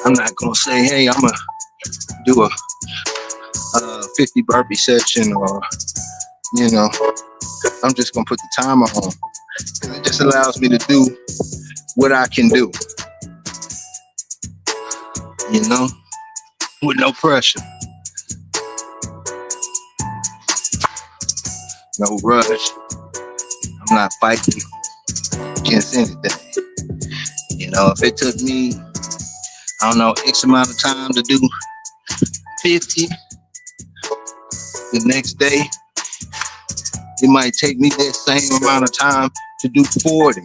I'm not gonna say, hey, I'm gonna do a 50 burpee session, or you know, I'm just gonna put the timer on. It just allows me to do what I can do, you know, with no pressure, no rush. I'm not fighting against anything. You know, if it took me, I don't know, X amount of time to do 50, the next day, it might take me that same amount of time to do 40,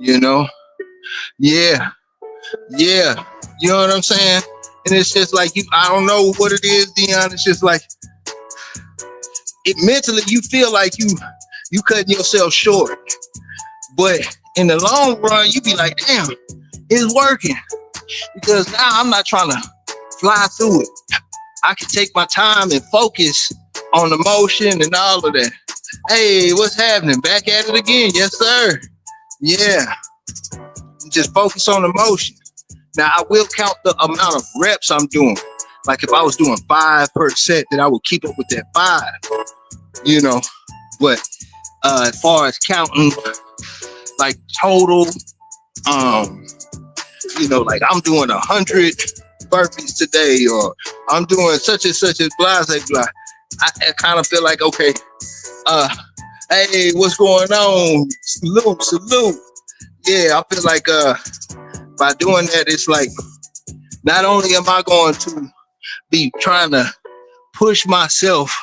you know? Yeah. You know what I'm saying? And it's just like I don't know what it is, Dion. It's just like it mentally you feel like you cutting yourself short. But in the long run, you be like, damn, it's working. Because now I'm not trying to fly through it. I can take my time and focus on the motion and all of that. Hey, what's happening? Back at it again. Yes, sir. Yeah. Just focus on the motion. Now, I will count the amount of reps I'm doing. Like if I was doing 5 per set, then I would keep up with that 5, you know. But as far as counting, like total, you know, like I'm doing 100 burpees today, or I'm doing such and such as blah, blah, blah. I kind of feel like, okay, hey, what's going on? Salute. Yeah, I feel like by doing that, it's like not only am I going to be trying to push myself,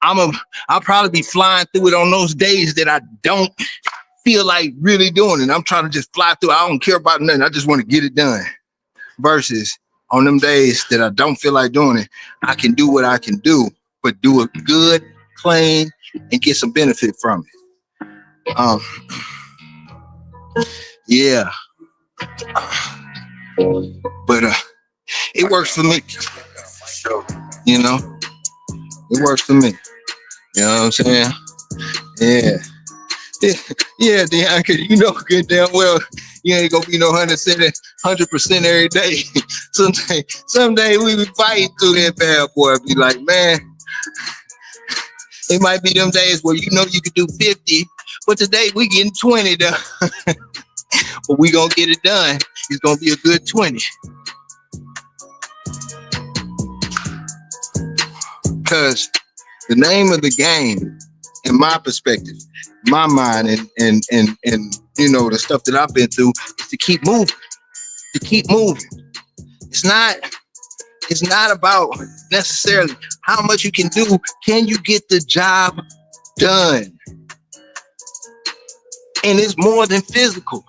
I'll probably be flying through it on those days that I don't feel like really doing it. I'm trying to just fly through. I don't care about nothing. I just want to get it done. Versus on them days that I don't feel like doing it, I can do what I can do, but do it good, clean, and get some benefit from it. Yeah. But it works for me. You know? It works for me. You know what I'm saying? Yeah. Yeah, Deon, cause you know good damn well you ain't gonna be no 100% every day. Someday we be fighting through that bad boy. Be like, man, it might be them days where you know you could do 50, but today we getting 20 done. But we gonna get it done. It's gonna be a good 20. Cause the name of the game, in my perspective, my mind, and you know the stuff that I've been through, is to keep moving. To keep moving. It's not about necessarily how much you can do. Can you get the job done? And it's more than physical.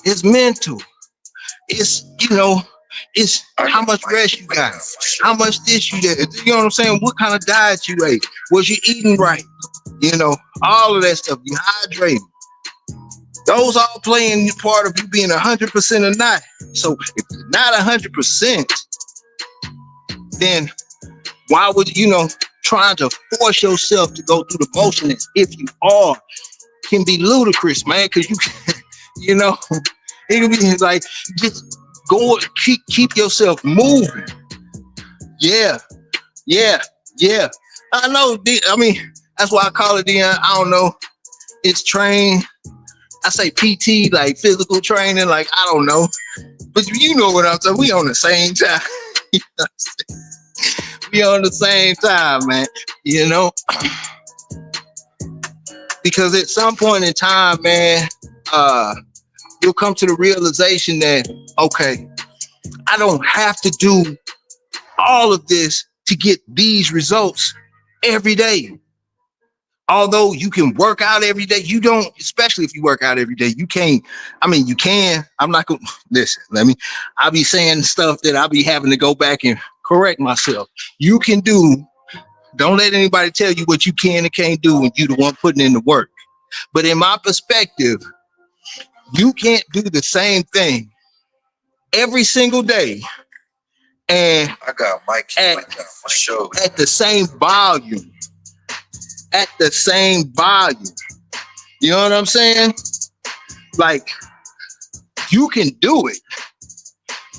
It's mental. It's, you know, it's how much rest you got, how much this you did. You know what I'm saying? What kind of diet you ate? Was you eating right? You know, all of that stuff. You hydrated. Those all play in part of you being 100% or not. So if you're not 100%, then why would, you know, trying to force yourself to go through the motion as if you are can be ludicrous, man, because you can, you know, it can be like, just go, keep yourself moving. Yeah. I know, I mean, that's why I call it, Dion, I don't know, it's train. I say PT, like physical training, like, I don't know. But you know what I'm saying? We on the same time. You know what I'm saying? We on the same time, man. You know? Because at some point in time, man, you'll come to the realization that, okay, I don't have to do all of this to get these results every day. Although you can work out every day, you don't, especially if you work out every day, you can't, I mean, you can, I'm not going to, listen, I'll be saying stuff that I'll be having to go back and correct myself. You can do, don't let anybody tell you what you can and can't do when you're the one putting in the work. But in my perspective, you can't do the same thing every single day and I got Mike for sure. At the same volume. At the same volume. You know what I'm saying? Like, you can do it,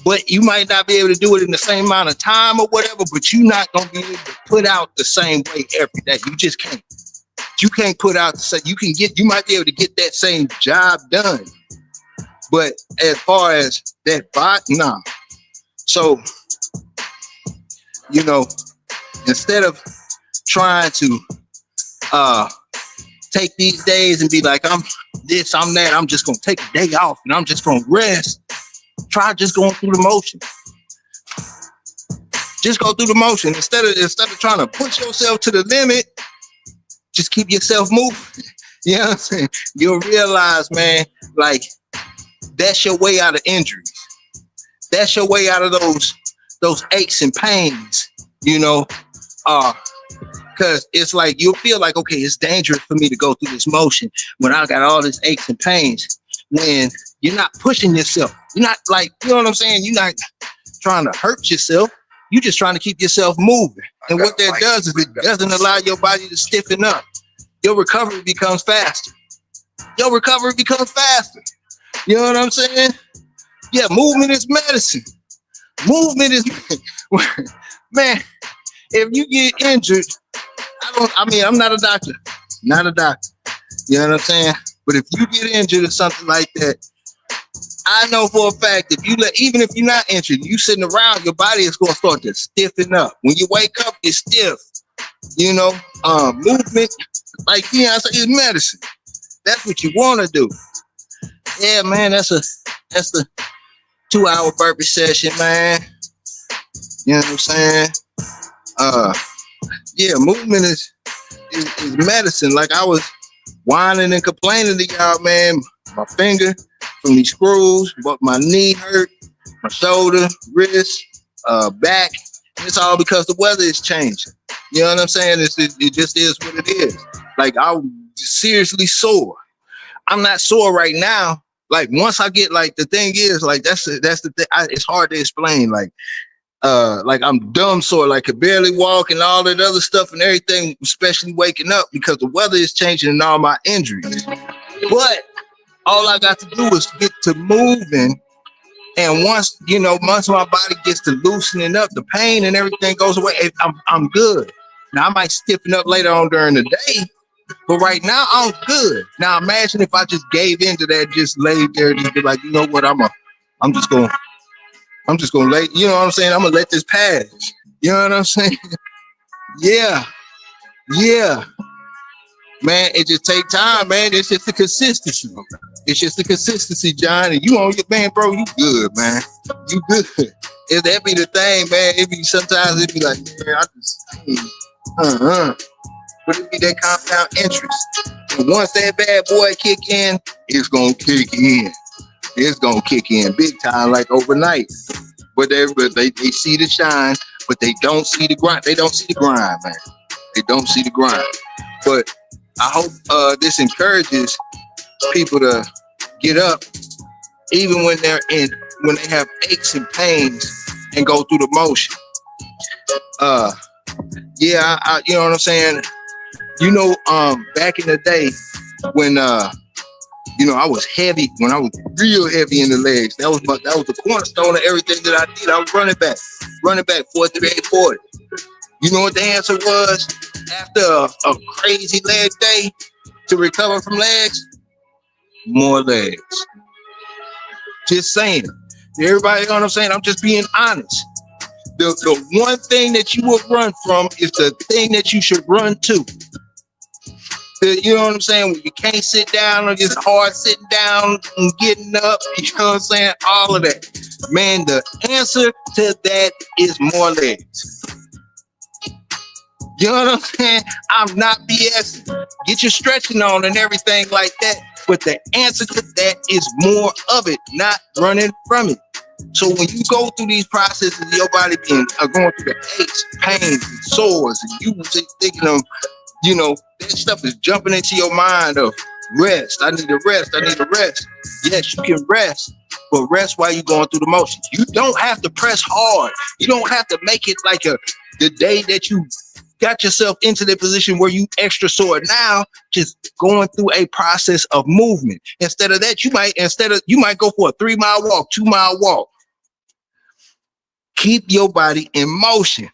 but you might not be able to do it in the same amount of time or whatever, but you're not going to be able to put out the same way every day. You just can't. You can't put out the same, you might be able to get that same job done. But as far as that nah. So, you know, instead of trying to take these days and be like, I'm this, I'm that, I'm just gonna take a day off and I'm just gonna rest. Try just going through the motion. Just go through the motion. Instead of trying to push yourself to the limit, just keep yourself moving. You know what I'm saying? You'll realize, man, like, that's your way out of injuries. That's your way out of those those aches and pains, you know, because it's like you'll feel like, okay, it's dangerous for me to go through this motion when I got all this aches and pains. When you're not pushing yourself, you're not like, you know what I'm saying? You're not trying to hurt yourself. You're just trying to keep yourself moving. And what that does is it doesn't allow your body to stiffen up. Your recovery becomes faster. Your recovery becomes faster. You know what I'm saying? Yeah, movement is medicine. Movement is, man, if you get injured, I'm not a doctor. Not a doctor. You know what I'm saying? But if you get injured or something like that, I know for a fact even if you're not injured, you sitting around, your body is going to start to stiffen up. When you wake up, you're stiff. You know, movement, like Beyonce, is medicine. That's what you want to do. Yeah, man, that's the 2-hour burpee session, man. You know what I'm saying? Yeah, movement is medicine. Like I was whining and complaining to y'all, man. My finger from these screws, but my knee hurt, my shoulder, wrist, back. It's all because the weather is changing. You know what I'm saying? It just is what it is. Like I'm seriously sore. I'm not sore right now. Like once I get, like, the thing is, like that's the thing. It's hard to explain. Like I'm dumb sore, like could barely walk and all that other stuff and everything, especially waking up because the weather is changing and all my injuries. But all I got to do is get to moving. And once my body gets to loosening up, the pain and everything goes away. I'm good. Now I might stiffen up later on during the day, but right now I'm good. Now imagine if I just gave into that, just laid there and just be like, you know what, I'm just gonna lay, you know what I'm saying? I'm gonna let this pass. You know what I'm saying? Yeah. Man, it just take time, man. It's just the consistency. It's just the consistency, John. And you on your man, bro. You good, man. You good. If that be the thing, man. Sometimes it be like, man, I just but it be that compound interest. And once that bad boy kick in, it's gonna kick in. It's gonna kick in big time, like overnight. But they see the shine, but they don't see the grind. They don't see the grind, man. They don't see the grind. But I hope this encourages people to get up, even when they have aches and pains, and go through the motion. Yeah, you know what I'm saying? You know, back in the day when I was heavy, when I was real heavy in the legs, that was the cornerstone of everything that I did. I was running back 4.3840. You know what the answer was after a crazy leg day to recover from legs? More legs. Just saying. Everybody know what I'm saying? I'm just being honest. The one thing that you will run from is the thing that you should run to. You know what I'm saying? When you can't sit down, or just hard sitting down and getting up, you know what I'm saying? All of that. Man, the answer to that is more legs. You know what I'm saying? I'm not BSing. Get your stretching on and everything like that. But the answer to that is more of it, not running from it. So when you go through these processes, your body being going through the aches, pains, and sores, and you thinking of, that stuff is jumping into your mind of rest. I need a rest. Yes, you can rest, but rest while you're going through the motions. You don't have to press hard. You don't have to make it like the day that you got yourself into the position where you extra sore. Now, just going through a process of movement. Instead of that, you might go for a 3-mile walk, 2-mile walk. Keep your body in motion.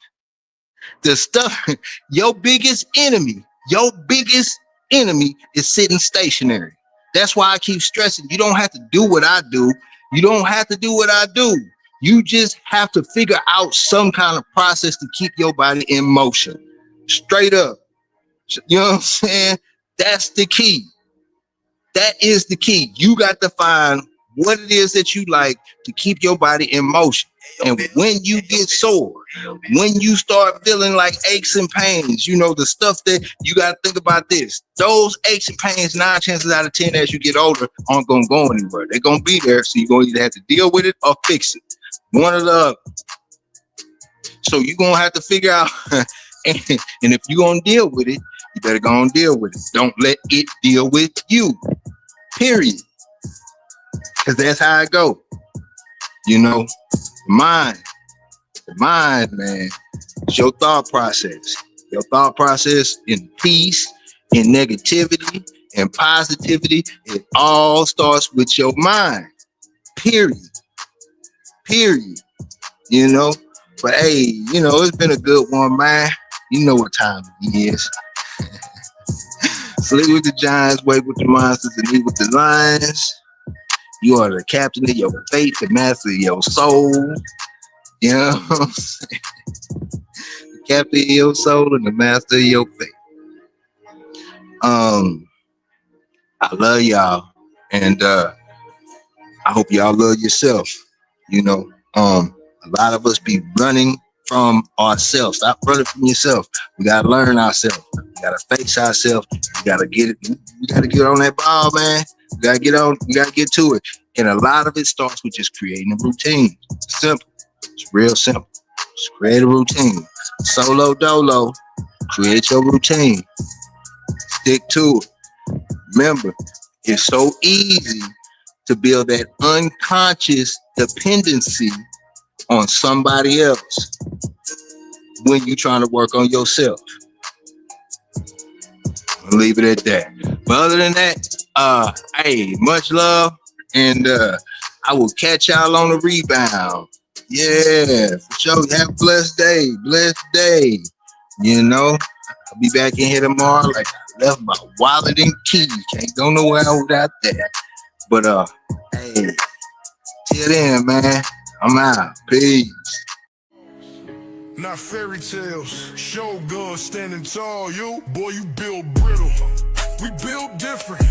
The stuff, your biggest enemy is sitting stationary. That's why I keep stressing. You don't have to do what I do. You just have to figure out some kind of process to keep your body in motion. Straight up. You know what I'm saying? That's the key. That is the key. You got to find what it is that you like to keep your body in motion. And when you get sore, when you start feeling like aches and pains, the stuff that you got to think about this. Those aches and pains, 9 chances out of 10 as you get older, aren't going to go anywhere. They're going to be there. So you're going to either have to deal with it or fix it. One or the other. So you're gonna have to figure out, and if you're gonna deal with it, you better go and deal with it. Don't let it deal with you. Period. Because that's how it go. You know, the mind, man. It's your thought process. Your thought process in peace, in negativity, and positivity. It all starts with your mind. Period. Period. You know. But hey, you know, it's been a good one, man. You know what time it is. Sleep with the giants, wake with the monsters, and eat with the lions. You are the captain of your fate, the master of your soul. You know what I'm saying? The captain of your soul and the master of your fate. I love y'all. And I hope y'all love yourself. You know, a lot of us be running from ourselves. Stop running from yourself. We gotta learn ourselves. We gotta face ourselves. We gotta get it. We gotta get on that ball, man. We gotta get on. We gotta get to it. And a lot of it starts with just creating a routine. It's simple. It's real simple. Just create a routine. Solo dolo. Create your routine. Stick to it. Remember, it's so easy to build that unconscious dependency on somebody else when you're trying to work on yourself. I'll leave it at that. But other than that, hey, much love, and I will catch y'all on the rebound. Yeah, for sure. Have a blessed day. You know, I'll be back in here tomorrow like I left my wallet and keys. Can't go nowhere without that. But hey, till then, man, I'm out. Peace. Not fairy tales, shogun standing tall. You, boy, you build brittle. We build different.